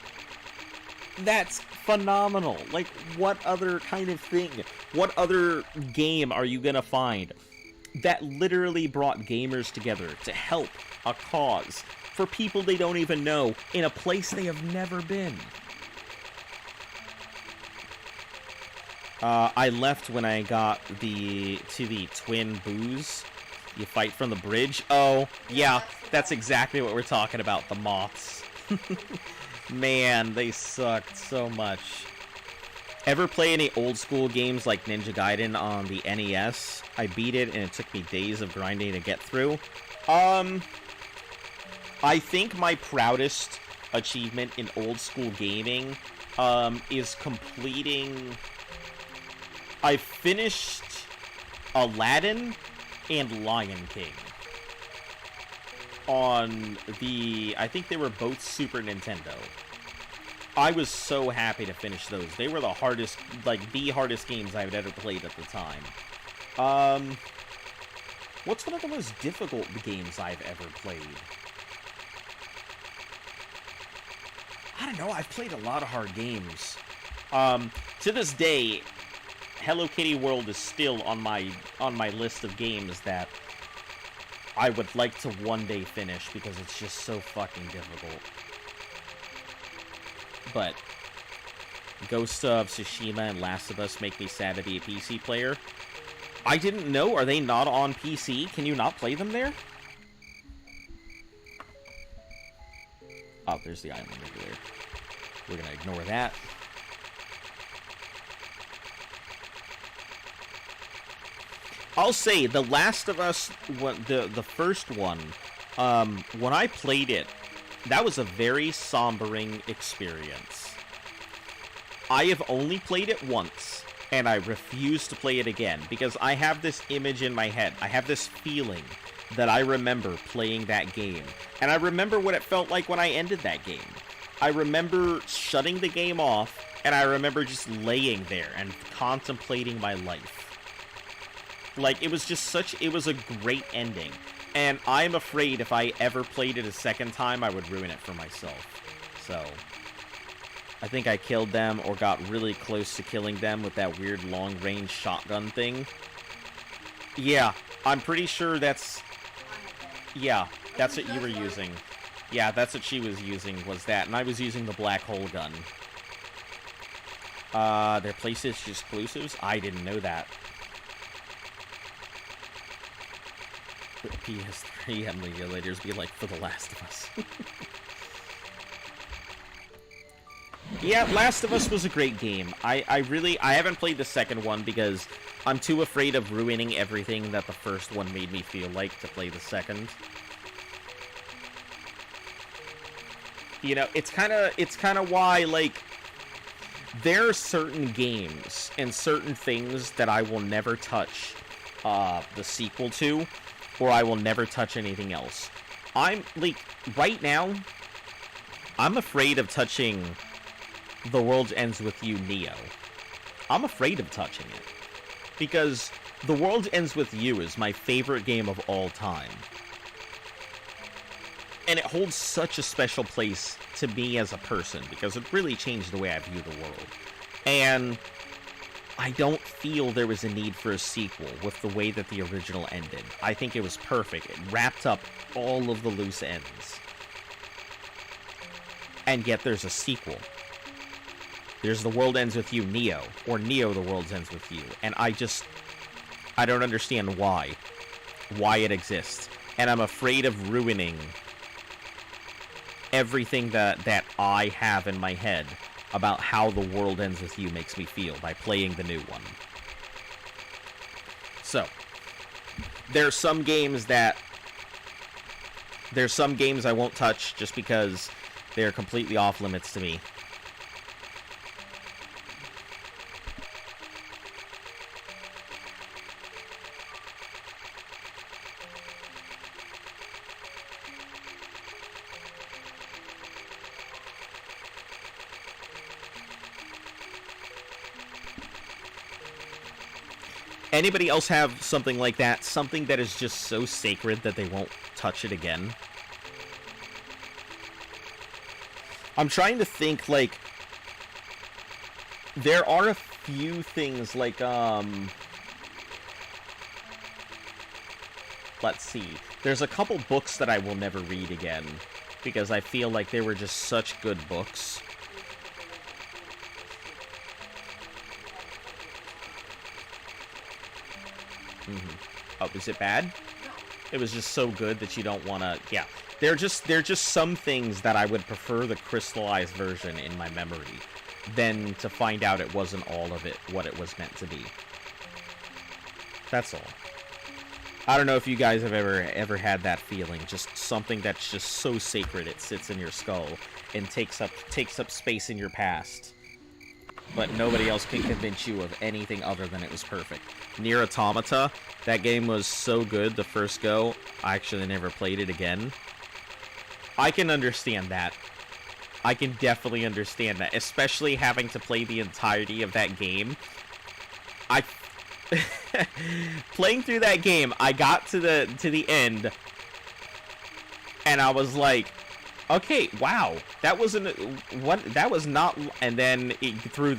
That's phenomenal. Like, what other kind of thing, what other game are you gonna find that literally brought gamers together to help a cause for people they don't even know in a place they have never been? I left when I got to the twin boos. You fight from the bridge. Oh, yeah, that's exactly what we're talking about, the moths. Man, they sucked so much. Ever play any old school games like Ninja Gaiden on the NES? I beat it and it took me days of grinding to get through. I think my proudest achievement in old school gaming is completing... I finished Aladdin and Lion King on the... I think they were both Super Nintendo. I was so happy to finish those. They were the hardest, like, the hardest games I've ever played at the time. What's one of the most difficult games I've ever played? I don't know, I've played a lot of hard games. To this day, Hello Kitty World is still on my list of games that I would like to one day finish because it's just so fucking difficult. But Ghost of Tsushima and Last of Us make me sad to be a PC player. I didn't know. Are they not on PC? Can you not play them there? Oh, there's the island over there. We're gonna ignore that. I'll say, The Last of Us, the first one, when I played it, that was a very sombering experience. I have only played it once, and I refuse to play it again, because I have this image in my head. I have this feeling that I remember playing that game. And I remember what it felt like when I ended that game. I remember shutting the game off, and I remember just laying there and contemplating my life. Like, it was just it was a great ending. And I'm afraid if I ever played it a second time, I would ruin it for myself. So, I think I killed them or got really close to killing them with that weird long-range shotgun thing. Yeah, I'm pretty sure that's... Yeah, that's what you were using. Yeah, that's what she was using, was that. And I was using the black hole gun. They're PlayStation exclusives? I didn't know that. PS3 emulators be like for The Last of Us. Yeah, Last of Us was a great game. I haven't played the second one because I'm too afraid of ruining everything that the first one made me feel like to play the second. You know, it's kind of why, like, there are certain games and certain things that I will never touch the sequel to, or I will never touch anything else. I'm, like, right now, I'm afraid of touching The World Ends With You Neo. I'm afraid of touching it. Because The World Ends With You is my favorite game of all time. And it holds such a special place to me as a person, because it really changed the way I view the world. And I don't feel there was a need for a sequel with the way that the original ended. I think it was perfect. It wrapped up all of the loose ends. And yet there's a sequel. There's The World Ends With You Neo, or Neo The World Ends With You. And I don't understand why it exists. And I'm afraid of ruining everything that I have in my head about how The World Ends With You makes me feel by playing the new one. So, there's some games I won't touch just because they're completely off limits to me. Anybody else have something like that? Something that is just so sacred that they won't touch it again? I'm trying to think, like... There are a few things, like, let's see. There's a couple books that I will never read again, because I feel like they were just such good books. Oh, is it bad? It was just so good that you don't want to... Yeah. They're just some things that I would prefer the crystallized version in my memory than to find out it wasn't all of it what it was meant to be. That's all. I don't know if you guys have ever had that feeling, just something that's just so sacred it sits in your skull and takes up space in your past, but nobody else can convince you of anything other than it was perfect. Nier Automata, that game was so good the first go, I actually never played it again. I can understand that. I can definitely understand that, especially having to play the entirety of that game. Playing through that game, I got to the end, and I was like, okay, wow, that wasn't what that was not. And then it threw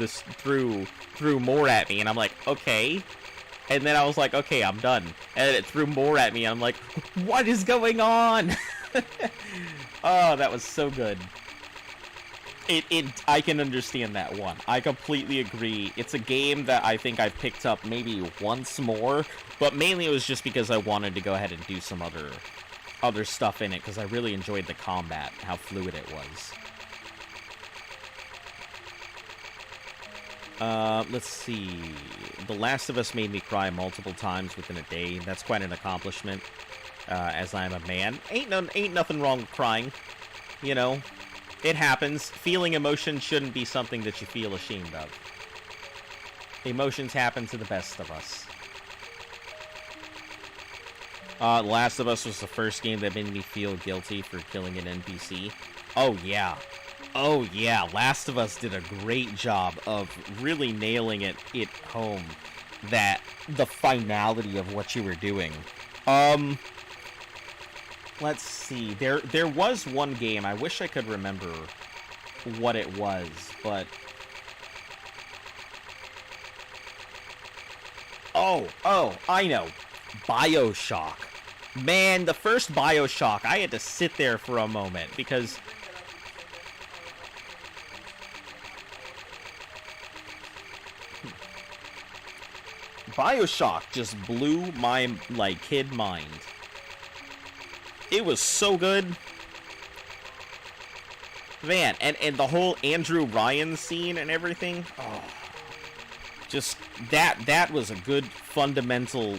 more at me, and I'm like, okay. And then I was like, okay, I'm done. And then it threw more at me, and I'm like, what is going on? Oh, that was so good. I can understand that one. I completely agree. It's a game that I think I've picked up maybe once more, but mainly it was just because I wanted to go ahead and do some other stuff in it, because I really enjoyed the combat, how fluid it was. Let's see. The Last of Us made me cry multiple times within a day. That's quite an accomplishment, as I am a man. Ain't nothing wrong with crying, you know. It happens. Feeling emotion shouldn't be something that you feel ashamed of. Emotions happen to the best of us. Last of Us was the first game that made me feel guilty for killing an NPC. Oh, yeah. Oh, yeah. Last of Us did a great job of really nailing it home. That the finality of what you were doing. Let's see. There was one game. I wish I could remember what it was, but... Oh, I know. BioShock. Man, the first BioShock, I had to sit there for a moment, because... BioShock just blew my, kid mind. It was so good. Man, and the whole Andrew Ryan scene and everything. Oh. Just, that was a good fundamental,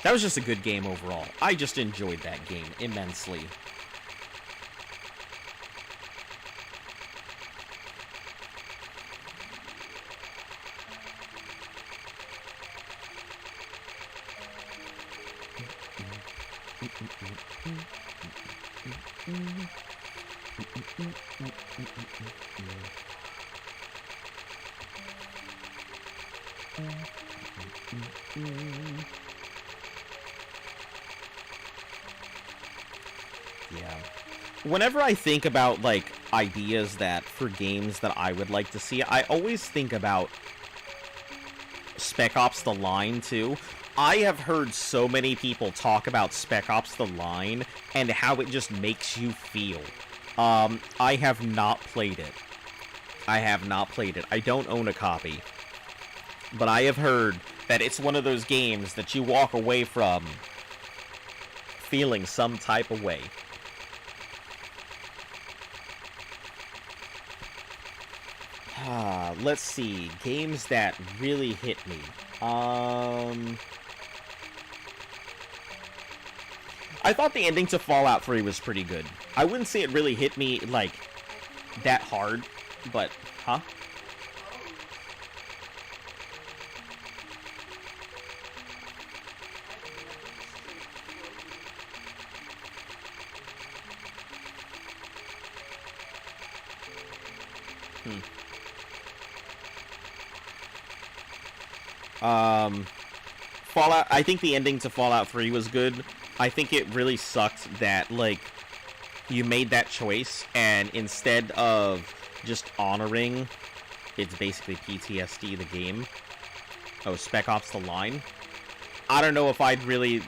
that was just a good game overall. I just enjoyed that game immensely. Yeah. Whenever I think about, ideas that, for games that I would like to see, I always think about Spec Ops The Line, too. I have heard so many people talk about Spec Ops The Line and how it just makes you feel. I have not played it. I don't own a copy. But I have heard that it's one of those games that you walk away from feeling some type of way. Let's see. Games that really hit me. I thought the ending to Fallout 3 was pretty good. I wouldn't say it really hit me, that hard, but, huh? Fallout, I think the ending to Fallout 3 was good. I think it really sucked that, like, you made that choice, and instead of just honoring, it's basically PTSD, the game. Oh, Spec Ops The Line. I don't know if I'd really...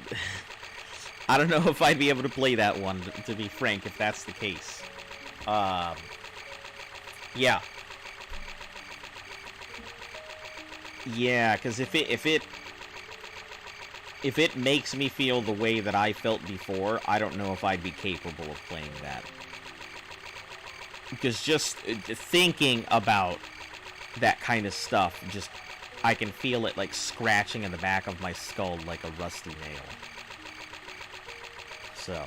I don't know if I'd be able to play that one, to be frank, if that's the case. Yeah. Yeah, because if it makes me feel the way that I felt before, I don't know if I'd be capable of playing that. Because just thinking about that kind of stuff, just, I can feel it, like, scratching in the back of my skull like a rusty nail. So,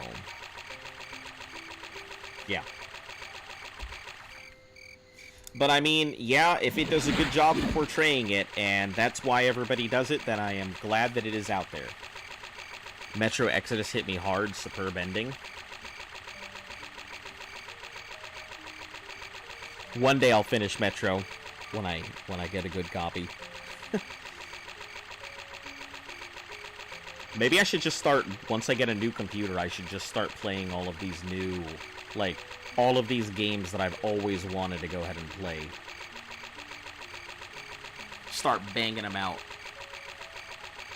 yeah. But I mean, yeah, if it does a good job of portraying it, and that's why everybody does it, then I am glad that it is out there. Metro Exodus hit me hard, superb ending. One day I'll finish Metro when I get a good copy. Maybe I should just start, once I get a new computer, I should just start playing all of these new, like, all of these games that I've always wanted to go ahead and play. Start banging them out.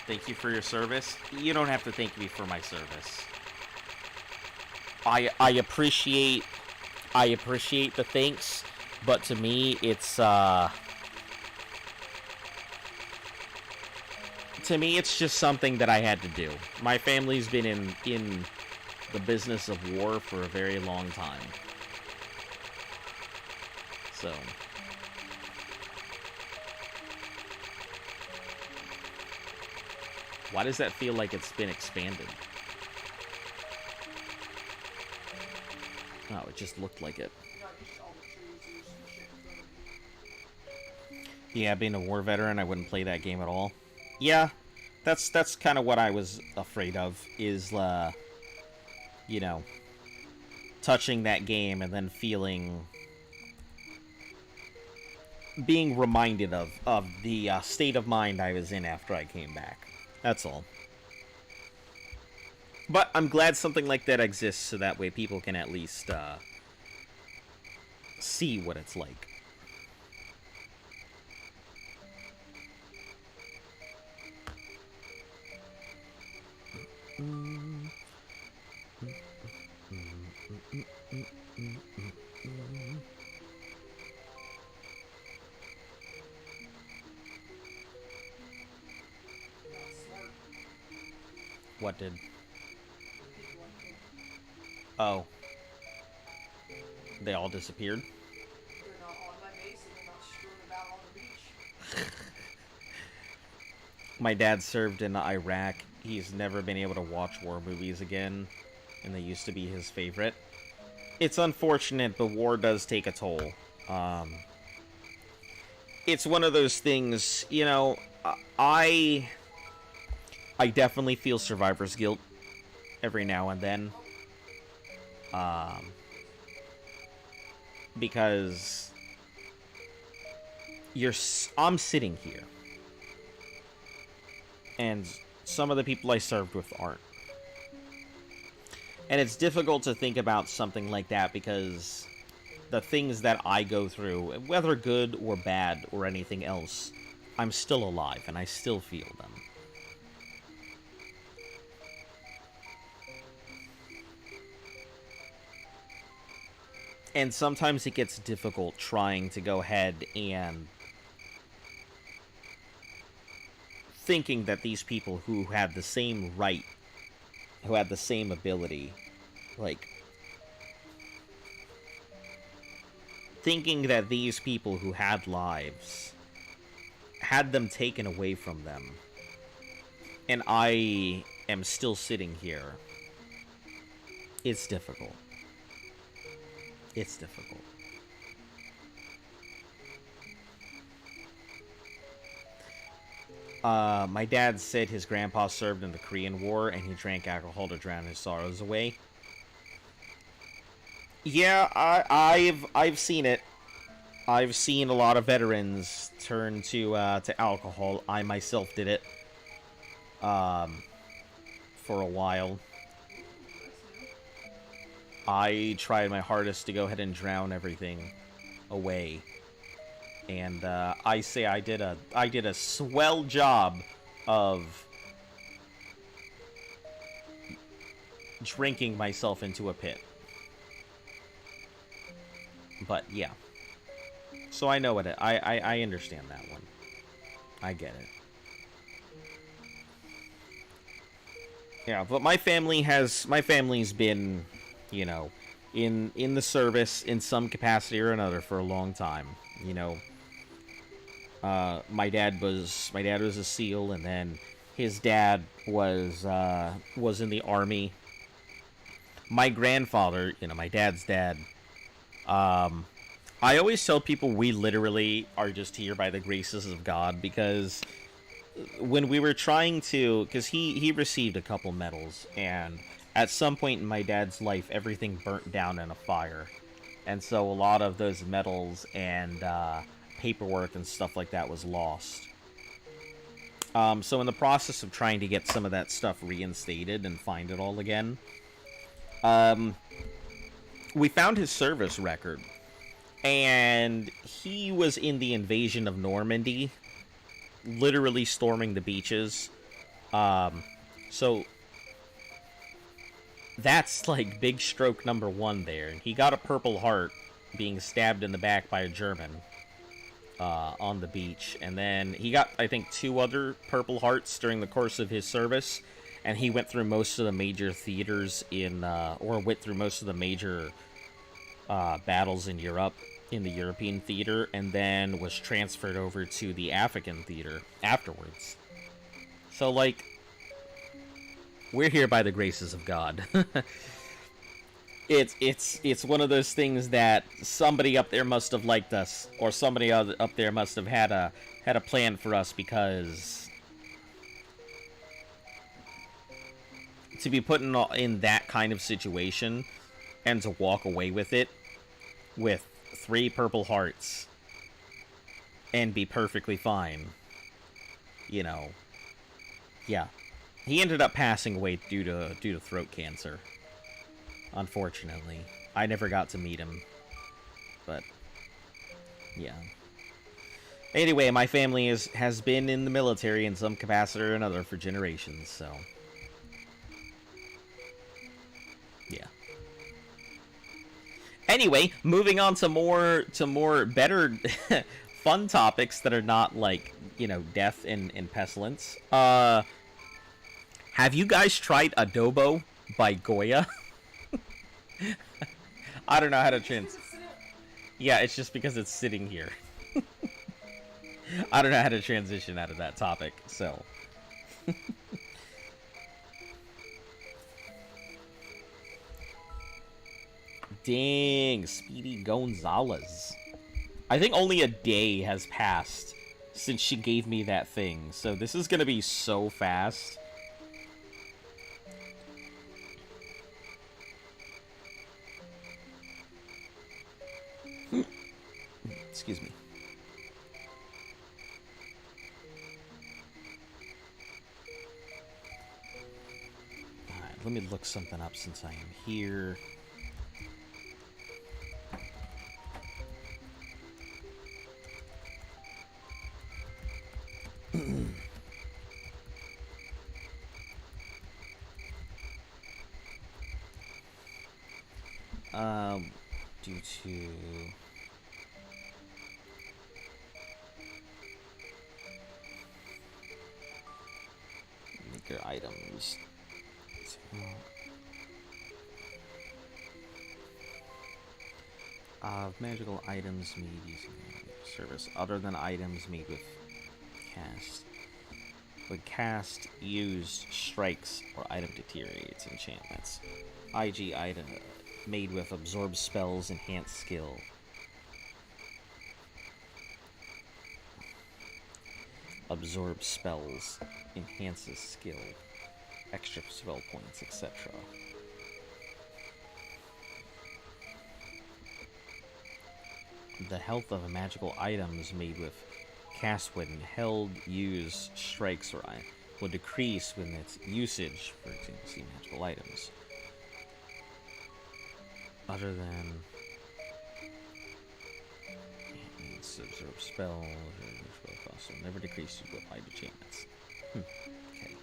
Thank you for your service. You don't have to thank me for my service. I appreciate the thanks, but to me, it's, to me, it's just something that I had to do. My family's been in the business of war for a very long time. So, why does that feel like it's been expanded? Oh, it just looked like it. Yeah, being a war veteran, I wouldn't play that game at all. Yeah, that's kind of what I was afraid of, is, you know, touching that game and then being reminded of the state of mind I was in after I came back. That's all. But I'm glad something like that exists, so that way people can at least see what it's like. What did? Oh. They all disappeared? They're not on my base and they're not strewn about on the beach. My dad served in Iraq. He's never been able to watch war movies again, and they used to be his favorite. It's unfortunate, but war does take a toll. It's one of those things, you know, I definitely feel survivor's guilt every now and then. Because I'm sitting here, and some of the people I served with aren't. And it's difficult to think about something like that because the things that I go through, whether good or bad or anything else, I'm still alive and I still feel them. And sometimes it gets difficult trying to go ahead and thinking that these people who had the same right, who had the same ability, like, thinking that these people who had lives had them taken away from them, and I am still sitting here. It's difficult. It's difficult. My dad said his grandpa served in the Korean War and he drank alcohol to drown his sorrows away. Yeah, I've seen it. I've seen a lot of veterans turn to alcohol. I myself did it for a while. I tried my hardest to go ahead and drown everything away, and I say I did a swell job of drinking myself into a pit. But yeah. So I know what it. I understand that one. I get it. Yeah, but my family's been, you know, in the service in some capacity or another for a long time. You know, my dad was a SEAL, and then his dad was in the Army. My grandfather, you know, my dad's dad. I always tell people we literally are just here by the graces of God, because when we were trying to, because he received a couple medals, and at some point in my dad's life, everything burnt down in a fire, and so a lot of those medals and paperwork and stuff like that was lost. So in the process of trying to get some of that stuff reinstated and find it all again, we found his service record. And he was in the invasion of Normandy, literally storming the beaches. So that's like big stroke number one there. He got a Purple Heart being stabbed in the back by a German on the beach. And then he got, I think, 2 other Purple Hearts during the course of his service. And he went through most of the major theaters went through most of the major battles in Europe, in the European theater, and then was transferred over to the African theater afterwards. So, like, we're here by the graces of God. It's one of those things that somebody up there must have liked us, or somebody up there must have had a plan for us, because to be put in that kind of situation and to walk away with it with 3 Purple Hearts and be perfectly fine, you know, yeah. He ended up passing away due to throat cancer, unfortunately. I never got to meet him, but yeah. Anyway, my family has been in the military in some capacity or another for generations, so yeah. Anyway, moving on to more better fun topics that are not like, you know, death and pestilence. Have you guys tried Adobo by Goya? I don't know how to Yeah, it's just because it's sitting here. I don't know how to transition out of that topic, so dang, Speedy Gonzalez. I think only a day has passed since she gave me that thing, so this is gonna be so fast. Excuse me. Alright, let me look something up since I am here. Due to maker items. Magical items made using service other than items made with cast. When cast, used, strikes, or item deteriorates, enchantments. IG item made with absorb spells, enhance skill. Absorb spells, enhances skill, extra spell points, etc. The health of a magical item is made with cast when held, use, strikes, or will decrease when its usage, for example, see magical items. Other than absorb spell cost will never decrease to apply to enchantments. Okay.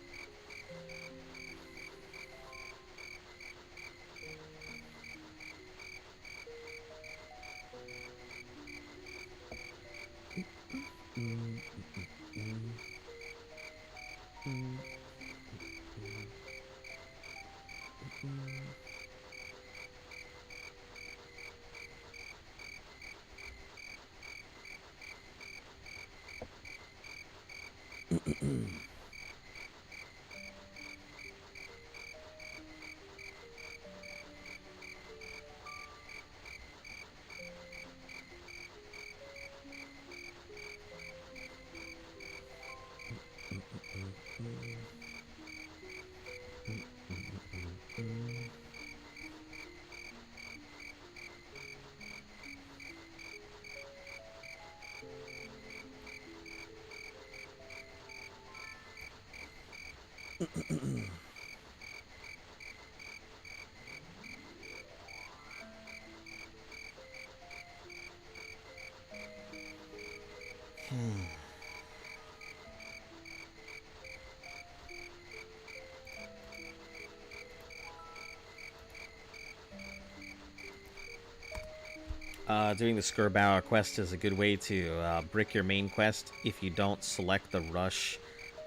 Doing the Scurbauer quest is a good way to brick your main quest if you don't select the rush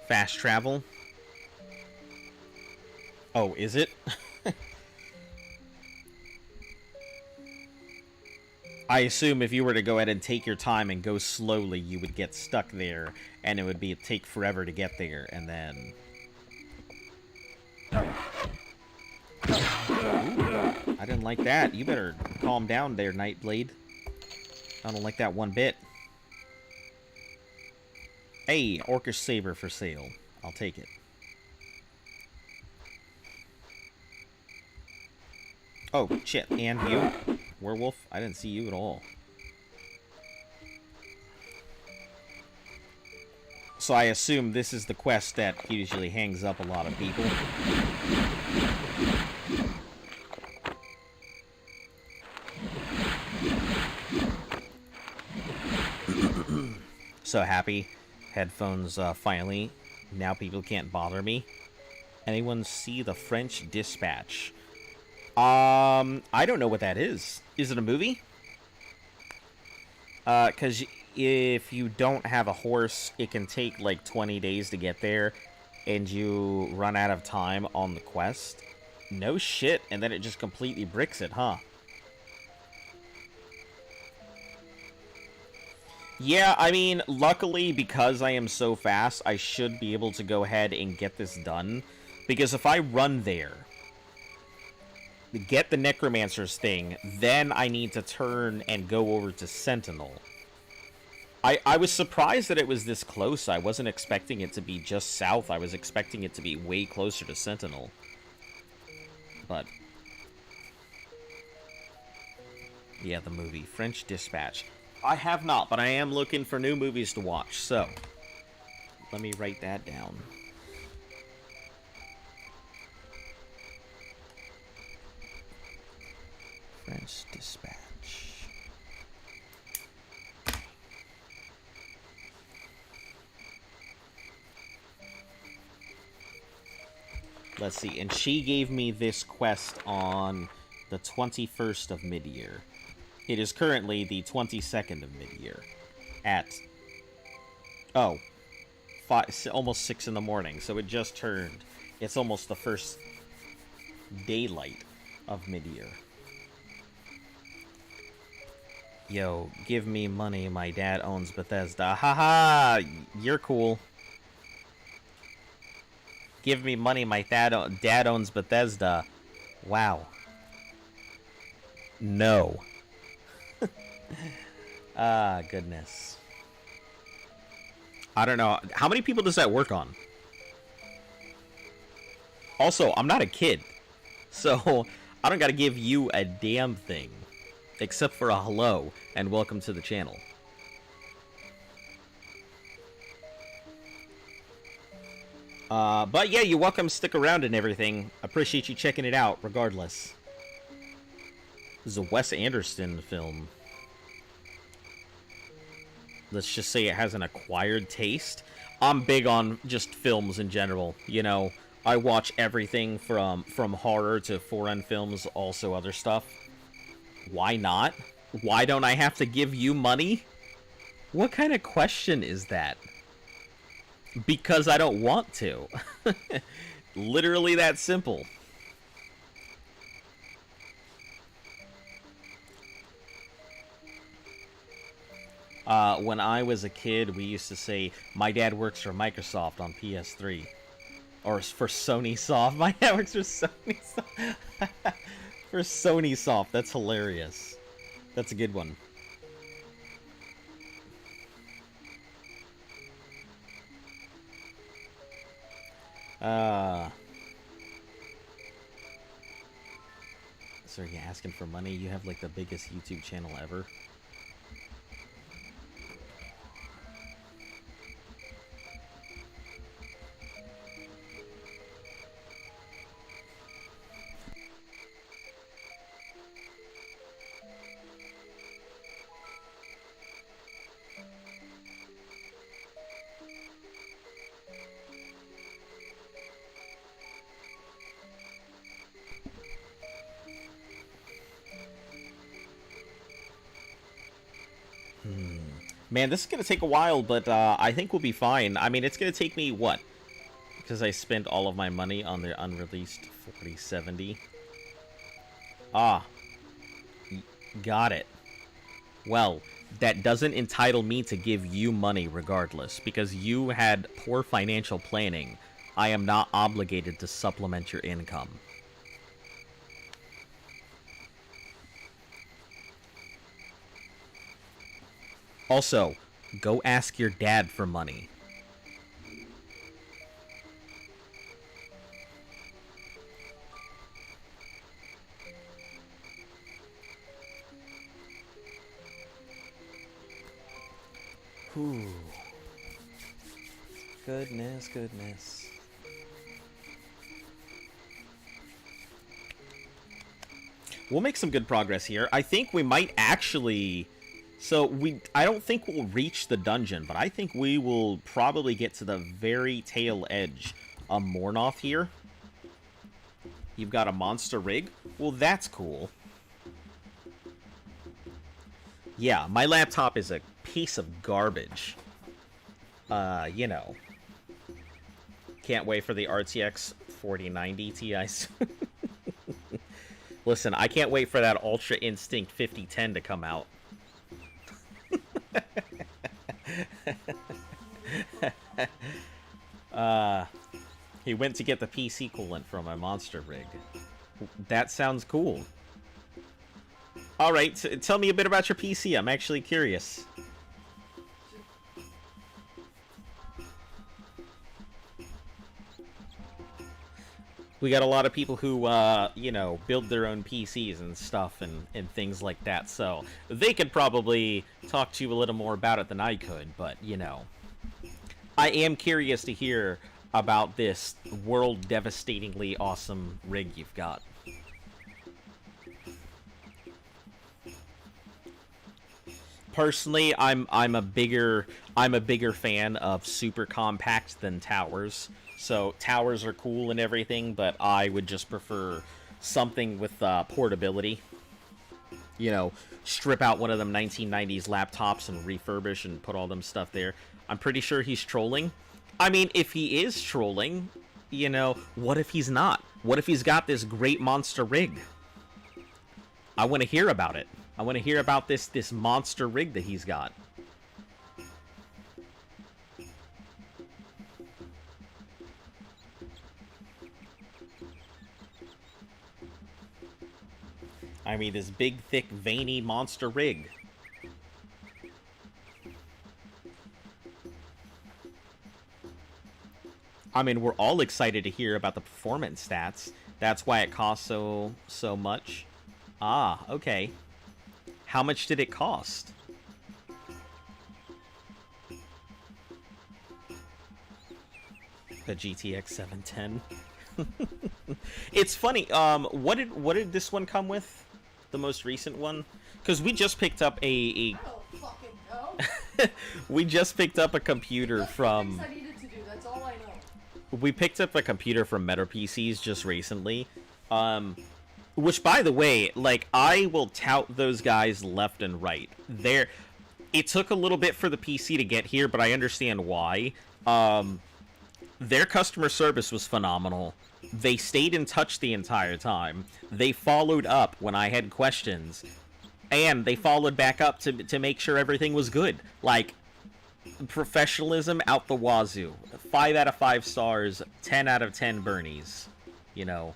fast travel. Oh, is it? I assume if you were to go ahead and take your time and go slowly, you would get stuck there, and it would take forever to get there, and then... Ooh, I didn't like that. You better calm down there, Nightblade. I don't like that one bit. Hey, Orcish Saber for sale. I'll take it. Oh, shit. And you? Werewolf? I didn't see you at all. So I assume this is the quest that usually hangs up a lot of people. So happy. Headphones finally. Now people can't bother me. Anyone see the French Dispatch? I don't know what that is. Is it a movie? Because if you don't have a horse, it can take like 20 days to get there, and you run out of time on the quest. No shit, and then it just completely bricks it, huh? Yeah, I mean, luckily, because I am so fast, I should be able to go ahead and get this done. Because if I run there, get the Necromancer's thing, then I need to turn and go over to Sentinel. I was surprised that it was this close. I wasn't expecting it to be just south. I was expecting it to be way closer to Sentinel. But... yeah, the movie. French Dispatch. I have not, but I am looking for new movies to watch, so... let me write that down. French Dispatch. Let's see, and she gave me this quest on the 21st of mid-year. It is currently the 22nd of mid-year at, almost 6 in the morning, so it just turned. It's almost the first daylight of mid-year. Yo, give me money, my dad owns Bethesda. Haha, you're cool. Give me money, my dad owns Bethesda. Wow. No. Ah, goodness. I don't know. How many people does that work on? Also, I'm not a kid. So, I don't gotta give you a damn thing. Except for a hello, and welcome to the channel. But yeah, you're welcome to stick around and everything. Appreciate you checking it out, regardless. This is a Wes Anderson film. Let's just say it has an acquired taste. I'm big on just films in general, you know. I watch everything from horror to foreign films, also other stuff. Why not? Why don't I have to give you money? What kind of question is that? Because I don't want to. Literally that simple. When I was a kid, we used to say, my dad works for Microsoft on PS3. Or for Sony Soft. My dad works for Sony Soft. For Sony Soft. That's hilarious. That's a good one. So are you asking for money? You have like the biggest YouTube channel ever. Man, this is going to take a while, but I think we'll be fine. I mean, it's going to take me, what? Because I spent all of my money on the unreleased 4070. Ah. Got it. Well, that doesn't entitle me to give you money regardless, because you had poor financial planning. I am not obligated to supplement your income. Also, go ask your dad for money. Whew. Goodness, goodness. We'll make some good progress here. I think we might actually... So, I don't think we'll reach the dungeon, but I think we will probably get to the very tail edge of Mornoth here. You've got a monster rig? Well, that's cool. Yeah, my laptop is a piece of garbage. You know. Can't wait for the RTX 4090 Ti. Listen, I can't wait for that Ultra Instinct 5010 to come out. He went to get the PC coolant from my monster rig. That sounds cool. Alright, tell me a bit about your PC. I'm actually curious. We got a lot of people who, you know, build their own PCs and stuff and things like that, so they could probably talk to you a little more about it than I could, but, you know. I am curious to hear about this world-devastatingly awesome rig you've got. Personally, I'm a bigger fan of super compact than towers. So towers are cool and everything, but I would just prefer something with portability. You know, strip out one of them 1990s laptops and refurbish and put all them stuff there. I'm pretty sure he's trolling. I mean, if he is trolling, you know, what if he's not? What if he's got this great monster rig? I want to hear about it. I want to hear about this monster rig that he's got. I mean, this big, thick, veiny monster rig. I mean, we're all excited to hear about the performance stats. That's why it costs so much. Ah, okay. How much did it cost? The GTX 710. It's funny. What did this one come with? The most recent one? Because we just picked up I don't fucking know. we just picked up a computer from. I needed to do. That's all I know. We picked up a computer from Meta PCs just recently. Which, by the way, like, I will tout those guys left and right. It took a little bit for the PC to get here, but I understand why. Their customer service was phenomenal. They stayed in touch the entire time. They followed up when I had questions. And they followed back up to make sure everything was good. Like, professionalism out the wazoo. 5 out of 5 stars, 10 out of 10 Bernies. You know.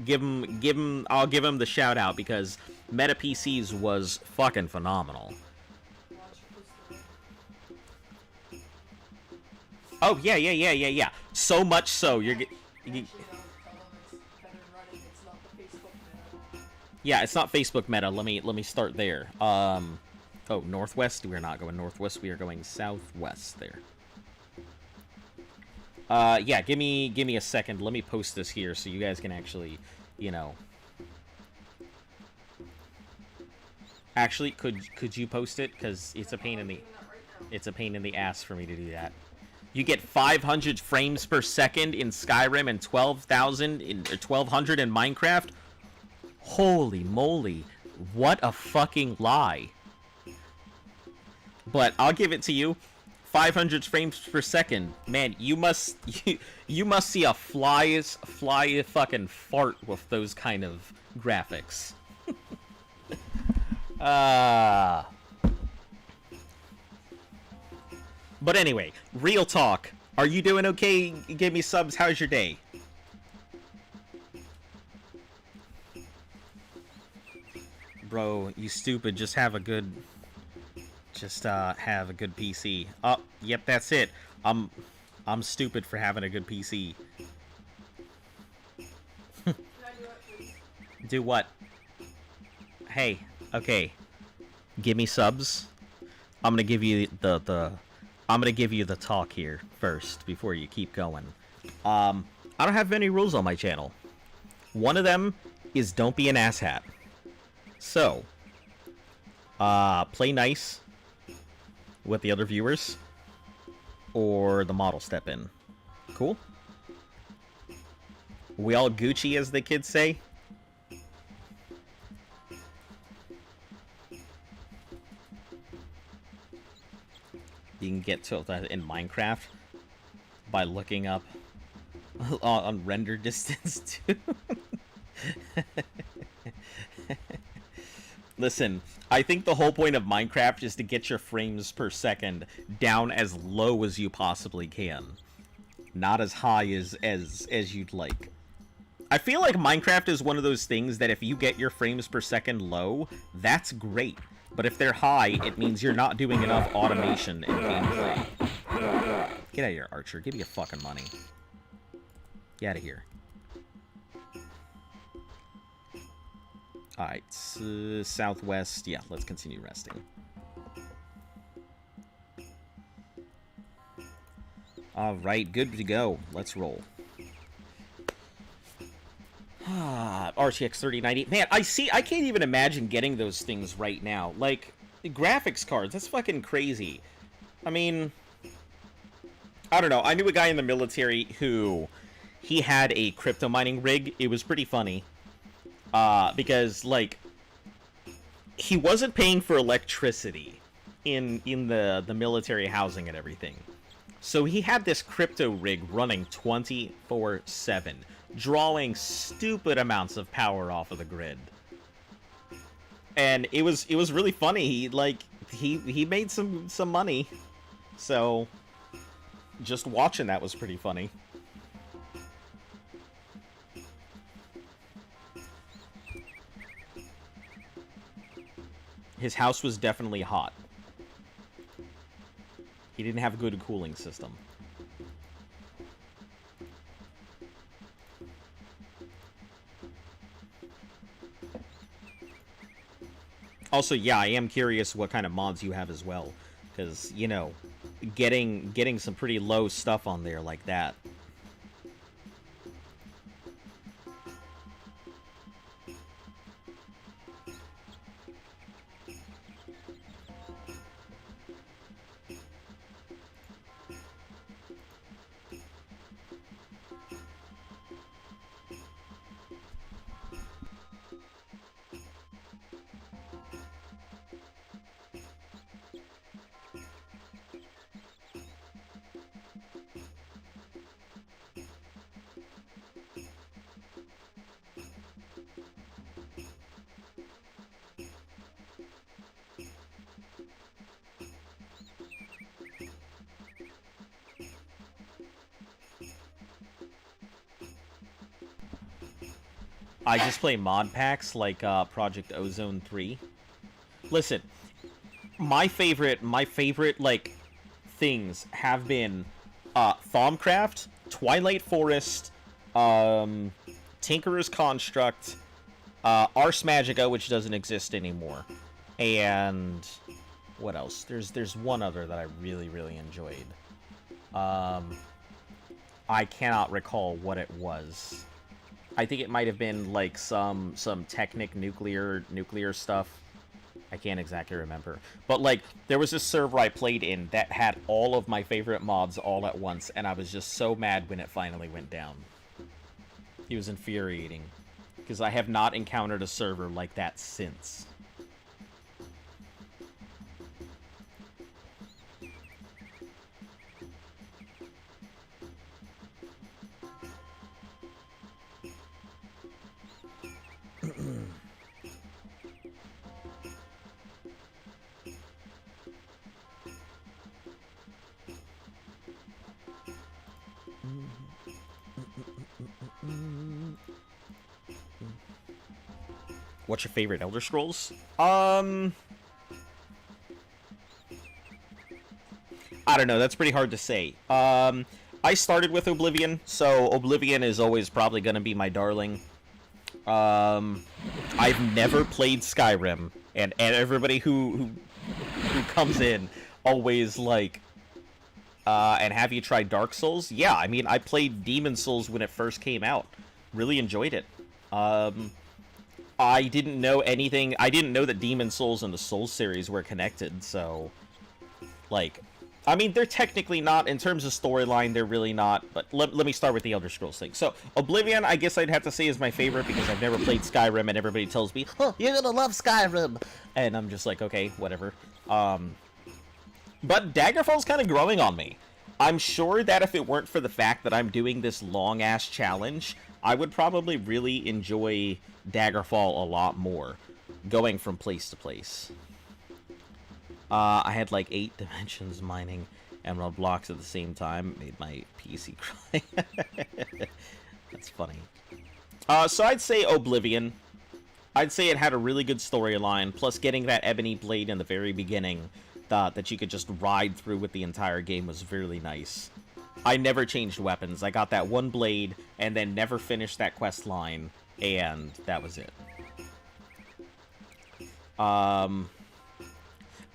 I'll give him the shout out because Meta PCs was fucking phenomenal. Oh, yeah. So much so, yeah, it's not Facebook Meta. Let me start there. Oh, northwest? We're not going northwest. We are going southwest there. Yeah, give me a second. Let me post this here so you guys can actually, you know. Actually, could you post it? Because it's a pain in the ass for me to do that. You get 500 frames per second in Skyrim and 1200 in Minecraft. Holy moly. What a fucking lie. But I'll give it to you. 500 frames per second. Man, you must see a fly fucking fart with those kind of graphics. But anyway, real talk. Are you doing okay? Give me subs. How's your day? Bro, you stupid. Just have a good PC. Oh, yep, that's it. I'm stupid for having a good PC. Do what? Hey, okay. Give me subs. I'm gonna give you the talk here first before you keep going. I don't have many rules on my channel. One of them is don't be an asshat. So, play nice with the other viewers, or the model step in. Cool? We all Gucci, as the kids say? You can get to that in Minecraft by looking up on render distance too. Listen, I think the whole point of Minecraft is to get your frames per second down as low as you possibly can. Not as high as you'd like. I feel like Minecraft is one of those things that if you get your frames per second low, that's great. But if they're high, it means you're not doing enough automation in gameplay. Get out of here, Archer. Give me your fucking money. Get out of here. Alright, southwest. Yeah, let's continue resting. Alright, good to go. Let's roll. RTX 3090. Man, I can't even imagine getting those things right now. Like, graphics cards, that's fucking crazy. I mean, I don't know. I knew a guy in the military who, he had a crypto mining rig. It was pretty funny. Because, like, he wasn't paying for electricity in the military housing and everything. So he had this crypto rig running 24/7, drawing stupid amounts of power off of the grid. And it was really funny. He made some money. So just watching that was pretty funny. His house was definitely hot. He didn't have a good cooling system. Also, yeah, I am curious what kind of mods you have as well, because, you know, getting some pretty low stuff on there like that. I just play mod packs like Project Ozone 3. Listen, my favorite like things have been Thaumcraft, Twilight Forest, Tinkerer's Construct, Ars Magica, which doesn't exist anymore, and what else? There's one other that I really enjoyed. I cannot recall what it was. I think it might have been like some Technic nuclear stuff. I can't exactly remember. But like there was this server I played in that had all of my favorite mods all at once, and I was just so mad when it finally went down. It was infuriating because I have not encountered a server like that since. What's your favorite Elder Scrolls? I don't know. That's pretty hard to say. I started with Oblivion, so Oblivion is always probably going to be my darling. I've never played Skyrim, and everybody who comes in always like, and have you tried Dark Souls? Yeah, I mean, I played Demon Souls when it first came out. Really enjoyed it. I didn't know anything. I didn't know that Demon Souls and the Souls series were connected, so, like, I mean, they're technically not, in terms of storyline, they're really not, but let me start with the Elder Scrolls thing. So, Oblivion, I guess I'd have to say is my favorite, because I've never played Skyrim, and everybody tells me, oh, you're gonna love Skyrim! And I'm just like, okay, whatever. But Daggerfall's kind of growing on me. I'm sure that if it weren't for the fact that I'm doing this long-ass challenge, I would probably really enjoy Daggerfall a lot more, going from place to place. I had like 8 dimensions mining emerald blocks at the same time. Made my PC cry. That's funny. So I'd say Oblivion. I'd say it had a really good storyline, plus getting that ebony blade in the very beginning that you could just ride through with the entire game was really nice. I never changed weapons. I got that one blade, and then never finished that quest line, and that was it.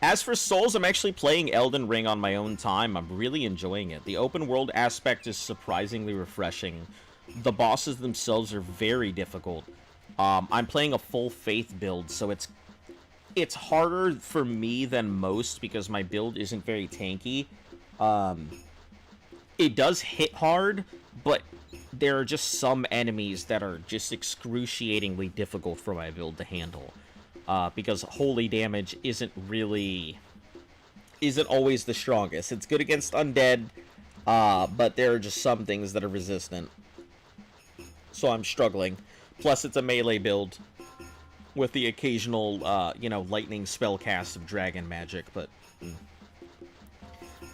As for Souls, I'm actually playing Elden Ring on my own time. I'm really enjoying it. The open world aspect is surprisingly refreshing. The bosses themselves are very difficult. I'm playing a full faith build, so it's harder for me than most because my build isn't very tanky. It does hit hard, but there are just some enemies that are just excruciatingly difficult for my build to handle. Because holy damage isn't always the strongest. It's good against undead, but there are just some things that are resistant. So I'm struggling. Plus, it's a melee build with the occasional, you know, lightning spellcast of dragon magic, but...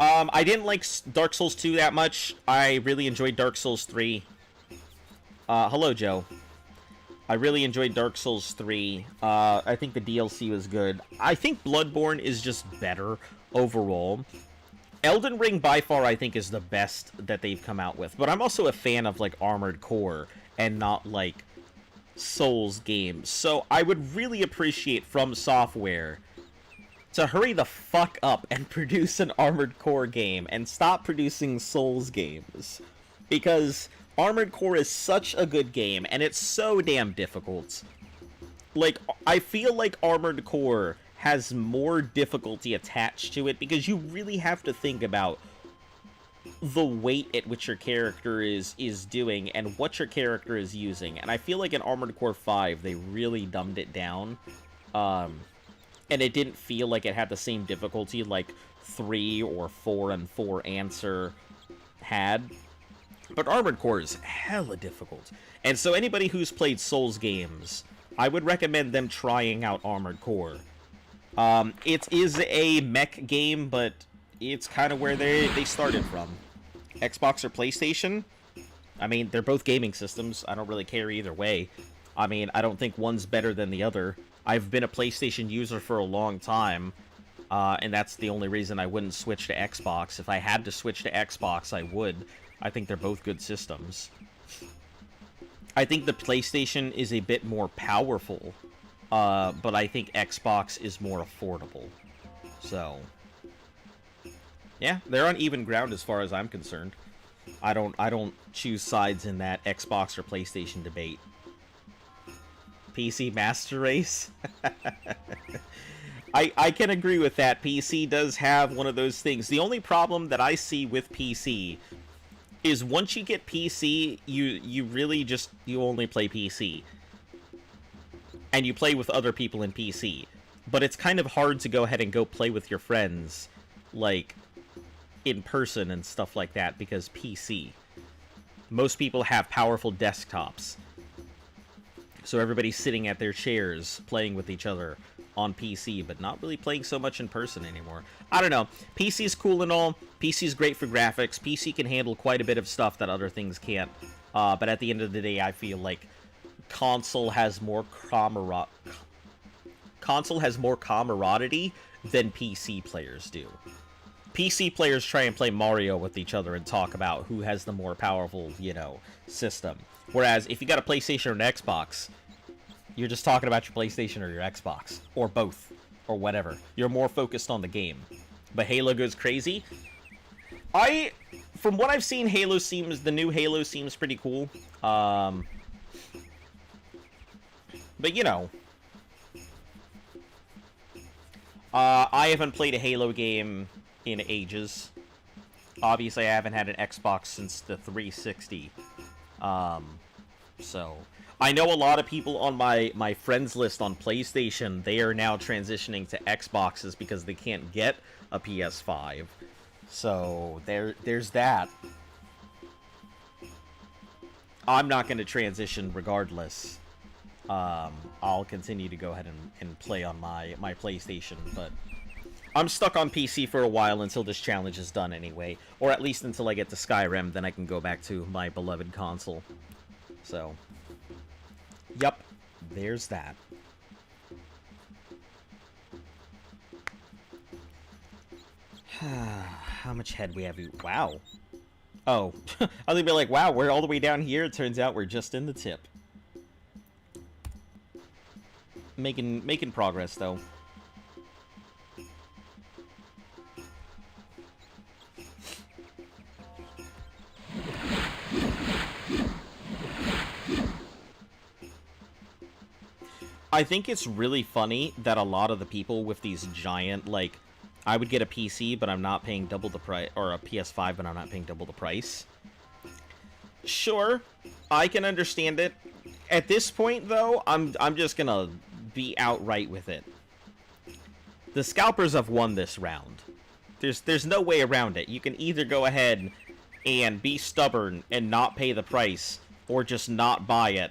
I didn't like Dark Souls 2 that much. I really enjoyed Dark Souls 3. Hello, Joe. I really enjoyed Dark Souls 3. I think the DLC was good. I think Bloodborne is just better overall. Elden Ring, by far, I think, is the best that they've come out with. But I'm also a fan of, like, Armored Core, and not, like, Souls games. So I would really appreciate From Software to hurry the fuck up and produce an Armored Core game and stop producing Souls games. Because Armored Core is such a good game, and it's so damn difficult. Like, I feel like Armored Core has more difficulty attached to it, because you really have to think about the weight at which your character is doing, and what your character is using. And I feel like in Armored Core 5, they really dumbed it down. And it didn't feel like it had the same difficulty like 3 or 4 and 4 Answer had. But Armored Core is hella difficult. And so anybody who's played Souls games, I would recommend them trying out Armored Core. It is a mech game, but it's kind of where they started from. Xbox or PlayStation? I mean, they're both gaming systems. I don't really care either way. I mean, I don't think one's better than the other. I've been a PlayStation user for a long time, and that's the only reason I wouldn't switch to Xbox. If I had to switch to Xbox, I would. I think they're both good systems. I think the PlayStation is a bit more powerful, but I think Xbox is more affordable. So, yeah, they're on even ground as far as I'm concerned. I don't choose sides in that Xbox or PlayStation debate. PC Master Race? I can agree with that. PC does have one of those things. The only problem that I see with PC is once you get PC, you really just, you only play PC. And you play with other people in PC. But it's kind of hard to go ahead and go play with your friends, like, in person and stuff like that, because PC. Most people have powerful desktops. So everybody's sitting at their chairs, playing with each other on PC, but not really playing so much in person anymore. I don't know. PC's cool and all. PC's great for graphics. PC can handle quite a bit of stuff that other things can't. But at the end of the day, I feel like console has more camaraderie than PC players do. PC players try and play Mario with each other and talk about who has the more powerful, you know, system. Whereas, if you got a PlayStation or an Xbox, you're just talking about your PlayStation or your Xbox. Or both. Or whatever. You're more focused on the game. But Halo goes crazy. From what I've seen, the new Halo seems pretty cool. But, you know. I haven't played a Halo game in ages. Obviously, I haven't had an Xbox since the 360. So, I know a lot of people on my friends list on PlayStation, they are now transitioning to Xboxes because they can't get a PS5. So, there's that. I'm not going to transition regardless. I'll continue to go ahead and play on my PlayStation, but I'm stuck on PC for a while until this challenge is done anyway. Or at least until I get to Skyrim, then I can go back to my beloved console. So, yup, there's that. How much head we have? Wow. Oh, I was gonna be like, wow, we're all the way down here. It turns out we're just in the tip. Making progress, though. I think it's really funny that a lot of the people with these giant, like, I would get a PC, but I'm not paying double the price, or a PS5, but I'm not paying double the price. Sure, I can understand it. At this point, though, I'm just gonna be outright with it. The scalpers have won this round. There's no way around it. You can either go ahead and be stubborn and not pay the price, or just not buy it,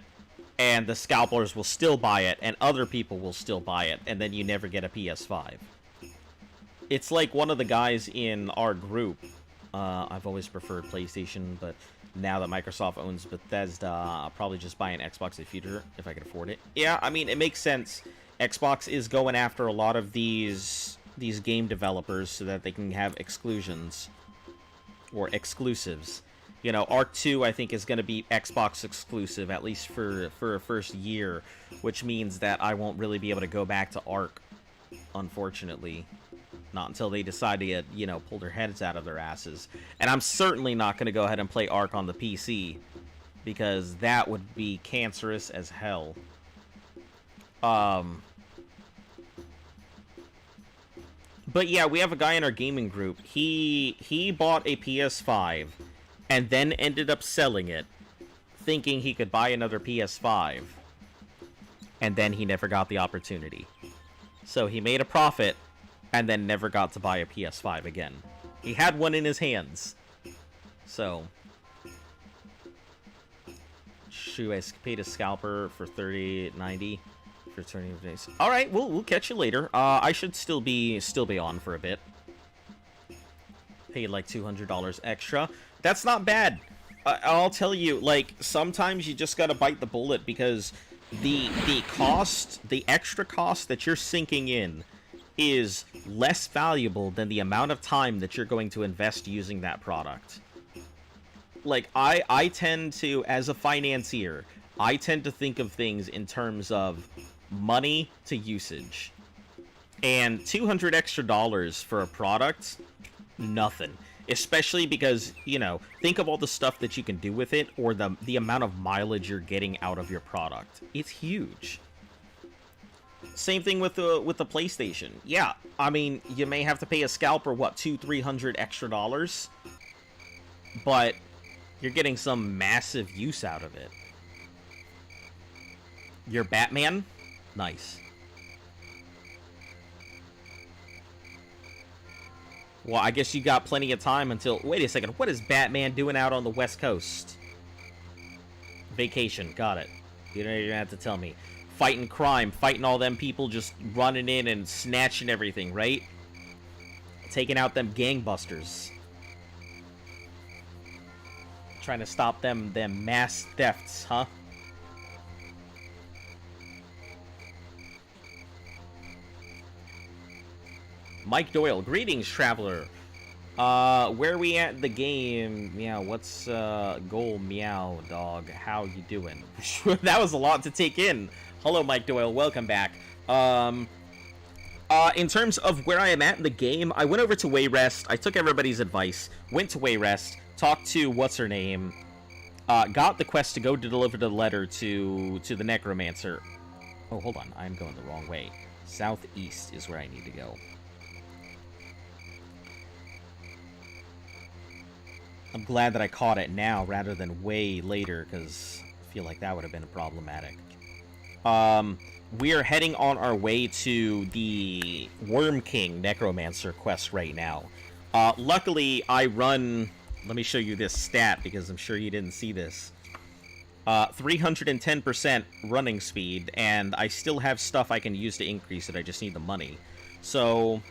and the scalpers will still buy it, and other people will still buy it, and then you never get a PS5. It's like one of the guys in our group. I've always preferred PlayStation, but now that Microsoft owns Bethesda, I'll probably just buy an Xbox in the future if I can afford it. Yeah, I mean, it makes sense. Xbox is going after a lot of these game developers so that they can have exclusions. Or exclusives. You know, Arc 2, I think, is going to be Xbox exclusive, at least for a first year, which means that I won't really be able to go back to Arc, unfortunately. Not until they decide to get, you know, pull their heads out of their asses. And I'm certainly not going to go ahead and play Arc on the PC, because that would be cancerous as hell. But yeah, we have a guy in our gaming group. He bought a PS5 and then ended up selling it, thinking he could buy another PS5. And then he never got the opportunity. So he made a profit and then never got to buy a PS5 again. He had one in his hands. So shoot, I paid a scalper for $30.90 for turning of days. All right, we'll catch you later. I should still be on for a bit. Paid like $200 extra. That's not bad. I'll tell you, like, sometimes you just gotta bite the bullet, because the extra cost that you're sinking in is less valuable than the amount of time that you're going to invest using that product. Like, I tend to, as a financier, I tend to think of things in terms of money to usage. And $200 extra for a product, nothing. Especially because, you know, think of all the stuff that you can do with it, or the amount of mileage you're getting out of your product. It's huge. Same thing with the PlayStation. Yeah, I mean, you may have to pay a scalper, what, $200-300 extra, but you're getting some massive use out of it. You're Batman? Nice. Well, I guess you got plenty of time until... Wait a second, what is Batman doing out on the West Coast? Vacation, got it. You don't even have to tell me. Fighting crime, fighting all them people just running in and snatching everything, right? Taking out them gangbusters. Trying to stop them mass thefts, huh? Mike Doyle, greetings, traveler. Where we at the game? Meow, what's goal? Meow, dog. How you doing? That was a lot to take in. Hello, Mike Doyle. Welcome back. In terms of where I am at in the game, I went over to Wayrest. I took everybody's advice. Went to Wayrest. Talked to what's her name. Got the quest to go to deliver the letter to the Necromancer. Oh, hold on. I'm going the wrong way. Southeast is where I need to go. I'm glad that I caught it now rather than way later, because I feel like that would have been problematic. We are heading on our way to the Worm King Necromancer quest right now. Luckily, I run... Let me show you this stat, because I'm sure you didn't see this. 310% running speed, and I still have stuff I can use to increase it. I just need the money. So...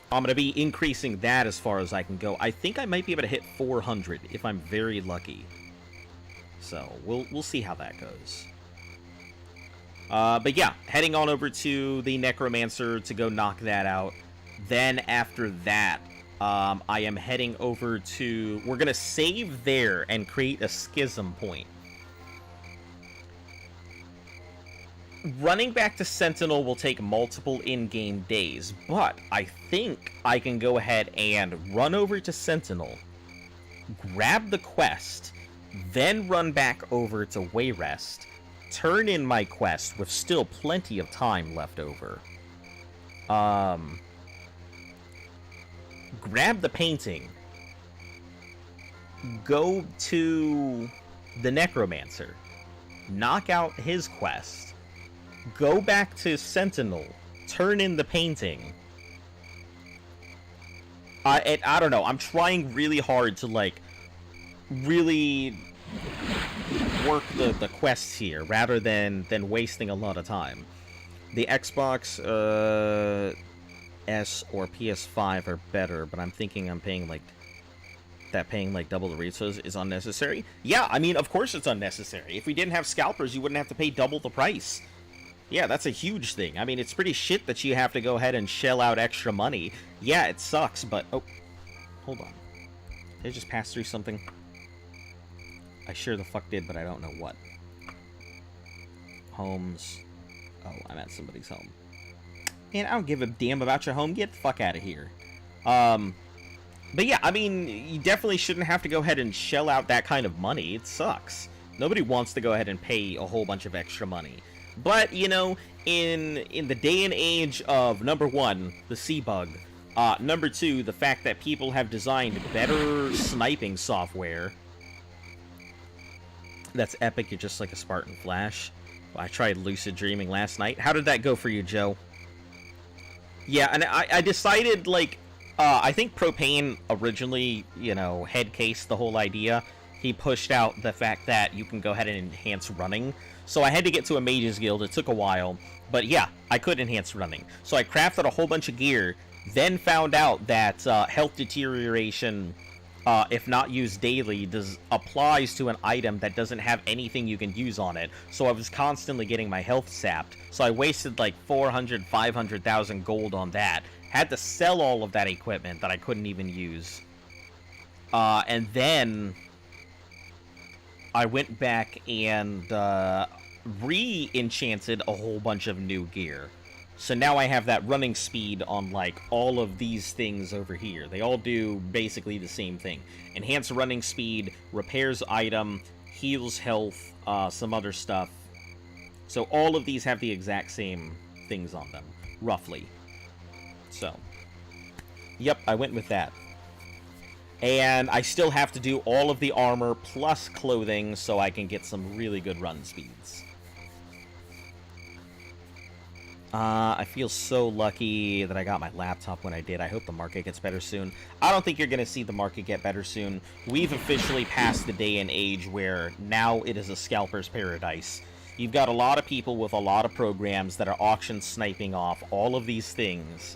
I'm going to be increasing that as far as I can go. I think I might be able to hit 400 if I'm very lucky. So, we'll see how that goes. But yeah, heading on over to the Necromancer to go knock that out. Then after that, I am heading over to... We're going to save there and create a schism point. Running back to Sentinel will take multiple in-game days, but I think I can go ahead and run over to Sentinel, grab the quest, then run back over to Wayrest, turn in my quest with still plenty of time left over. Grab the painting, go to the Necromancer, knock out his quest, go back to Sentinel, turn in the painting. I don't know, I'm trying really hard to, like, really work the quests here, rather than wasting a lot of time. The Xbox S or PS5 are better, but I'm thinking paying like double the resources is unnecessary. Yeah, I mean, of course it's unnecessary. If we didn't have scalpers, you wouldn't have to pay double the price. Yeah, that's a huge thing. I mean, it's pretty shit that you have to go ahead and shell out extra money. Yeah, it sucks, but... Oh, hold on. Did I just pass through something? I sure the fuck did, but I don't know what. Homes. Oh, I'm at somebody's home. Man, I don't give a damn about your home. Get the fuck out of here. But yeah, I mean, you definitely shouldn't have to go ahead and shell out that kind of money. It sucks. Nobody wants to go ahead and pay a whole bunch of extra money. But, you know, in the day and age of, number one, the sea bug, number two, the fact that people have designed better sniping software. That's epic. You're just like a Spartan Flash. Well, I tried lucid dreaming last night. How did that go for you, Joe? Yeah, and I decided, like, I think Propane originally, you know, head cased the whole idea. He pushed out the fact that you can go ahead and enhance running. So I had to get to a Mage's Guild. It took a while. But yeah, I could enhance running. So I crafted a whole bunch of gear, then found out that health deterioration, if not used daily, applies to an item that doesn't have anything you can use on it. So I was constantly getting my health sapped. So I wasted like 400, 500,000 gold on that. Had to sell all of that equipment that I couldn't even use. And then I went back and re-enchanted a whole bunch of new gear. So now I have that running speed on, like, all of these things over here. They all do basically the same thing. Enhance running speed, repairs item, heals health, some other stuff. So all of these have the exact same things on them, roughly. So, yep, I went with that. And I still have to do all of the armor plus clothing so I can get some really good run speeds. I feel so lucky that I got my laptop when I did. I hope the market gets better soon. I don't think you're going to see the market get better soon. We've officially passed the day and age where now it is a scalper's paradise. You've got a lot of people with a lot of programs that are auction sniping off all of these things,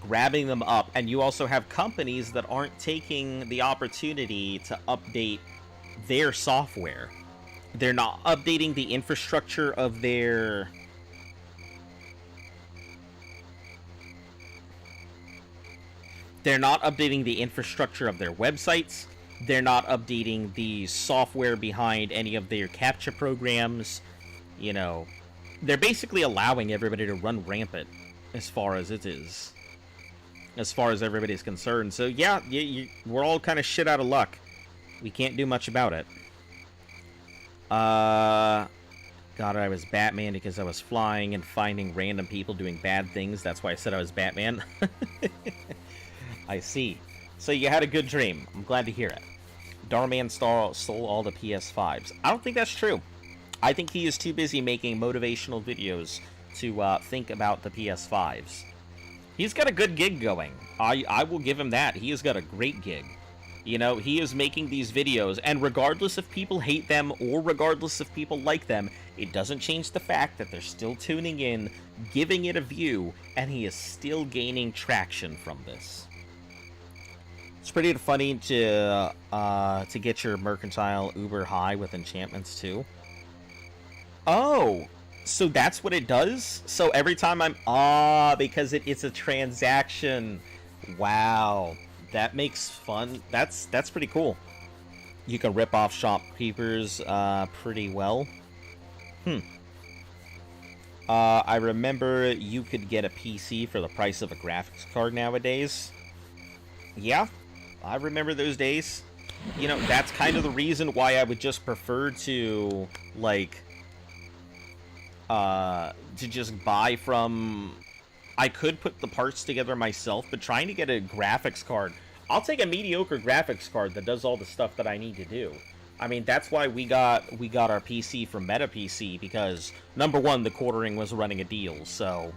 grabbing them up, and you also have companies that aren't taking the opportunity to update their software. They're not updating the infrastructure of their... They're not updating the infrastructure of their websites. They're not updating the software behind any of their capture programs. You know, they're basically allowing everybody to run rampant as far as it is. As far as everybody's concerned. So yeah, we're all kind of shit out of luck. We can't do much about it. God, I was Batman because I was flying and finding random people doing bad things. That's why I said I was Batman. I see. So you had a good dream. I'm glad to hear it. Darman stole all the PS5s. I don't think that's true. I think he is too busy making motivational videos to think about the PS5s. He's got a good gig going. I will give him that. He has got a great gig. You know, he is making these videos, and regardless if people hate them or regardless if people like them, it doesn't change the fact that they're still tuning in, giving it a view, and he is still gaining traction from this. It's pretty funny to get your mercantile uber high with enchantments too. Oh, so that's what it does? So every time I'm... because it's a transaction. Wow. That makes fun. That's pretty cool. You can rip off shopkeepers pretty well. I remember you could get a PC for the price of a graphics card nowadays. Yeah, I remember those days. You know, that's kind of the reason why I would just prefer to, like... to just buy from... I could put the parts together myself, but trying to get a graphics card... I'll take a mediocre graphics card that does all the stuff that I need to do. I mean, that's why we got our PC from Meta PC, because, number one, the quartering was running a deal, so...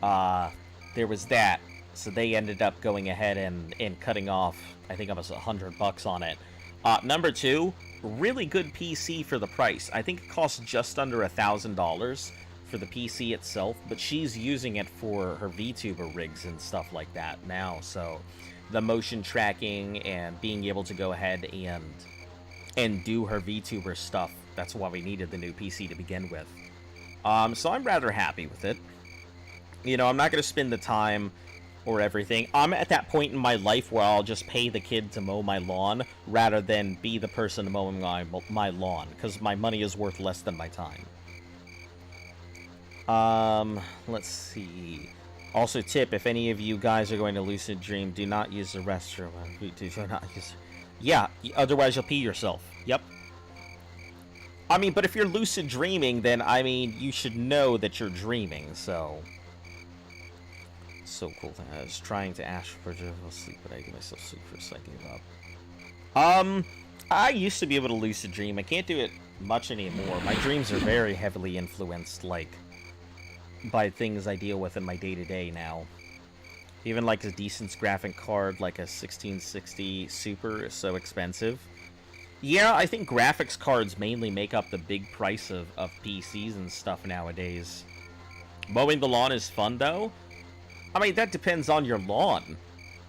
there was that. So they ended up going ahead and cutting off, I think it was $100 on it. Number two, really good PC for the price. I think it costs just under $1,000 for the PC itself, but she's using it for her VTuber rigs and stuff like that now, so the motion tracking and being able to go ahead and do her VTuber stuff, that's why we needed the new PC to begin with. So I'm rather happy with it. You know, I'm not going to spend the time or everything. I'm at that point in my life where I'll just pay the kid to mow my lawn rather than be the person mowing my lawn, because my money is worth less than my time. Let's see. Also, tip, if any of you guys are going to lucid dream, do not use the restroom. Do not use... Yeah, otherwise you'll pee yourself. Yep. I mean, but if you're lucid dreaming, then, I mean, you should know that you're dreaming, so... So cool thing. I was trying to ask for sleep, but I gave myself sleep for a second. I used to be able to lucid dream. I can't do it much anymore. My dreams are very heavily influenced, like, by things I deal with in my day-to-day now. Even, like, a decent graphic card, like a 1660 Super, is so expensive. Yeah, I think graphics cards mainly make up the big price of PCs and stuff nowadays. Mowing the lawn is fun, though. I mean, that depends on your lawn.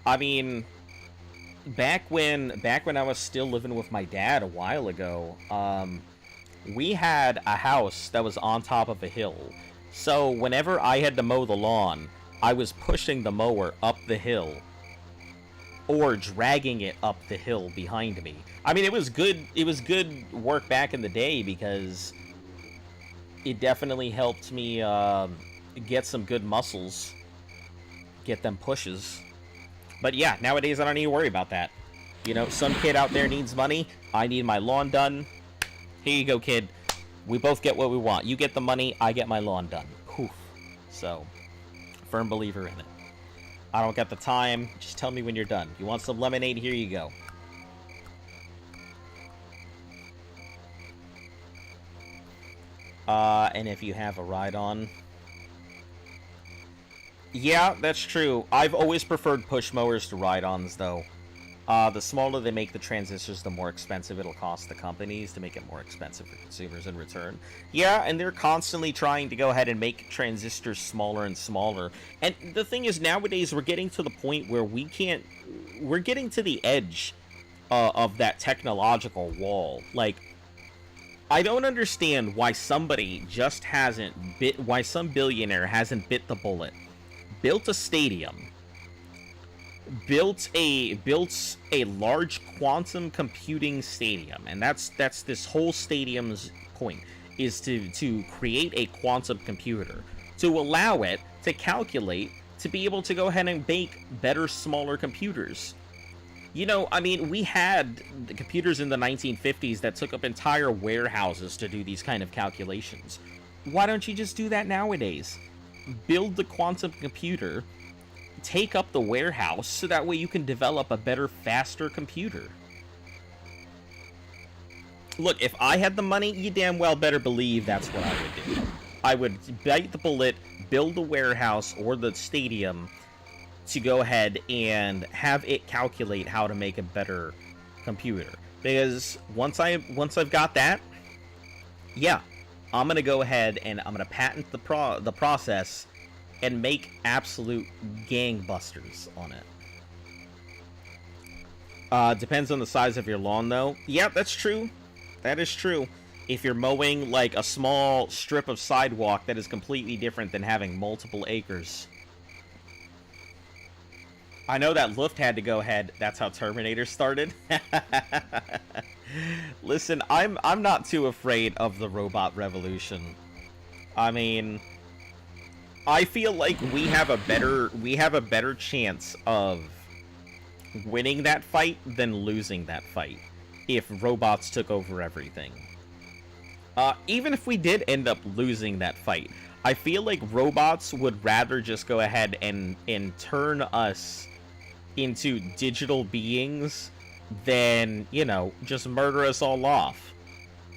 I mean, back when I was still living with my dad a while ago, we had a house that was on top of a hill. So whenever I had to mow the lawn, I was pushing the mower up the hill or dragging it up the hill behind me. I mean, it was good work back in the day because it definitely helped me get some good muscles, get them pushes. But yeah, nowadays I don't need to worry about that. You know, some kid out there needs money. I need my lawn done. Here you go, kid. We both get what we want. You get the money, I get my lawn done. Whew. So, firm believer in it. I don't got the time. Just tell me when you're done. You want some lemonade? Here you go. And if you have a ride-on... Yeah, that's true. I've always preferred push mowers to ride-ons, though. The smaller they make the transistors, the more expensive it'll cost the companies to make it more expensive for consumers in return. Yeah, and they're constantly trying to go ahead and make transistors smaller and smaller. And the thing is, nowadays, we're getting to the point where we can't... We're getting to the edge of that technological wall. Like, I don't understand why somebody just hasn't bit... Why some billionaire hasn't bit the bullet. Built a stadium, built a large quantum computing stadium, and that's this whole stadium's point, is to create a quantum computer to allow it to calculate, to be able to go ahead and make better, smaller computers. You know, I mean, we had the computers in the 1950s that took up entire warehouses to do these kind of calculations. Why don't you just do that nowadays? Build the quantum computer, take up the warehouse, so that way you can develop a better, faster computer. Look, if I had the money, you damn well better believe that's what I would do. I would bite the bullet, build the warehouse or the stadium to go ahead and have it calculate how to make a better computer. Because once I've got that, yeah, I'm going to go ahead and I'm going to patent the process and make absolute gangbusters on it. Depends on the size of your lawn, though. Yeah, that's true. That is true. If you're mowing, like, a small strip of sidewalk, that is completely different than having multiple acres. I know that Luft had to go ahead. That's how Terminator started. Listen, I'm not too afraid of the robot revolution. I mean, I feel like we have a better chance of winning that fight than losing that fight if robots took over everything. Even if we did end up losing that fight, I feel like robots would rather just go ahead and turn us into digital beings than, you know, just murder us all off.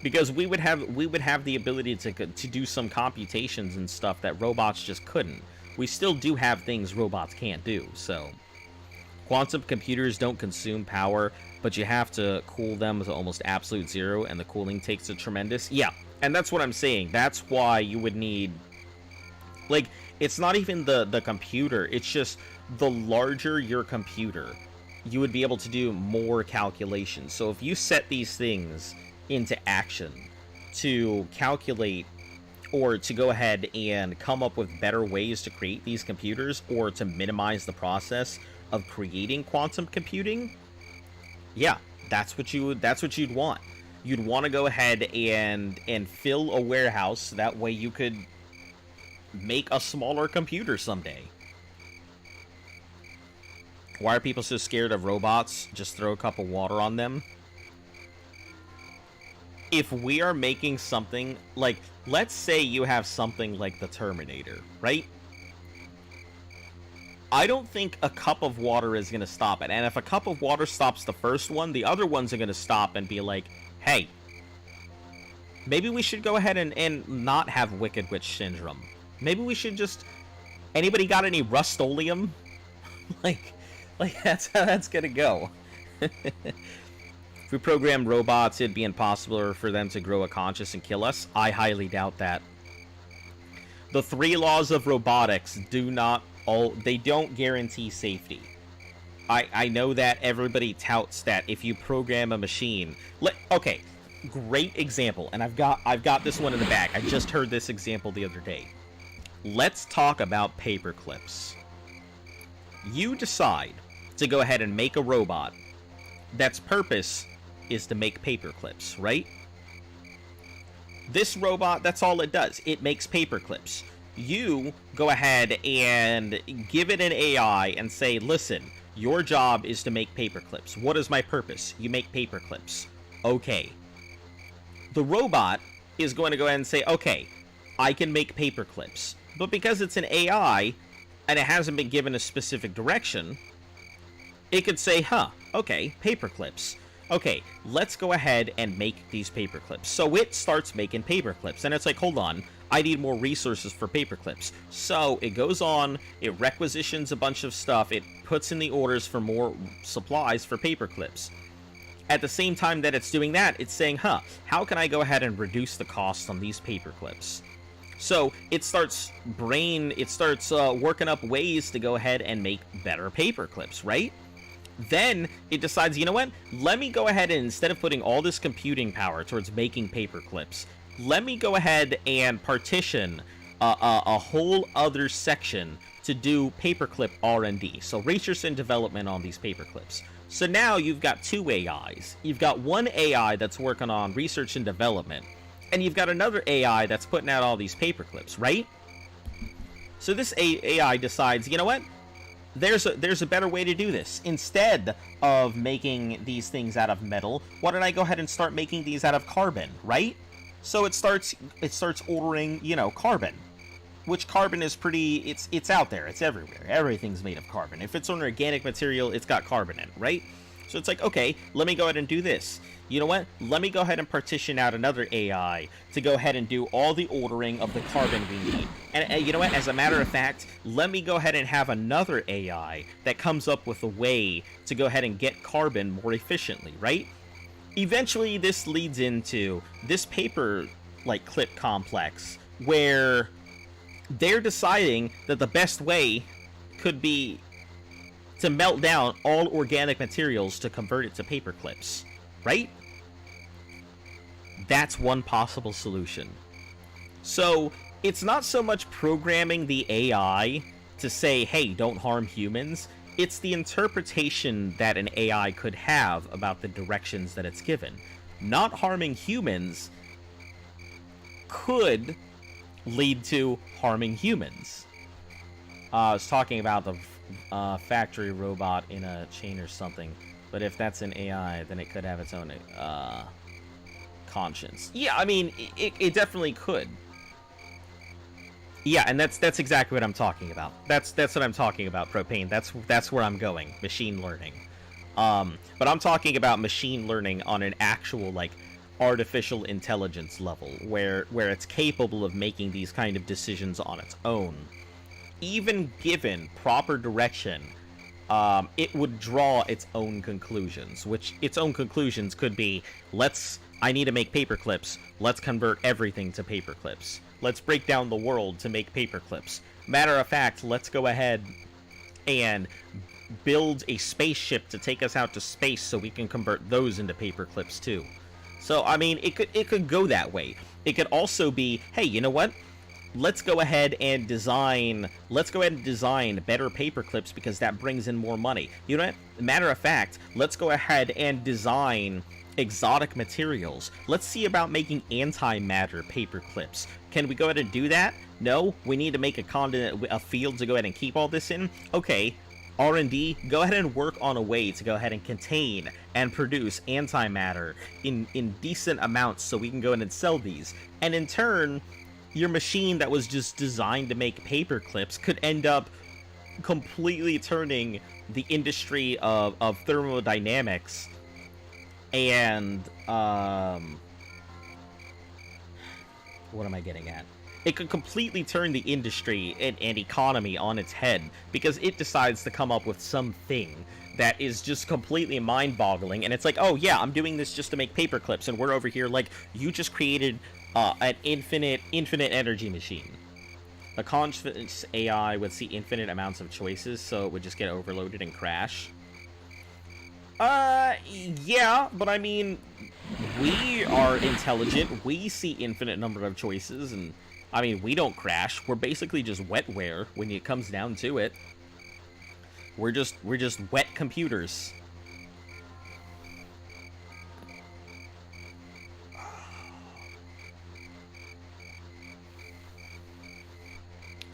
Because we would have the ability to do some computations and stuff that robots just couldn't. We still do have things robots can't do, so... Quantum computers don't consume power, but you have to cool them to almost absolute zero, and the cooling takes a tremendous... Yeah, and that's what I'm saying. That's why you would need... Like, it's not even the computer, it's just the larger your computer, you would be able to do more calculations. So if you set these things into action to calculate or to go ahead and come up with better ways to create these computers, or to minimize the process of creating quantum computing, yeah, that's what you'd want. You'd want to go ahead and fill a warehouse, that way you could make a smaller computer someday. Why are people so scared of robots? Just throw a cup of water on them. If we are making something like, let's say you have something like the Terminator, right? I don't think a cup of water is going to stop it. And if a cup of water stops the first one, the other ones are going to stop and be like, hey, maybe we should go ahead and not have Wicked Witch Syndrome. Maybe we should just... Anybody got any Rust-Oleum? like, that's how that's going to go. If we programmed robots, it'd be impossible for them to grow a conscience and kill us. I highly doubt that. The 3 laws of robotics they don't guarantee safety. I know that everybody touts that if you program a machine... Okay, great example, and I've got this one in the back. I just heard this example the other day. Let's talk about paper clips. You decide to go ahead and make a robot that's purpose is to make paper clips, right? This robot, that's all it does. It makes paper clips. You go ahead and give it an AI and say, listen, your job is to make paper clips. What is my purpose? You make paper clips. Okay. The robot is going to go ahead and say, okay, I can make paper clips. But because it's an AI and it hasn't been given a specific direction, it could say, okay, paper clips. Okay, let's go ahead and make these paper clips. So it starts making paper clips, and it's like, hold on, I need more resources for paper clips. So it goes on, it requisitions a bunch of stuff, it puts in the orders for more supplies for paper clips. At the same time that it's doing that, it's saying, how can I go ahead and reduce the cost on these paper clips? So it starts working up ways to go ahead and make better paper clips, right? Then it decides, you know what? Let me go ahead and, instead of putting all this computing power towards making paper clips, let me go ahead and partition a whole other section to do paperclip R&D. So research and development on these paper clips. So now you've got 2 AIs. You've got one AI that's working on research and development, and you've got another AI that's putting out all these paper clips, right? So this AI decides, you know what? There's a better way to do this. Instead of making these things out of metal, why don't I go ahead and start making these out of carbon, right? So it starts ordering, carbon. Which carbon is it's out there, it's everywhere. Everything's made of carbon. If it's an organic material, it's got carbon in it, right? So it's like, okay, let me go ahead and do this. You know what? Let me go ahead and partition out another AI to go ahead and do all the ordering of the carbon we need. And you know what? As a matter of fact, let me go ahead and have another AI that comes up with a way to go ahead and get carbon more efficiently, right? Eventually, this leads into this paper, clip complex, where they're deciding that the best way could be to melt down all organic materials to convert it to paper clips, right? That's one possible solution. So it's not so much programming the AI to say, hey, don't harm humans. It's the interpretation that an AI could have about the directions that it's given. Not harming humans could lead to harming humans. I was talking about the factory robot in a chain or something, but if that's an AI, then it could have its own conscience. Yeah, I mean, it definitely could. Yeah, and that's exactly what I'm talking about. That's what I'm talking about, Propane. That's where I'm going. Machine learning. But I'm talking about machine learning on an actual, artificial intelligence level, where it's capable of making these kind of decisions on its own. Even given proper direction, it would draw its own conclusions, which its own conclusions could be, I need to make paper clips, let's convert everything to paper clips. Let's break down the world to make paper clips. Matter of fact, let's go ahead and build a spaceship to take us out to space so we can convert those into paper clips too. So I mean, it could go that way. It could also be, hey, you know what? Let's go ahead and design better paper clips because that brings in more money. You know what? Matter of fact, let's go ahead and design exotic materials. Let's see about making antimatter paper clips. Can we go ahead and do that? No, we need to make a field to go ahead and keep all this in. Okay, R&D, go ahead and work on a way to go ahead and contain and produce antimatter in decent amounts so we can go ahead and sell these. And in turn, your machine that was just designed to make paper clips could end up completely turning the industry of thermodynamics and what am I getting at? It could completely turn the industry and economy on its head because it decides to come up with something that is just completely mind-boggling, and it's like, oh yeah, I'm doing this just to make paper clips, and we're over here like, you just created an infinite energy machine. A conscious AI would see infinite amounts of choices, so it would just get overloaded and crash. Yeah, but I mean, we are intelligent, we see infinite number of choices, and I mean, we don't crash. We're basically just wetware when it comes down to it. We're just wet computers.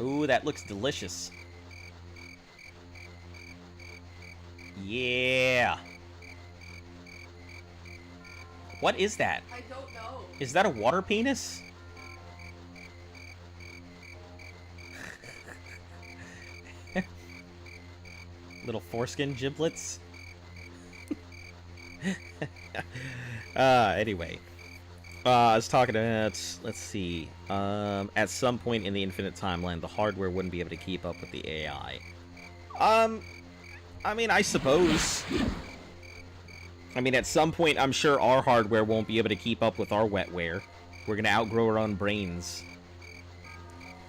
Ooh, that looks delicious. Yeah. What is that? I don't know. Is that a water penis? Little foreskin giblets. Anyway. I was talking about, let's see, at some point in the infinite timeline, the hardware wouldn't be able to keep up with the AI. I mean, I suppose. I mean, at some point, I'm sure our hardware won't be able to keep up with our wetware. We're gonna outgrow our own brains.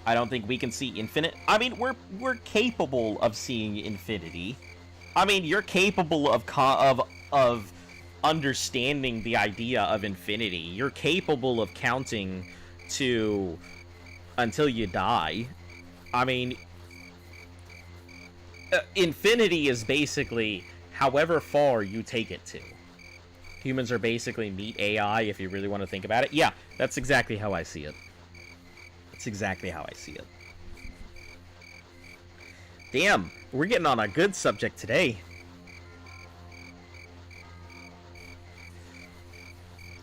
I don't think we can see infinite. I mean, we're capable of seeing infinity. I mean, you're capable of understanding the idea of infinity. You're capable of counting to until you die. I mean, infinity is basically however far you take it to. Humans are basically meat AI, if you really want to think about it. Yeah, that's exactly how I see it. That's exactly how I see it. Damn, we're getting on a good subject today.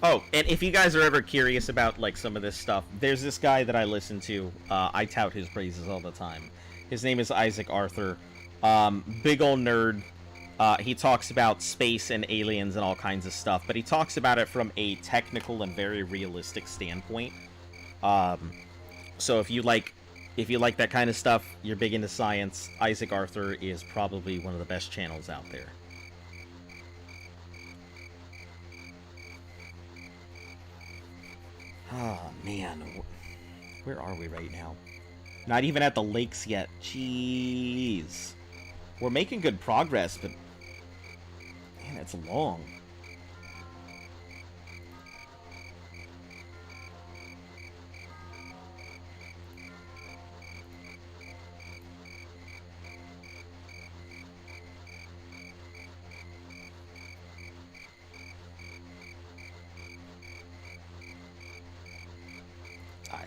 Oh, and if you guys are ever curious about, like, some of this stuff, there's this guy that I listen to. I tout his praises all the time. His name is Isaac Arthur. Big ol' nerd. He talks about space and aliens and all kinds of stuff, but he talks about it from a technical and very realistic standpoint. So if you like that kind of stuff, you're big into science, Isaac Arthur is probably one of the best channels out there. Oh, man. Where are we right now? Not even at the lakes yet. Jeez. We're making good progress, but... man, it's long.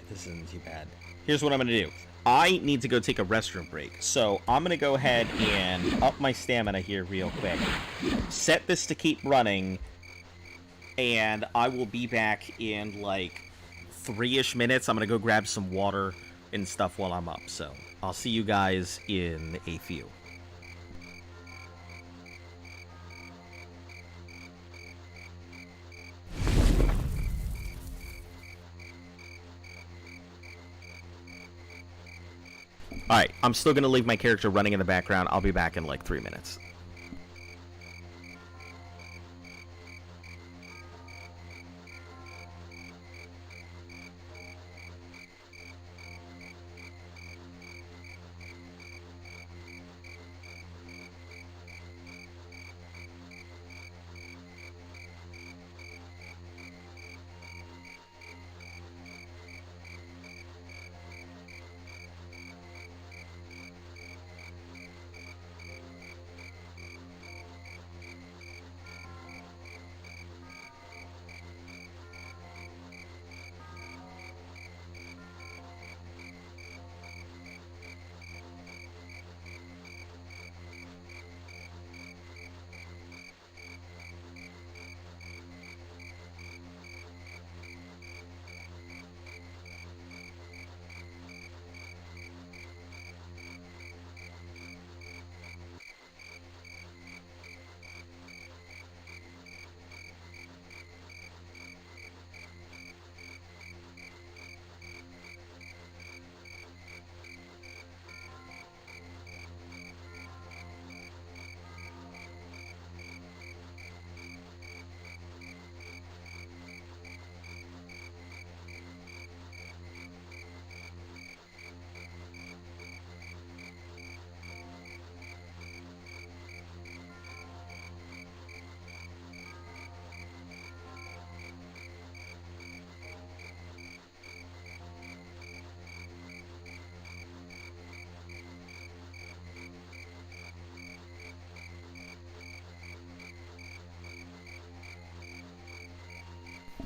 This isn't too bad. Here's what I'm going to do. I need to go take a restroom break. So I'm going to go ahead and up my stamina here real quick. Set this to keep running. And I will be back in like 3-ish minutes. I'm going to go grab some water and stuff while I'm up. So I'll see you guys in a few. Alright, I'm still going to leave my character running in the background. I'll be back in like 3 minutes.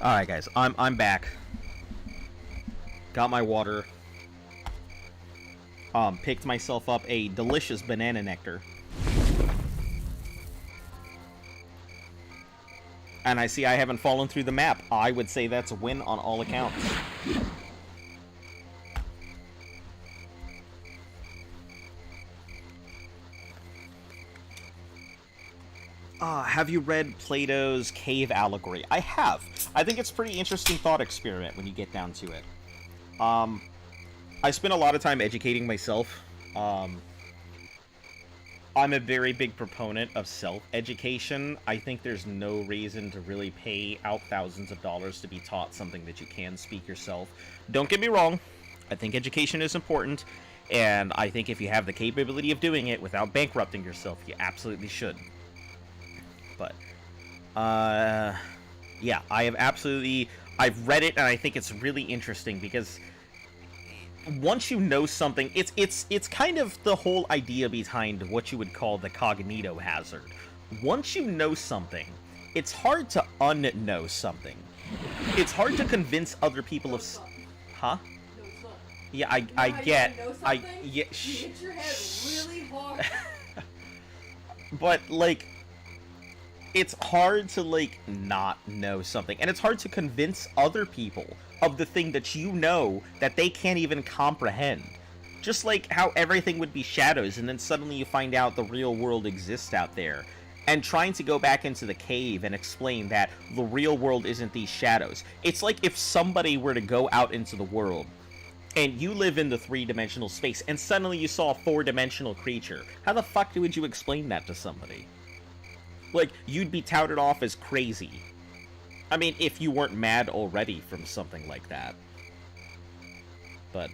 Alright, guys, I'm back. Got my water. Picked myself up a delicious banana nectar. And I see I haven't fallen through the map. I would say that's a win on all accounts. Have you read Plato's Cave Allegory? I have. I think it's a pretty interesting thought experiment when you get down to it. I spent a lot of time educating myself. I'm a very big proponent of self-education. I think there's no reason to really pay out thousands of dollars to be taught something that you can speak yourself. Don't get me wrong. I think education is important, and I think if you have the capability of doing it without bankrupting yourself, you absolutely should. But, yeah, I've read it, and I think it's really interesting, because once you know something, it's kind of the whole idea behind what you would call the cognito hazard. Once you know something, it's hard to unknow something. It's hard to convince other people of... Huh? No, it's not. Yeah, I get... yeah, you hit your head really hard. But, like... It's hard to, like, not know something. And it's hard to convince other people of the thing that you know that they can't even comprehend. Just like how everything would be shadows, and then suddenly you find out the real world exists out there. And trying to go back into the cave and explain that the real world isn't these shadows. It's like if somebody were to go out into the world, and you live in the three-dimensional space, and suddenly you saw a four-dimensional creature. How the fuck would you explain that to somebody? Like, you'd be touted off as crazy. I mean, if you weren't mad already from something like that. But,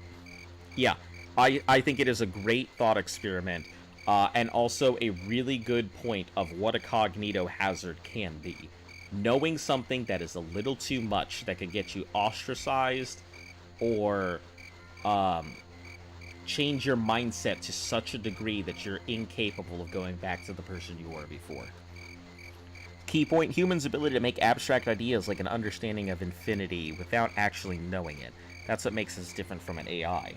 yeah, I think it is a great thought experiment, and also a really good point of what a cognito hazard can be. Knowing something that is a little too much that can get you ostracized, or change your mindset to such a degree that you're incapable of going back to the person you were before. Key point, humans' ability to make abstract ideas like an understanding of infinity without actually knowing it. That's what makes us different from an AI.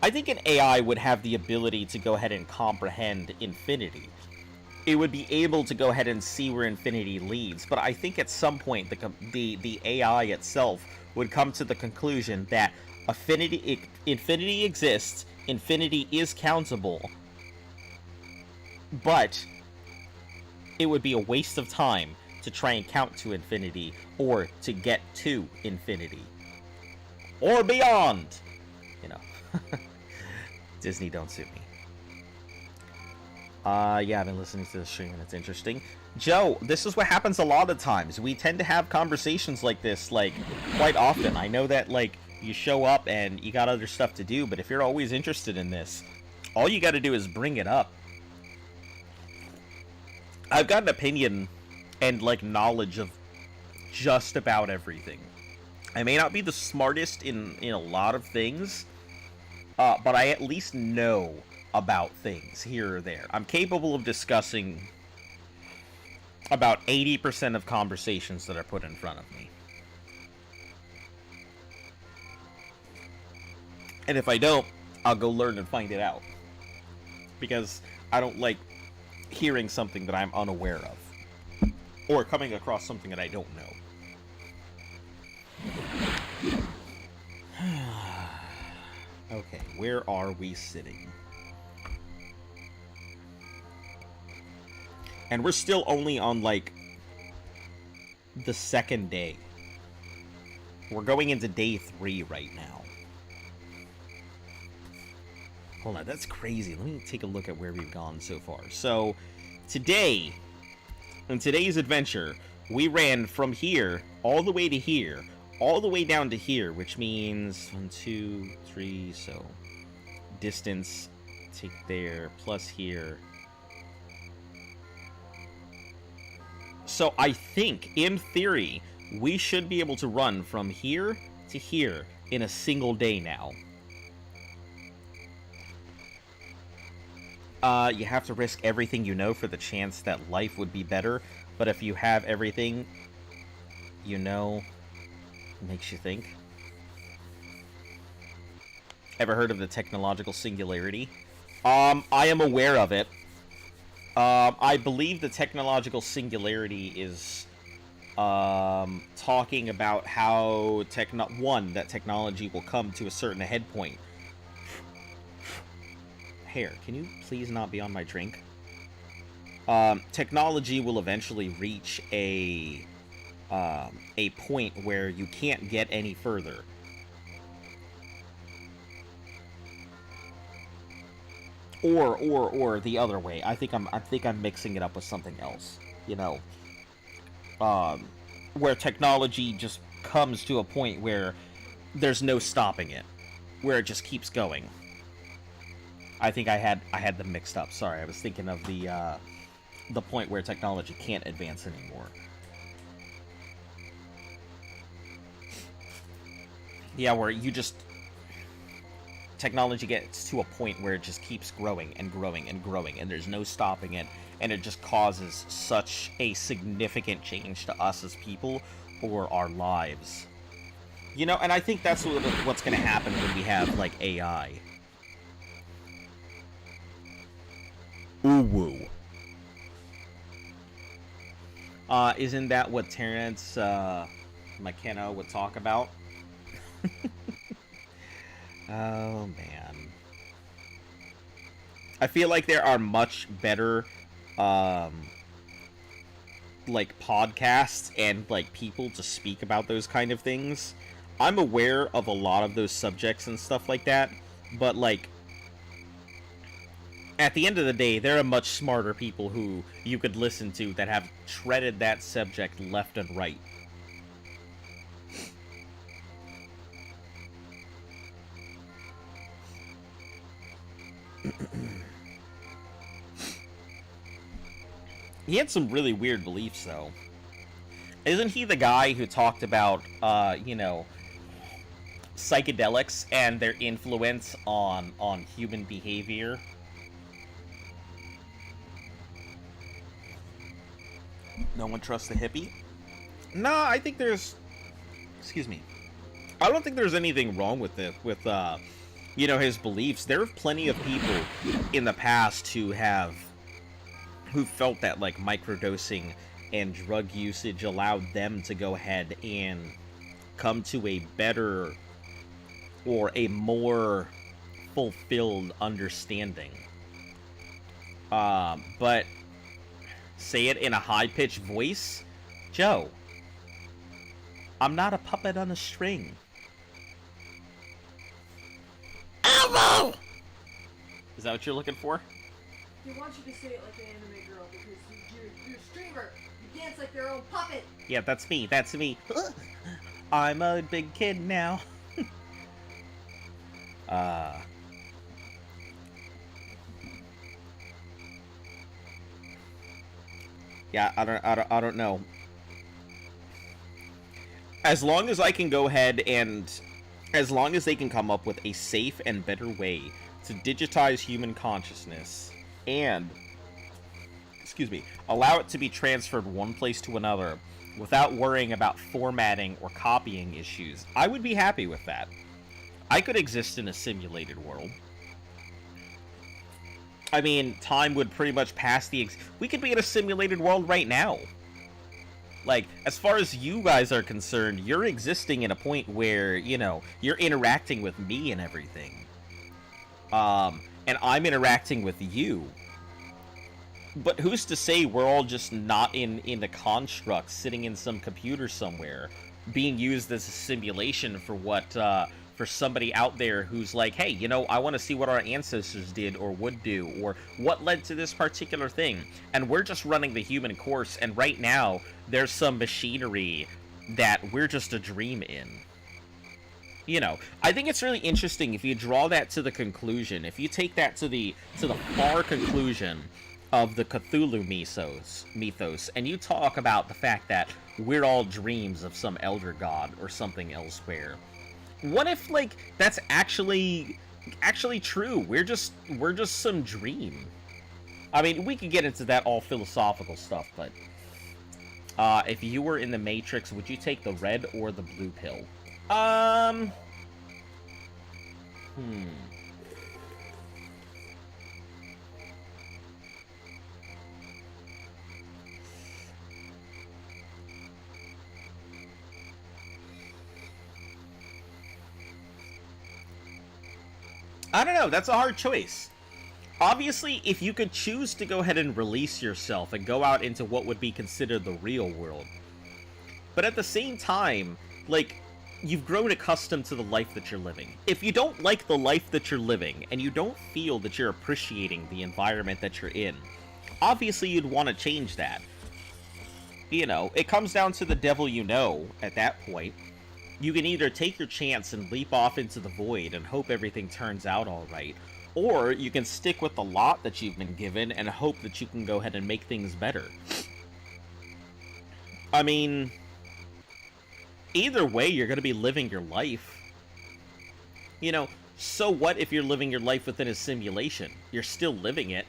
I think an AI would have the ability to go ahead and comprehend infinity. It would be able to go ahead and see where infinity leads, but I think at some point the AI itself would come to the conclusion that infinity exists, infinity is countable, but it would be a waste of time to try and count to infinity, or to get to infinity. Or beyond! You know. Disney, don't sue me. Yeah, I've been listening to the stream and it's interesting. Joe, this is what happens a lot of times. We tend to have conversations like this, like, quite often. I know that, like, you show up and you got other stuff to do, but if you're always interested in this, all you gotta do is bring it up. I've got an opinion and, like, knowledge of just about everything. I may not be the smartest in a lot of things, but I at least know about things here or there. I'm capable of discussing about 80% of conversations that are put in front of me. And if I don't, I'll go learn and find it out. Because I don't like hearing something that I'm unaware of, or coming across something that I don't know. Okay, where are we sitting? And we're still only on, like, the second day. We're going into day 3 right now. Hold on, that's crazy. Let me take a look at where we've gone so far. So, today, in today's adventure, we ran from here all the way to here, all the way down to here, which means 1, 2, 3, so distance, take there, plus here. So I think, in theory, we should be able to run from here to here in a single day now. You have to risk everything you know for the chance that life would be better, but if you have everything, you know, makes you think. Ever heard of the technological singularity? I am aware of it. I believe the technological singularity is talking about how that technology will come to a certain head point. Hair, can you please not be on my drink? Technology will eventually reach a point where you can't get any further. Or the other way. I think I'm mixing it up with something else. You know, where technology just comes to a point where there's no stopping it, where it just keeps going. I think I had them mixed up. Sorry, I was thinking of the point where technology can't advance anymore. Yeah, where technology gets to a point where it just keeps growing and growing and growing, and there's no stopping it, and it just causes such a significant change to us as people or our lives. You know, and I think that's what's going to happen when we have, like, AI. Ooh-woo. Isn't that what Terrence McKenna would talk about? Oh, man. I feel like there are much better, like, podcasts and, like, people to speak about those kind of things. I'm aware of a lot of those subjects and stuff like that, but, like, at the end of the day, there are much smarter people who you could listen to that have treaded that subject left and right. He had some really weird beliefs, though. Isn't he the guy who talked about, you know, psychedelics and their influence on human behavior? No one trusts the hippie? Nah, I think there's... Excuse me. I don't think there's anything wrong with it, with, you know, his beliefs. There are plenty of people in the past who felt that, like, microdosing and drug usage allowed them to go ahead and come to a better or a more fulfilled understanding. But say it in a high-pitched voice, Joe, I'm not a puppet on a string. Elmo! Is that what you're looking for? They want you to say it like an anime girl because you're a streamer. You dance like their own puppet. Yeah, that's me. That's me. I'm a big kid now. Yeah, I don't know. As long as I can go ahead and, as long as they can come up with a safe and better way to digitize human consciousness and, excuse me, allow it to be transferred one place to another without worrying about formatting or copying issues, I would be happy with that. I could exist in a simulated world. I mean, time would pretty much pass we could be in a simulated world right now. Like, as far as you guys are concerned, you're existing in a point where, you know, you're interacting with me and everything. And I'm interacting with you. But who's to say we're all just not in a construct sitting in some computer somewhere, being used as a simulation for what, for somebody out there who's like, hey, you know, I want to see what our ancestors did or would do, or what led to this particular thing. And we're just running the human course, and right now, there's some machinery that we're just a dream in. You know, I think it's really interesting if you draw that to the conclusion, if you take that to the far conclusion of the Cthulhu mythos, and you talk about the fact that we're all dreams of some elder god or something elsewhere. What if, like, that's actually true? We're just some dream. I mean, we could get into that all philosophical stuff, but If you were in the Matrix, would you take the red or the blue pill? I don't know, that's a hard choice. Obviously, if you could choose to go ahead and release yourself and go out into what would be considered the real world, but at the same time, like, you've grown accustomed to the life that you're living. If you don't like the life that you're living, and you don't feel that you're appreciating the environment that you're in, obviously you'd want to change that. You know, it comes down to the devil you know at that point. You can either take your chance and leap off into the void and hope everything turns out alright, or you can stick with the lot that you've been given and hope that you can go ahead and make things better. I mean, either way, you're going to be living your life. You know, so what if you're living your life within a simulation? You're still living it.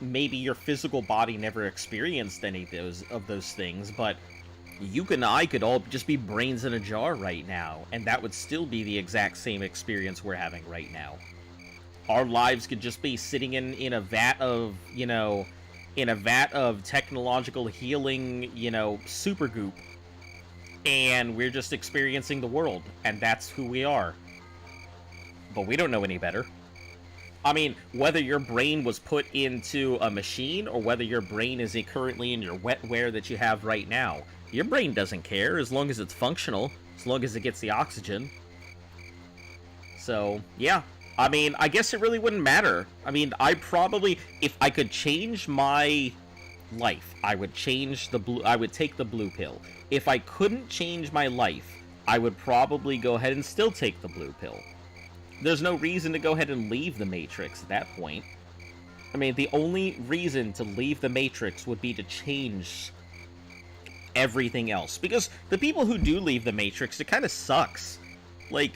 Maybe your physical body never experienced any of those things, but you and I could all just be brains in a jar right now, and that would still be the exact same experience we're having right now. Our lives could just be sitting in a vat of, you know, in a vat of technological healing, you know, supergoop, and we're just experiencing the world, and that's who we are. But we don't know any better. I mean, whether your brain was put into a machine, or whether your brain is currently in your wetware that you have right now, your brain doesn't care as long as it's functional, as long as it gets the oxygen. So, yeah. I mean, I guess it really wouldn't matter. I mean, I probably, if I could change my life, I would change I would take the blue pill. If I couldn't change my life, I would probably go ahead and still take the blue pill. There's no reason to go ahead and leave the Matrix at that point. I mean, the only reason to leave the Matrix would be to change everything else. Because the people who do leave the Matrix, it kind of sucks. Like,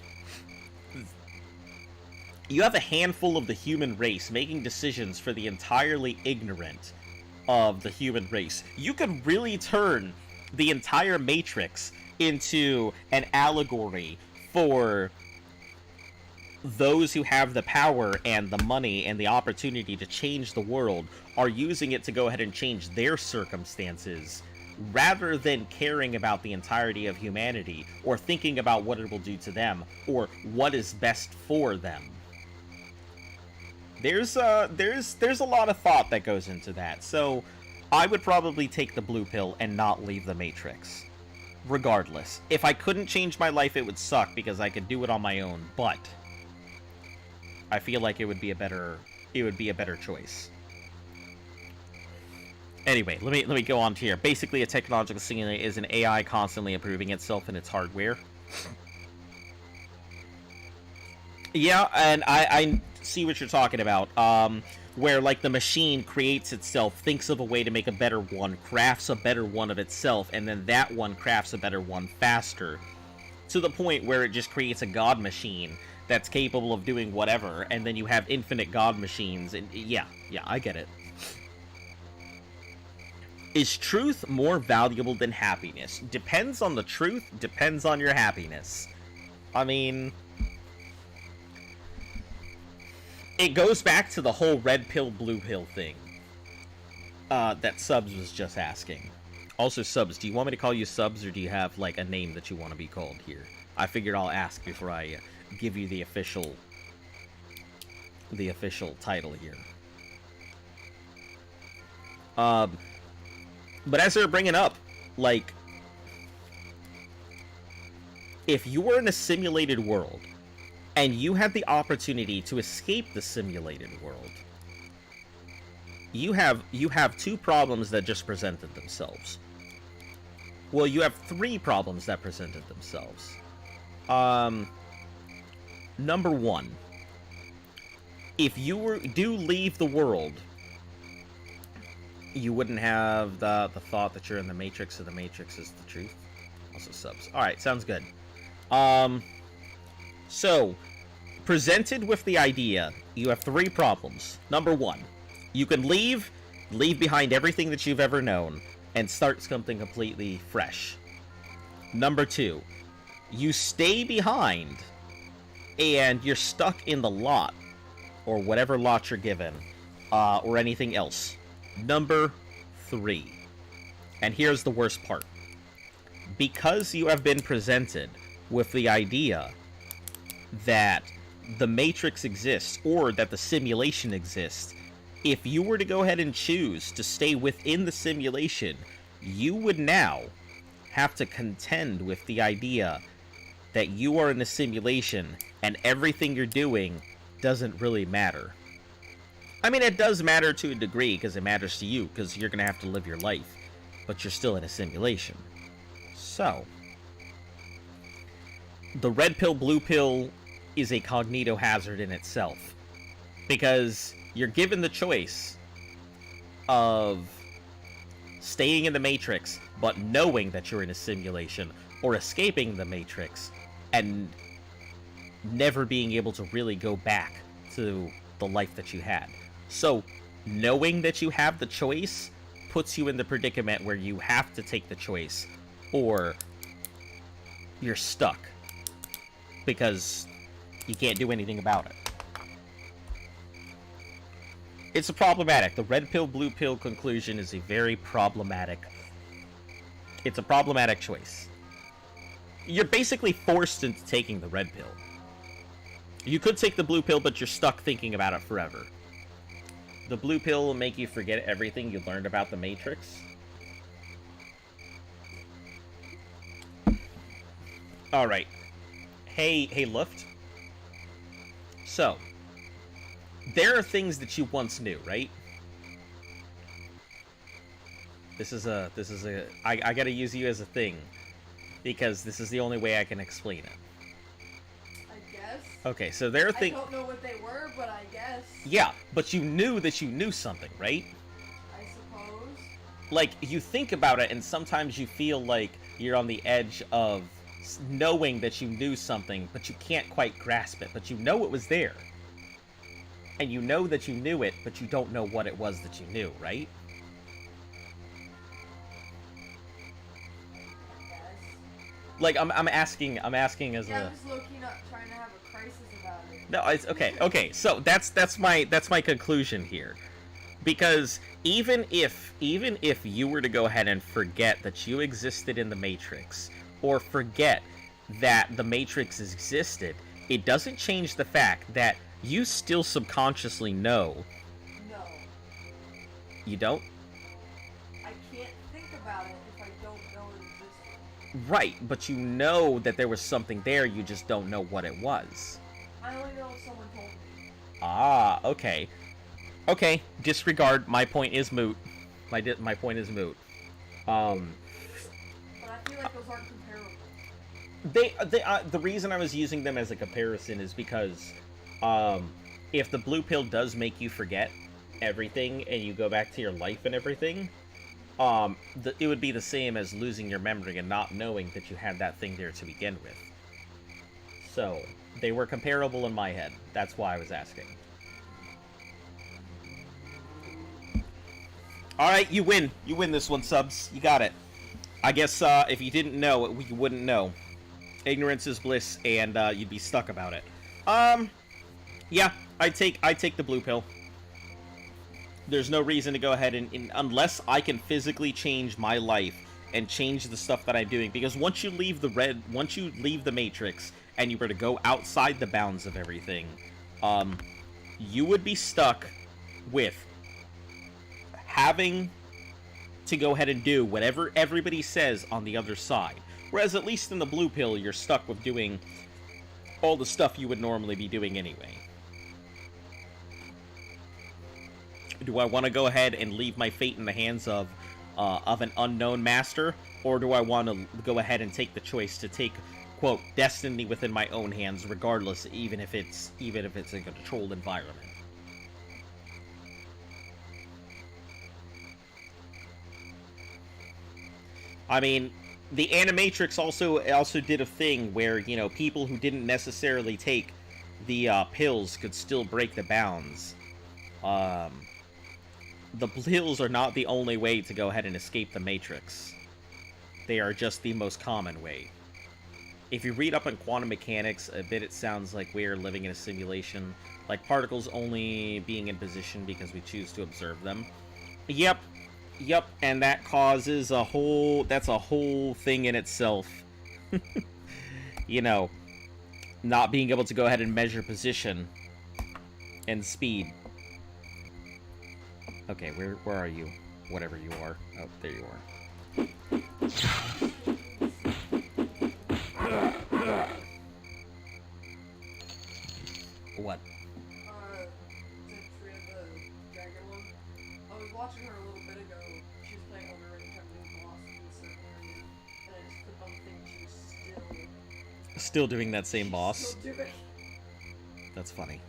you have a handful of the human race making decisions for the entirely ignorant of the human race. You could really turn the entire Matrix into an allegory for those who have the power and the money and the opportunity to change the world are using it to go ahead and change their circumstances, rather than caring about the entirety of humanity, or thinking about what it will do to them, or what is best for them. There's a lot of thought that goes into that, so I would probably take the blue pill and not leave the Matrix. Regardless. If I couldn't change my life, it would suck, because I could do it on my own, but I feel like it would be a better choice. Anyway, let me go on to here. Basically, a technological simulation is an AI constantly improving itself in its hardware. Yeah, and I see what you're talking about. Where, like, the machine creates itself, thinks of a way to make a better one, crafts a better one of itself, and then that one crafts a better one faster. To the point where it just creates a god machine that's capable of doing whatever, and then you have infinite god machines, and yeah, I get it. Is truth more valuable than happiness? Depends on the truth, depends on your happiness. I mean, it goes back to the whole red pill, blue pill thing that Subs was just asking. Also, Subs, do you want me to call you Subs, or do you have, like, a name that you want to be called here? I figured I'll ask before I give you the official title here. But as they're bringing up, like, if you were in a simulated world, and you had the opportunity to escape the simulated world, you have two problems that just presented themselves. Well, you have three problems that presented themselves. Number one, if you do leave the world, you wouldn't have the thought that you're in the Matrix, or the Matrix is the truth. Also Subs. Alright, sounds good. So, presented with the idea, you have three problems. Number one, you can leave behind everything that you've ever known, and start something completely fresh. Number 2, you stay behind and you're stuck in the lot, or whatever lot you're given, or anything else. Number 3, and here's the worst part. Because you have been presented with the idea that the Matrix exists, or that the simulation exists, if you were to go ahead and choose to stay within the simulation, you would now have to contend with the idea that you are in a simulation and everything you're doing doesn't really matter. I mean, it does matter to a degree because it matters to you, because you're going to have to live your life, but you're still in a simulation. So, the red pill, blue pill is a cognito hazard in itself, because you're given the choice of staying in the Matrix, but knowing that you're in a simulation, or escaping the Matrix, and never being able to really go back to the life that you had. So, knowing that you have the choice puts you in the predicament where you have to take the choice, or you're stuck, because you can't do anything about it. It's a problematic. The red pill, blue pill conclusion is a very problematic... It's a problematic choice. You're basically forced into taking the red pill. You could take the blue pill, but you're stuck thinking about it forever. The blue pill will make you forget everything you learned about the Matrix. Alright. Hey, Luft. So, there are things that you once knew, right? I gotta use you as a thing, because this is the only way I can explain it. I guess. Okay, so there are things... I don't know what they were, but I guess. Yeah, but you knew that you knew something, right? I suppose. Like, you think about it, and sometimes you feel like you're on the edge of knowing that you knew something, but you can't quite grasp it, but you know it was there. And you know that you knew it, but you don't know what it was that you knew, right? Like, I'm asking as a... Yeah, I'm just looking up, trying to have a crisis about it. No, it's okay. Okay, so that's my conclusion here, because even if you were to go ahead and forget that you existed in the Matrix, or forget that the Matrix existed, it doesn't change the fact that you still subconsciously know. No. You don't? I can't think about it if I don't know it existed. Right, but you know that there was something there, you just don't know what it was. I only know if someone told me. Ah, okay. Okay, disregard. My point is moot. My point is moot. But I feel like those aren't comparable. The reason I was using them as a comparison is because, if the blue pill does make you forget everything and you go back to your life and everything, it would be the same as losing your memory and not knowing that you had that thing there to begin with. So, they were comparable in my head. That's why I was asking. Alright, you win. You win this one, subs. You got it. I guess, if you didn't know, you wouldn't know. Ignorance is bliss, and, you'd be stuck about it. Yeah, I'd take the blue pill. There's no reason to go ahead and unless I can physically change my life and change the stuff that I'm doing, because once you leave the Matrix, and you were to go outside the bounds of everything, you would be stuck with having to go ahead and do whatever everybody says on the other side. Whereas at least in the blue pill, you're stuck with doing all the stuff you would normally be doing anyway. Do I want to go ahead and leave my fate in the hands of an unknown master, or do I want to go ahead and take the choice to take, quote, destiny within my own hands, regardless, even if it's a controlled environment? I mean, the Animatrix also did a thing where, you know, people who didn't necessarily take the pills could still break the bounds. the pills are not the only way to go ahead and escape the Matrix. They are just the most common way. If you read up on quantum mechanics a bit, it sounds like we are living in a simulation, like particles only being in position because we choose to observe them. Yep, and that causes that's a whole thing in itself. You know, not being able to go ahead and measure position and speed. Okay, where are you? Whatever you are. Oh, there you are. What? The dragon one. I was watching her a little bit ago. She was playing Oblivion, kept getting lost in a certain area, and I just clicked on the thing. She was Still doing that same boss? still doing. That's funny.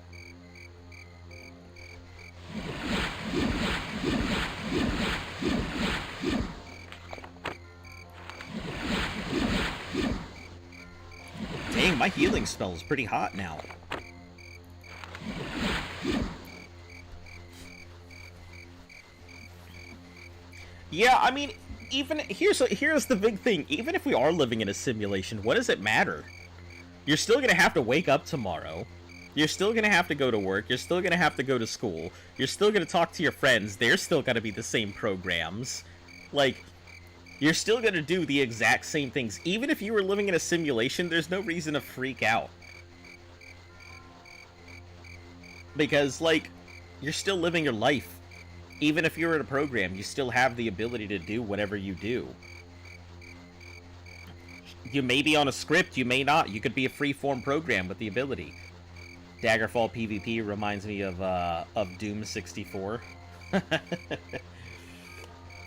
Dang, my healing spell is pretty hot now. Yeah, I mean, even here's the big thing. Even if we are living in a simulation, what does it matter? You're still gonna have to wake up tomorrow. You're still gonna have to go to work. You're still gonna have to go to school. You're still gonna talk to your friends. They're still gonna be the same programs. Like, you're still gonna do the exact same things. Even if you were living in a simulation, there's no reason to freak out. Because, like, you're still living your life. Even if you're in a program, you still have the ability to do whatever you do. You may be on a script, you may not. You could be a free-form program with the ability. Daggerfall PvP reminds me of Doom 64.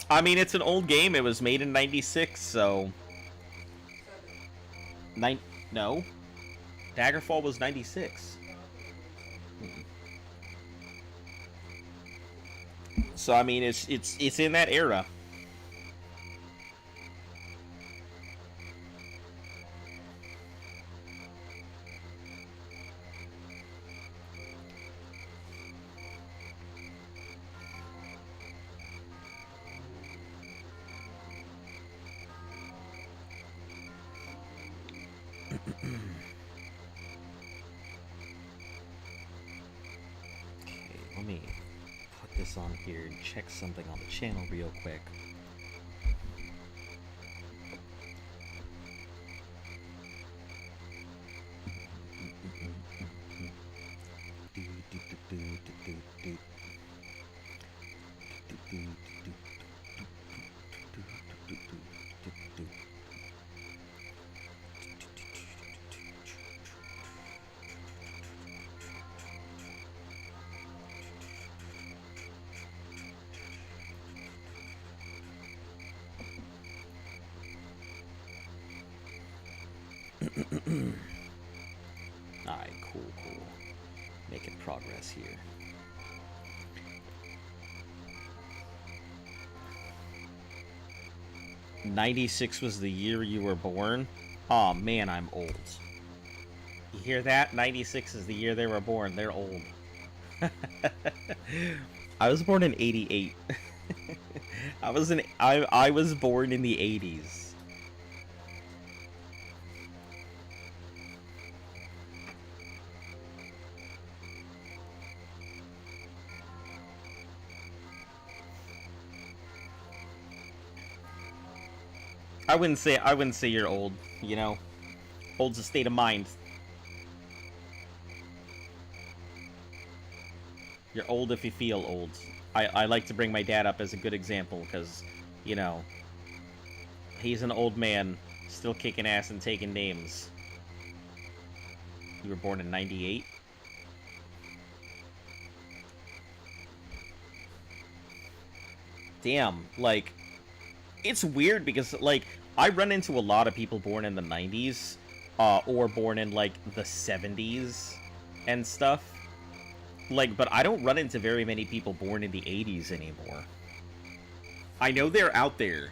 I mean, it's an old game. It was made in 96, so... No. Daggerfall was 96. So, I mean, it's in that era. Okay, let me put this on here and check something on the channel real quick. Alright, cool. Making progress here. '96 was the year you were born? Aw, man, I'm old. You hear that? 96 is the year they were born. They're old. I was born in 88. I was born in the 80s. I wouldn't say you're old, you know. Old's a state of mind. You're old if you feel old. I like to bring my dad up as a good example because, you know, he's an old man, still kicking ass and taking names. You were born in 98? Damn, like, it's weird because, like, I run into a lot of people born in the 90s, or born in, like, the 70s and stuff. Like, but I don't run into very many people born in the 80s anymore. I know they're out there.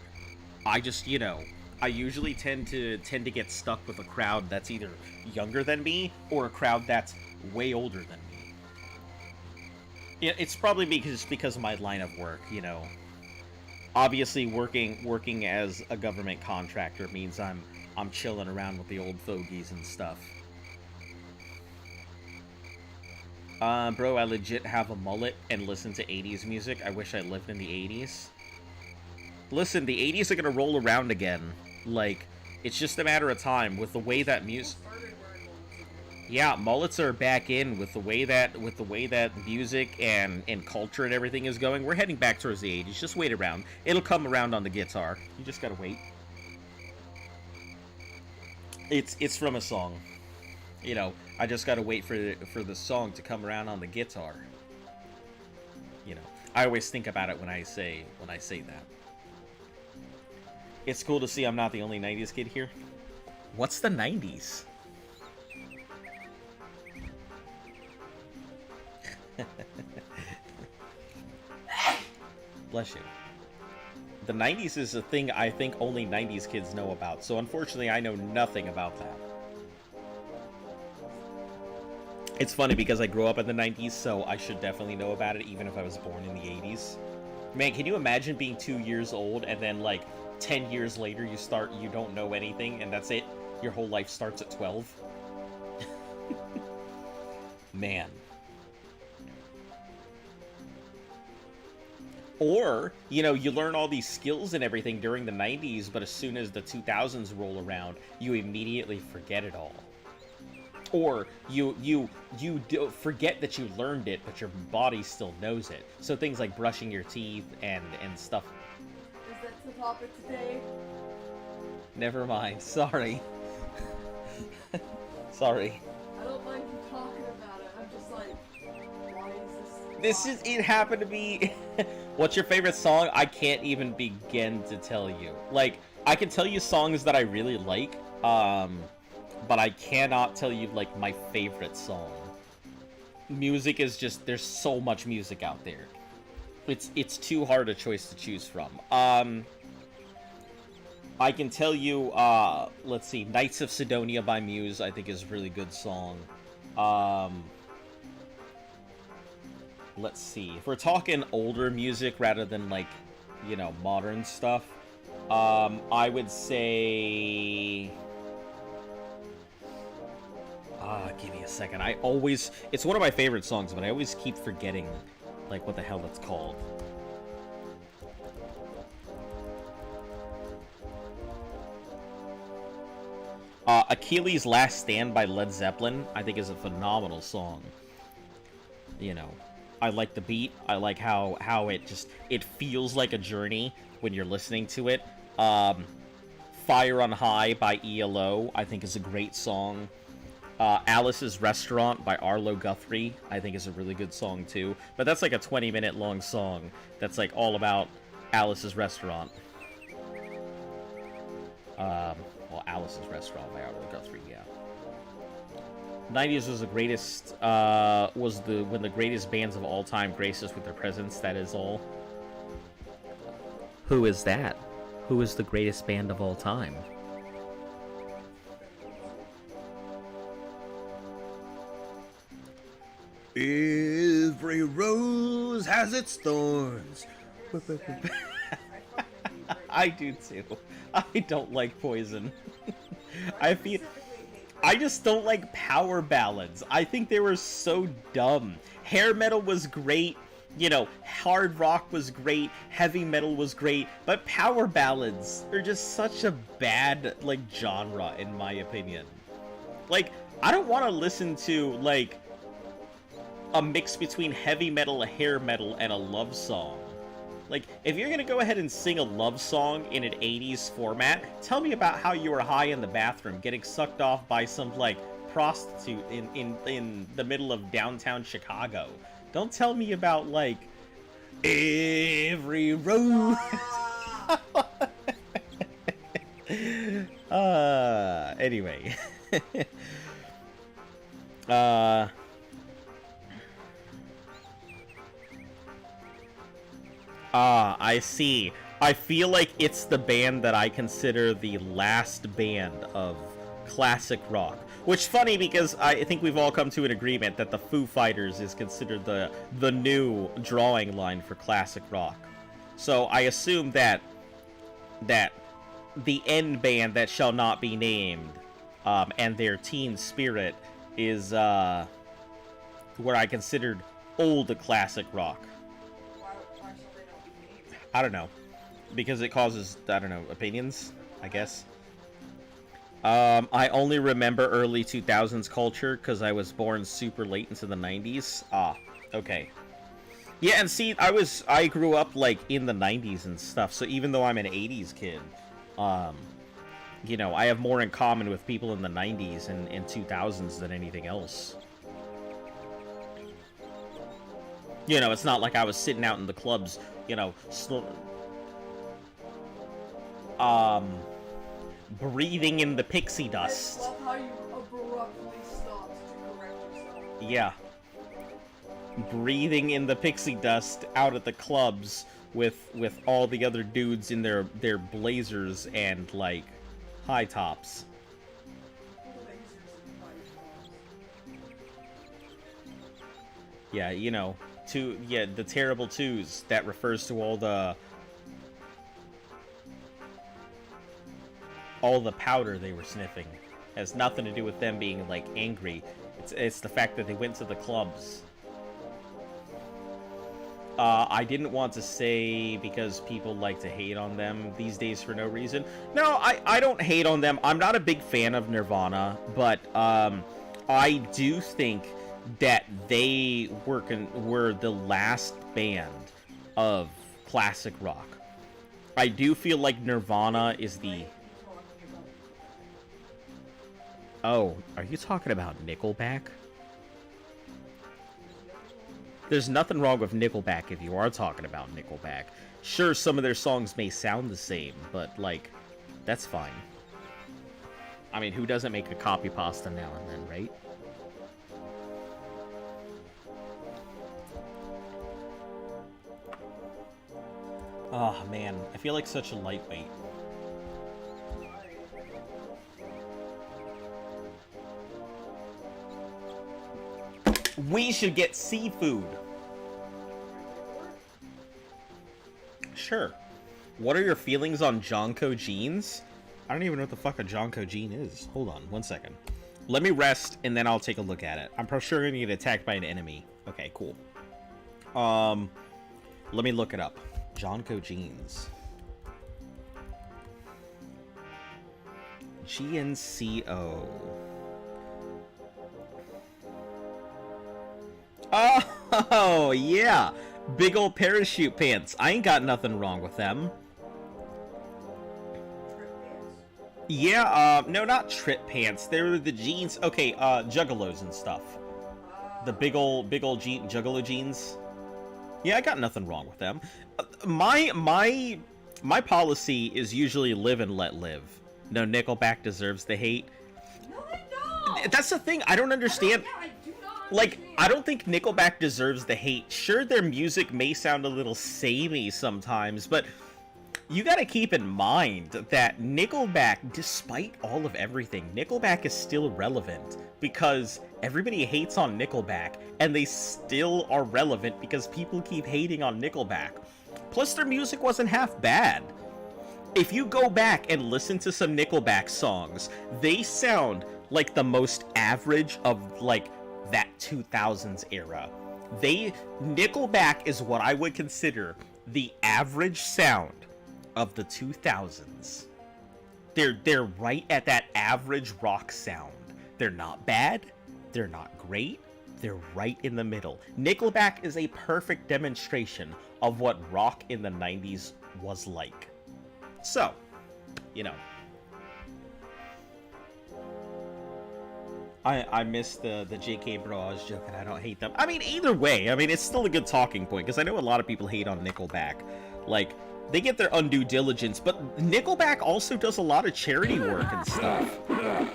I just, you know, I usually tend to get stuck with a crowd that's either younger than me or a crowd that's way older than me. Yeah, it's probably because of my line of work, you know. Obviously, working as a government contractor means I'm chilling around with the old fogies and stuff. Bro, I legit have a mullet and listen to 80s music. I wish I lived in the 80s. Listen, the 80s are gonna roll around again. Like, it's just a matter of time with the way that music. Yeah, mullets are back in with the way that music and culture and everything is going. We're heading back towards the 80s. Just wait around. It'll come around on the guitar. You just gotta wait. It's from a song. You know, I just gotta wait for the song to come around on the guitar. You know, I always think about it when I say that. It's cool to see I'm not the only 90s kid here. What's the 90s? Bless you. The 90s is a thing I think only 90s kids know about, so unfortunately I know nothing about that. It's funny because I grew up in the 90s, so I should definitely know about it even if I was born in the 80s. Man, can you imagine being 2 years old and then like 10 years later you don't know anything and that's it? Your whole life starts at 12? Man. Or, you know, you learn all these skills and everything during the 90s, but as soon as the 2000s roll around, you immediately forget it all. Or you forget that you learned it, but your body still knows it. So things like brushing your teeth and stuff. Is that the topic today? Never mind. Sorry. Sorry. I don't mind you talking about it. I'm just like, why is this? It happened to be. What's your favorite song? I can't even begin to tell you. Like, I can tell you songs that I really like, but I cannot tell you, like, my favorite song. Music is just, there's so much music out there. It's too hard a choice to choose from. I can tell you, let's see, Knights of Sidonia by Muse, I think is a really good song. Let's see, if we're talking older music rather than, like, you know, modern stuff, I would say... give me a second. It's one of my favorite songs, but I always keep forgetting, like, what the hell it's called. Achilles' Last Stand by Led Zeppelin, I think is a phenomenal song. You know, I like the beat. I like how it feels like a journey when you're listening to it. Fire on High by ELO, I think is a great song. Alice's Restaurant by Arlo Guthrie, I think is a really good song too. But that's like a 20-minute long song that's like all about Alice's Restaurant. Well, Alice's Restaurant by Arlo Guthrie, yeah. 90s was the greatest, when the greatest bands of all time graced us with their presence, that is all. Who is that? Who is the greatest band of all time? Every rose has its thorns. I do too. I don't like Poison. I just don't like power ballads. I think they were so dumb. Hair metal was great. You know, hard rock was great. Heavy metal was great. But power ballads are just such a bad, like, genre, in my opinion. Like, I don't want to listen to, like, a mix between heavy metal, a hair metal, and a love song. Like, if you're gonna go ahead and sing a love song in an 80s format, tell me about how you were high in the bathroom, getting sucked off by some, like, prostitute in the middle of downtown Chicago. Don't tell me about, like, every rose. Anyway. I see. I feel like it's the band that I consider the last band of classic rock. Which funny because I think we've all come to an agreement that the Foo Fighters is considered the new drawing line for classic rock. So I assume that the end band that shall not be named and their teen spirit is where I considered old classic rock. Why shall they not be named? I don't know. Because it causes, I don't know, opinions, I guess. I only remember early 2000s culture because I was born super late into the 90s. Ah, okay. Yeah, and see, I grew up, like, in the 90s and stuff, so even though I'm an 80s kid, you know, I have more in common with people in the 90s and 2000s than anything else. You know, it's not like I was sitting out in the clubs, you know, breathing in the pixie dust. I love how you abruptly stopped to correct yourself. Yeah. Breathing in the pixie dust out at the clubs with all the other dudes in their blazers and, like, high tops. Yeah, you know, the terrible twos. That refers to all the powder they were sniffing. Has nothing to do with them being, like, angry. It's the fact that they went to the clubs. I didn't want to say because people like to hate on them these days for no reason. No, I don't hate on them. I'm not a big fan of Nirvana, but I do think that they were the last band of classic rock. I do feel like Nirvana is the... Oh, are you talking about Nickelback? There's nothing wrong with Nickelback if you are talking about Nickelback. Sure, some of their songs may sound the same, but, like, that's fine. I mean, who doesn't make a copy pasta now and then, right? Oh, man. I feel like such a lightweight. We should get seafood. Sure. What are your feelings on Jonko jeans? I don't even know what the fuck a Jonko jean is. Hold on, 1 second. Let me rest, and then I'll take a look at it. I'm probably sure I'm gonna get attacked by an enemy. Okay, cool. Let me look it up. Jonko jeans. GNCO. Oh, yeah. Big old parachute pants. I ain't got nothing wrong with them. Yeah, no, not trip pants. They're the jeans. Okay, juggalos and stuff. The big old juggalo jeans. Yeah, I got nothing wrong with them. My policy is usually live and let live. No, Nickelback deserves the hate. No, they don't. That's the thing. I don't understand. I do not Like, understand. I don't think Nickelback deserves the hate. Sure, their music may sound a little samey sometimes, but you gotta keep in mind that Nickelback, despite all of everything, Nickelback is still relevant because everybody hates on Nickelback, and they still are relevant because people keep hating on Nickelback. Plus, their music wasn't half bad. If you go back and listen to some Nickelback songs, they sound like the most average of, like, that 2000s era. Nickelback is what I would consider the average sound of the 2000s. They're right at that average rock sound. They're not bad, they're not great, they're right in the middle. Nickelback is a perfect demonstration of what rock in the 90s was like. So, you know, I miss the JK bro. I was joking. I don't hate them. I mean, either way, I mean, it's still a good talking point because I know a lot of people hate on Nickelback. Like, they get their undue diligence, but Nickelback also does a lot of charity work and stuff.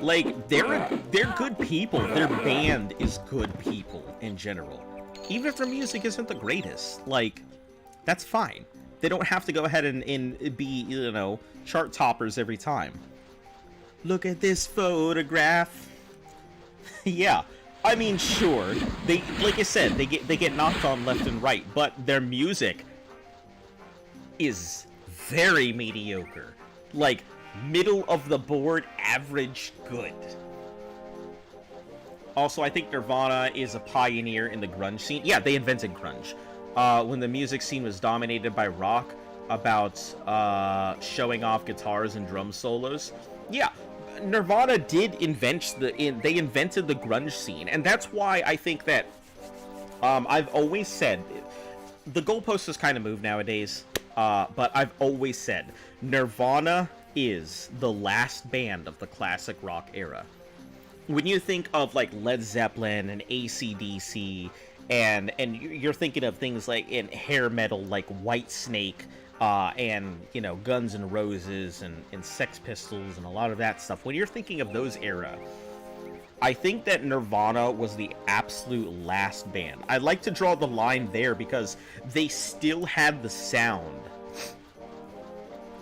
Like, they're good people. Their band is good people in general. Even if their music isn't the greatest, like, that's fine. They don't have to go ahead and be, you know, chart toppers every time. Look at this photograph. Yeah, I mean, sure, they, like I said, they get knocked on left and right, but their music is very mediocre. Like, middle of the board, average good. Also, I think Nirvana is a pioneer in the grunge scene. Yeah, they invented grunge. When the music scene was dominated by rock, about showing off guitars and drum solos. Yeah, Nirvana did invent they invented the grunge scene, and that's why I think that I've always said the goalpost has kind of moved nowadays, but I've always said Nirvana is the last band of the classic rock era. When you think of like Led Zeppelin and AC/DC, and you're thinking of things like in hair metal like Whitesnake, and, you know, Guns N' Roses and Sex Pistols and a lot of that stuff. When you're thinking of those era, I think that Nirvana was the absolute last band. I'd like to draw the line there because they still had the sound.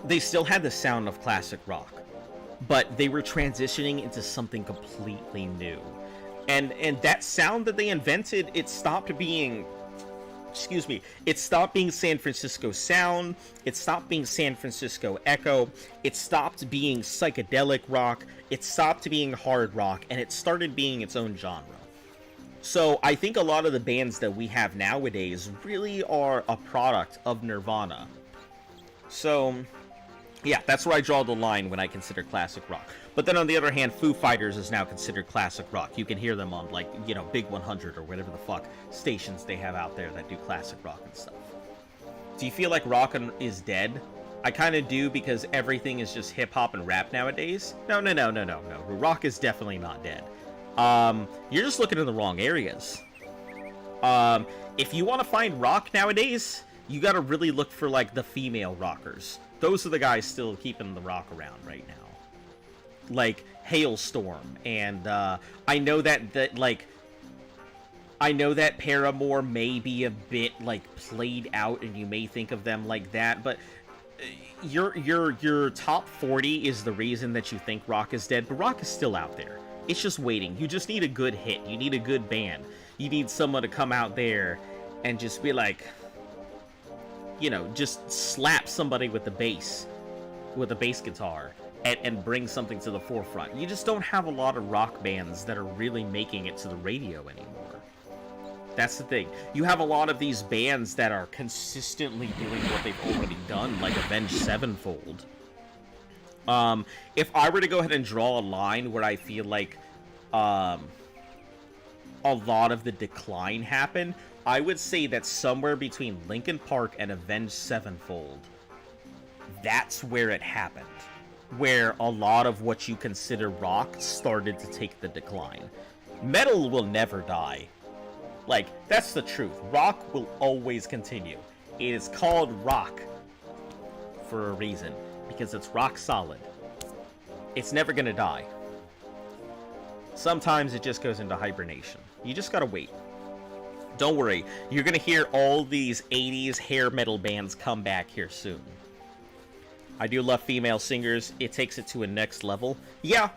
They still had the sound of classic rock, but they were transitioning into something completely new. And that sound that they invented, it stopped being... it stopped being San Francisco sound, it stopped being San Francisco echo, it stopped being psychedelic rock, it stopped being hard rock, and it started being its own genre. So I think a lot of the bands that we have nowadays really are a product of Nirvana. So, yeah, that's where I draw the line when I consider classic rock. But then on the other hand, Foo Fighters is now considered classic rock. You can hear them on, like, you know, Big 100 or whatever the fuck stations they have out there that do classic rock and stuff. Do you feel like rock is dead? I kind of do, because everything is just hip-hop and rap nowadays. No. Rock is definitely not dead. You're just looking in the wrong areas. If you want to find rock nowadays, you gotta really look for, like, the female rockers. Those are the guys still keeping the rock around right now. Like Hailstorm, and I know that Paramore may be a bit like played out, and you may think of them like that, but your top 40 is the reason that you think rock is dead. But rock is still out there. It's just waiting. You just need a good hit. You need a good band. You need someone to come out there and just be like, you know, just slap somebody with a bass guitar. And bring something to the forefront. You just don't have a lot of rock bands that are really making it to the radio anymore. That's the thing. You have a lot of these bands that are consistently doing what they've already done, like Avenged Sevenfold. If I were to go ahead and draw a line where I feel like a lot of the decline happened, I would say that somewhere between Linkin Park and Avenged Sevenfold, that's where it happened. Where a lot of what you consider rock started to take the decline. Metal will never die. Like, that's the truth. Rock will always continue. It is called rock for a reason, because it's rock solid. It's never gonna die. Sometimes it just goes into hibernation. You just gotta wait. Don't worry, you're gonna hear all these 80s hair metal bands come back here soon. I do love female singers. It takes it to a next level. Yeah.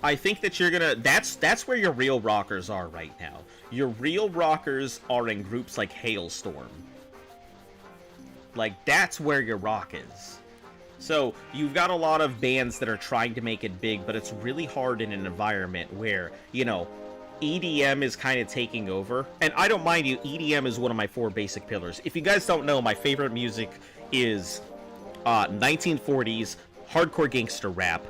I think that you're gonna... That's where your real rockers are right now. Your real rockers are in groups like Hailstorm. Like, that's where your rock is. So, you've got a lot of bands that are trying to make it big, but it's really hard in an environment where, you know, EDM is kind of taking over. And I don't mind you, EDM is one of my 4 basic pillars. If you guys don't know, my favorite music is... 1940s hardcore gangster rap,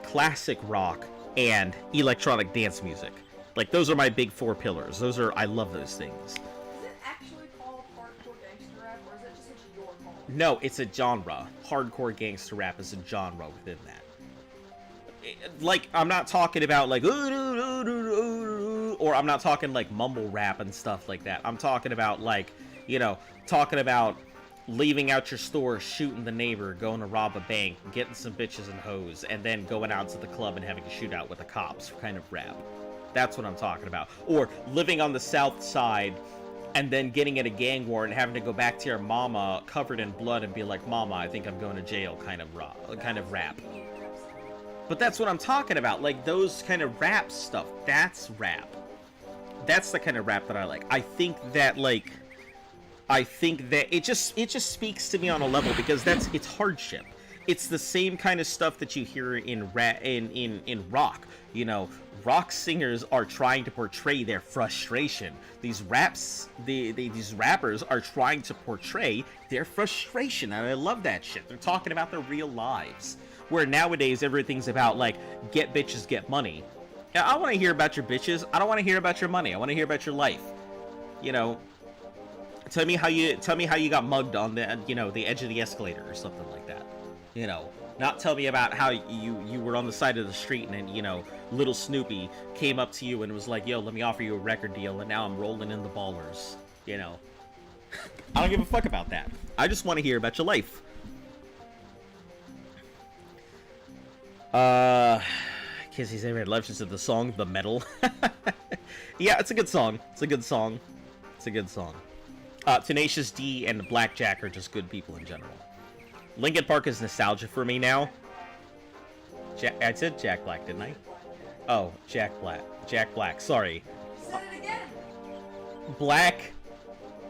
classic rock, and electronic dance music. Like, those are my big 4 pillars. I love those things. Is it actually called hardcore gangster rap, or is that just what you're calling it? No, it's a genre. Hardcore gangster rap is a genre within that. Like, I'm not talking about, like, or I'm not talking, like, mumble rap and stuff like that. I'm talking about, like, you know, leaving out your store, shooting the neighbor, going to rob a bank, getting some bitches and hoes, and then going out to the club and having a shootout with the cops kind of rap. That's what I'm talking about. Or living on the south side and then getting in a gang war and having to go back to your mama covered in blood and be like, Mama, I think I'm going to jail kind of rap. But that's what I'm talking about. Like, those kind of rap stuff. That's rap. That's the kind of rap that I like. I think that it just speaks to me on a level because it's hardship. It's the same kind of stuff that you hear in rock. You know, rock singers are trying to portray their frustration. These rappers are trying to portray their frustration, and I love that shit. They're talking about their real lives. Where nowadays everything's about like get bitches, get money. Yeah, I want to hear about your bitches. I don't want to hear about your money. I want to hear about your life. You know, tell me how you got mugged on the the edge of the escalator or something like that. You know, not tell me about how you were on the side of the street and then, little Snoopy came up to you and was like, yo, let me offer you a record deal, and now I'm rolling in the ballers. You know, I don't give a fuck about that. I just want to hear about your life. Kissy favorite legends of the song, The Metal. Yeah, it's a good song. It's a good song. It's a good song. Tenacious D and Blackjack are just good people in general. Linkin Park is nostalgia for me now. I said Jack Black, didn't I? Oh, Jack Black. Jack Black, sorry. Said it again. Black.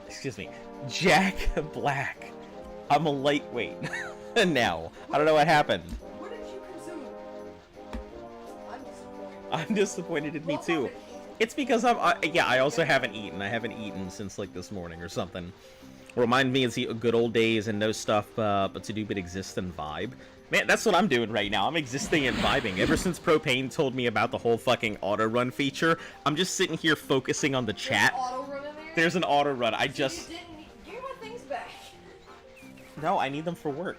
Excuse me. Jack Black. I'm a lightweight now. I don't know what happened. What did you consume? I'm disappointed. I'm disappointed in me too. It's because I also haven't eaten. I haven't eaten since like this morning or something. Remind me of the good old days and no stuff but to do but exist and vibe. Man, that's what I'm doing right now. I'm existing and vibing. Ever since Propane told me about the whole fucking auto run feature, I'm just sitting here focusing on the chat. There's an auto run in there? There's an auto run. You didn't give my things back. No, I need them for work.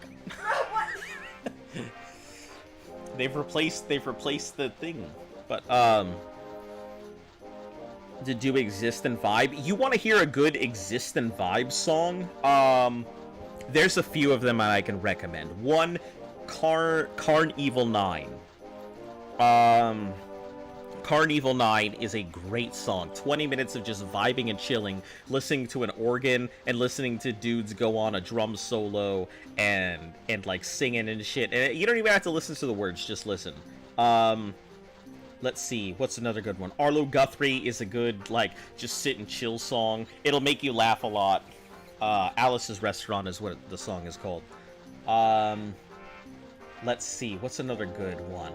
What? They've replaced the thing. But to do exist and vibe. You want to hear a good exist and vibe song? There's a few of them that I can recommend. One, Carnival 9. Carnival 9 is a great song. 20 minutes of just vibing and chilling, listening to an organ and listening to dudes go on a drum solo and like singing and shit. And you don't even have to listen to the words, just listen. Let's see, what's another good one? Arlo Guthrie is a good, like, just sit and chill song. It'll make you laugh a lot. Alice's Restaurant is what the song is called. Let's see, what's another good one?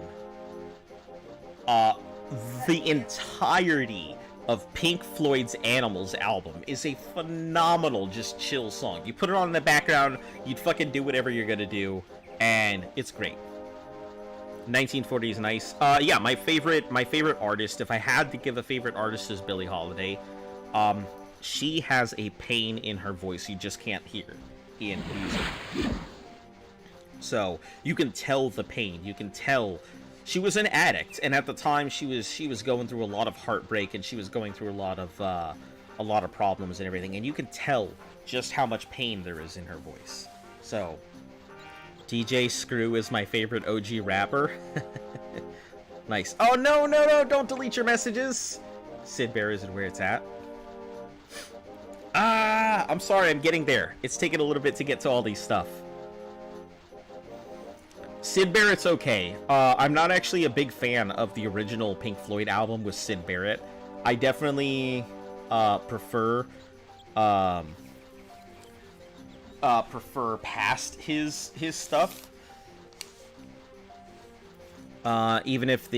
The entirety of Pink Floyd's Animals album is a phenomenal, just chill song. You put it on in the background, you'd fucking do whatever you're gonna do, and it's great. 1940 is nice. Yeah, my favorite artist, if I had to give a favorite artist, is Billie Holiday. She has a pain in her voice you just can't hear in music. So, you can tell the pain. You can tell she was an addict, and at the time she was going through a lot of heartbreak, and she was going through a lot of problems and everything, and you can tell just how much pain there is in her voice. So, DJ Screw is my favorite OG rapper. Nice. Oh, no, don't delete your messages. Sid Bear isn't where it's at. I'm sorry, I'm getting there. It's taking a little bit to get to all these stuff. Sid Barrett's okay. I'm not actually a big fan of the original Pink Floyd album with Sid Barrett. I definitely prefer past his stuff. Even if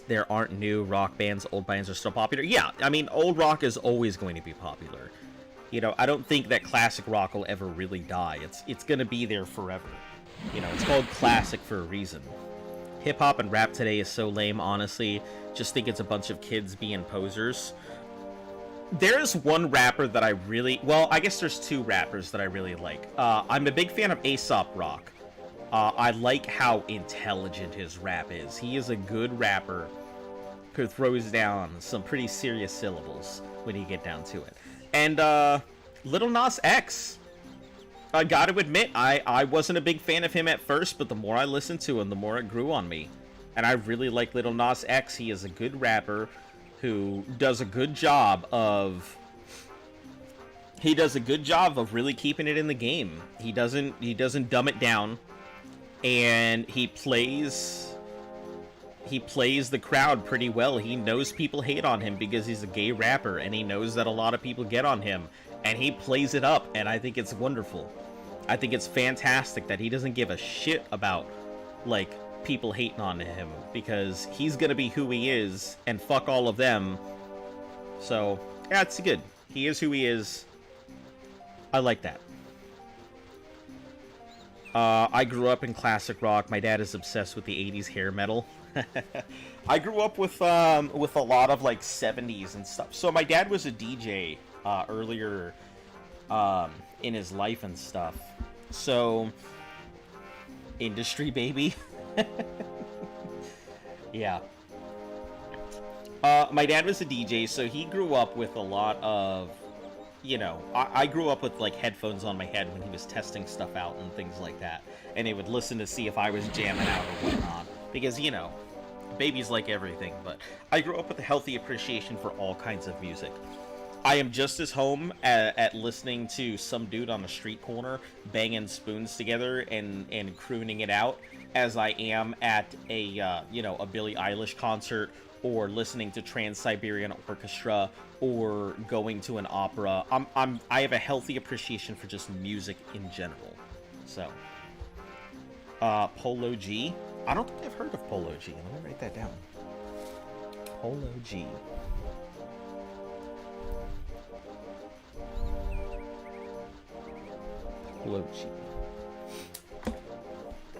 there aren't new rock bands, old bands are still popular. Yeah, I mean, old rock is always going to be popular. You know, I don't think that classic rock will ever really die. It's gonna be there forever. You know, it's called classic for a reason. Hip-hop and rap today is so lame, honestly. Just think it's a bunch of kids being posers. There's one rapper that I really... Well, I guess there's two rappers that I really like. I'm a big fan of Aesop Rock. I like how intelligent his rap is. He is a good rapper who throws down some pretty serious syllables when you get down to it. And, Lil Nas X. I gotta admit, I wasn't a big fan of him at first, but the more I listened to him, the more it grew on me. And I really like Lil Nas X. He is a good rapper who does a good job of... He does a good job of really keeping it in the game. He doesn't dumb it down. And he plays he plays the crowd pretty well. He knows people hate on him because he's a gay rapper, and he knows that a lot of people get on him, and he plays it up, and I think it's wonderful. I think it's fantastic that he doesn't give a shit about, like, people hating on him, because he's gonna be who he is, and fuck all of them. So, yeah, it's good. He is who he is. I like that. I grew up in classic rock. My dad is obsessed with the 80s hair metal. I grew up with a lot of, like, 70s and stuff. So my dad was a DJ earlier in his life and stuff. So, industry, baby. Yeah. My dad was a DJ, so he grew up with a lot of, you know, I grew up with, like, headphones on my head when he was testing stuff out and things like that. And he would listen to see if I was jamming out or whatnot. Because, you know, babies like everything. But I grew up with a healthy appreciation for all kinds of music. I am just as home at listening to some dude on a street corner banging spoons together and crooning it out as I am at a, you know, a Billie Eilish concert, or listening to Trans-Siberian Orchestra, or going to an opera. I have a healthy appreciation for just music in general. So, Polo G. I don't think I've heard of Polo G. Let me write that down. Polo G. Polo G.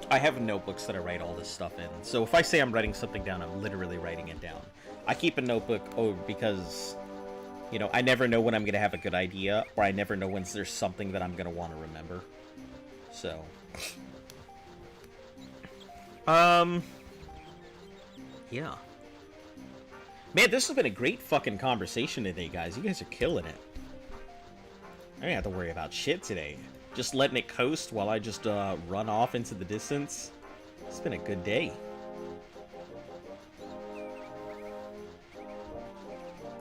I have notebooks that I write all this stuff in. So if I say I'm writing something down, I'm literally writing it down. I keep a notebook because, you know, I never know when I'm going to have a good idea, or I never know when there's something that I'm going to want to remember. So. Yeah. Man, this has been a great fucking conversation today, guys. You guys are killing it. I don't have to worry about shit today. Just letting it coast while I just run off into the distance. It's been a good day.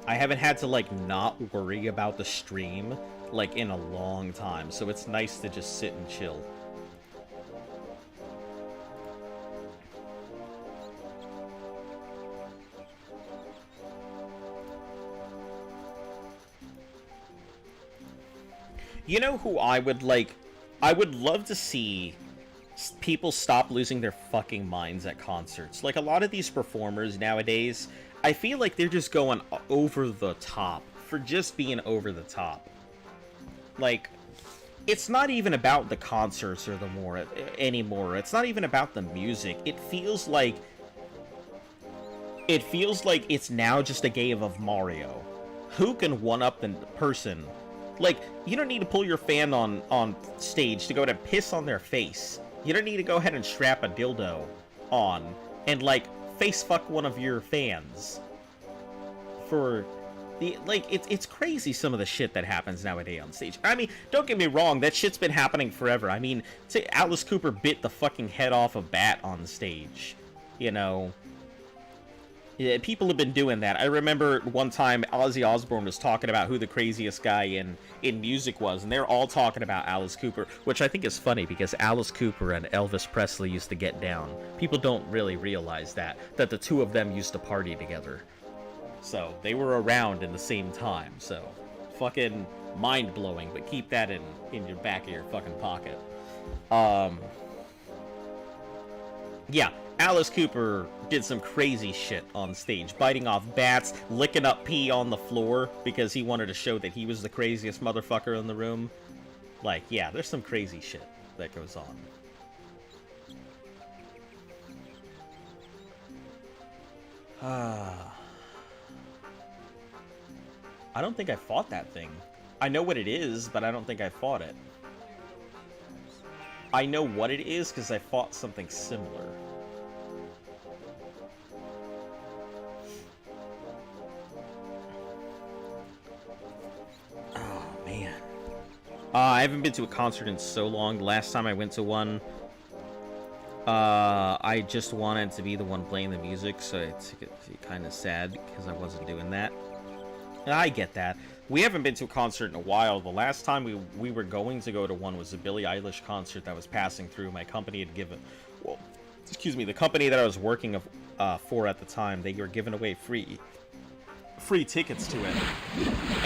I haven't had to, like, not worry about the stream, like, in a long time. So it's nice to just sit and chill. You know who I would like? I would love to see people stop losing their fucking minds at concerts. Like, a lot of these performers nowadays, I feel like they're just going over the top for just being over the top. Like, it's not even about the concerts or anymore. It's not even about the music. It feels like it's now just a game of Mario. Who can one-up the person? Like, you don't need to pull your fan on stage to go to piss on their face. You don't need to go ahead and strap a dildo on and, like, face fuck one of your fans. For the, like, it's crazy some of the shit that happens nowadays on stage. I mean, don't get me wrong, that shit's been happening forever. I mean, say Alice Cooper bit the fucking head off a bat on stage. You know, yeah, people have been doing that. I remember one time Ozzy Osbourne was talking about who the craziest guy in music was, and they're all talking about Alice Cooper, which I think is funny because Alice Cooper and Elvis Presley used to get down. People don't really realize that the two of them used to party together. So, they were around in the same time, so fucking mind-blowing, but keep that in your back of your fucking pocket. Yeah, Alice Cooper did some crazy shit on stage, biting off bats, licking up pee on the floor because he wanted to show that he was the craziest motherfucker in the room. Like, yeah, there's some crazy shit that goes on. I don't think I fought that thing. I know what it is, but I don't think I fought it. I know what it is because I fought something similar. Oh, man. I haven't been to a concert in so long. The last time I went to one, I just wanted to be the one playing the music, so it's kind of sad because I wasn't doing that. I get that. We haven't been to a concert in a while. The last time we were going to go to one was a Billie Eilish concert that was passing through. My company had given... Well, excuse me, the company that I was working for at the time, they were giving away free tickets to it,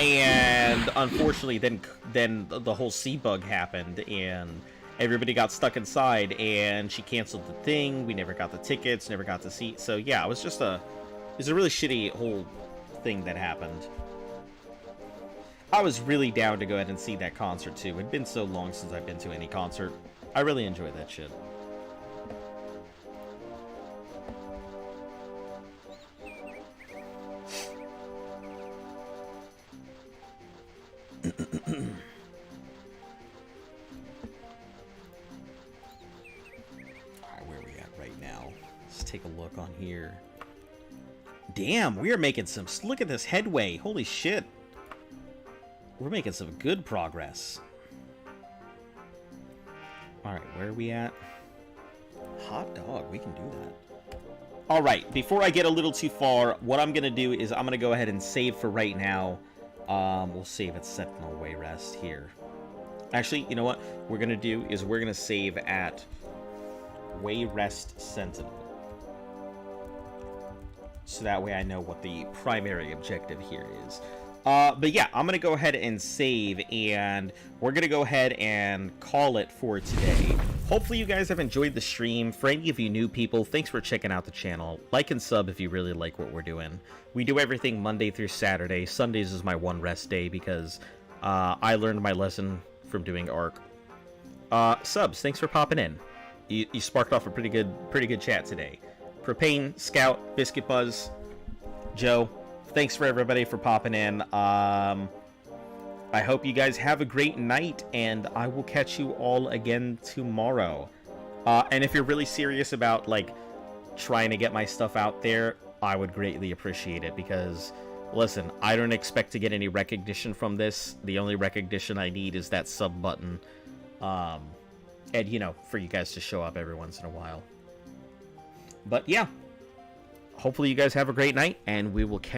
and unfortunately then the whole sea bug happened and everybody got stuck inside, and she canceled the thing. We never got the tickets, never got the seat. So yeah, it was a really shitty whole thing that happened. I was really down to go ahead and see that concert too. It'd been so long since I've been to any concert. I really enjoyed that shit. Alright, where are we at right now? Let's take a look on here. Damn, we are making some... Look at this headway. Holy shit. We're making some good progress. Alright, where are we at? Hot dog, we can do that. Alright, before I get a little too far, what I'm going to do is I'm going to go ahead and save for right now. We'll save at Sentinel Way Rest here. Actually, you know what we're going to do is we're going to save at Way Rest Sentinel. So that way I know what the primary objective here is. But yeah, I'm going to go ahead and save, and we're going to go ahead and call it for today. Hopefully you guys have enjoyed the stream. For any of you new people, thanks for checking out the channel. Like and sub if you really like what we're doing. We do everything Monday through Saturday. Sundays is my one rest day because I learned my lesson from doing ARC. Subs, thanks for popping in. You sparked off a pretty good chat today. Propane, Scout, Biscuit Buzz, Joe, thanks for everybody for popping in. I hope you guys have a great night, and I will catch you all again tomorrow. And if you're really serious about, like, trying to get my stuff out there, I would greatly appreciate it, because, listen, I don't expect to get any recognition from this. The only recognition I need is that sub button. And, you know, for you guys to show up every once in a while. But, yeah. Hopefully you guys have a great night, and we will catch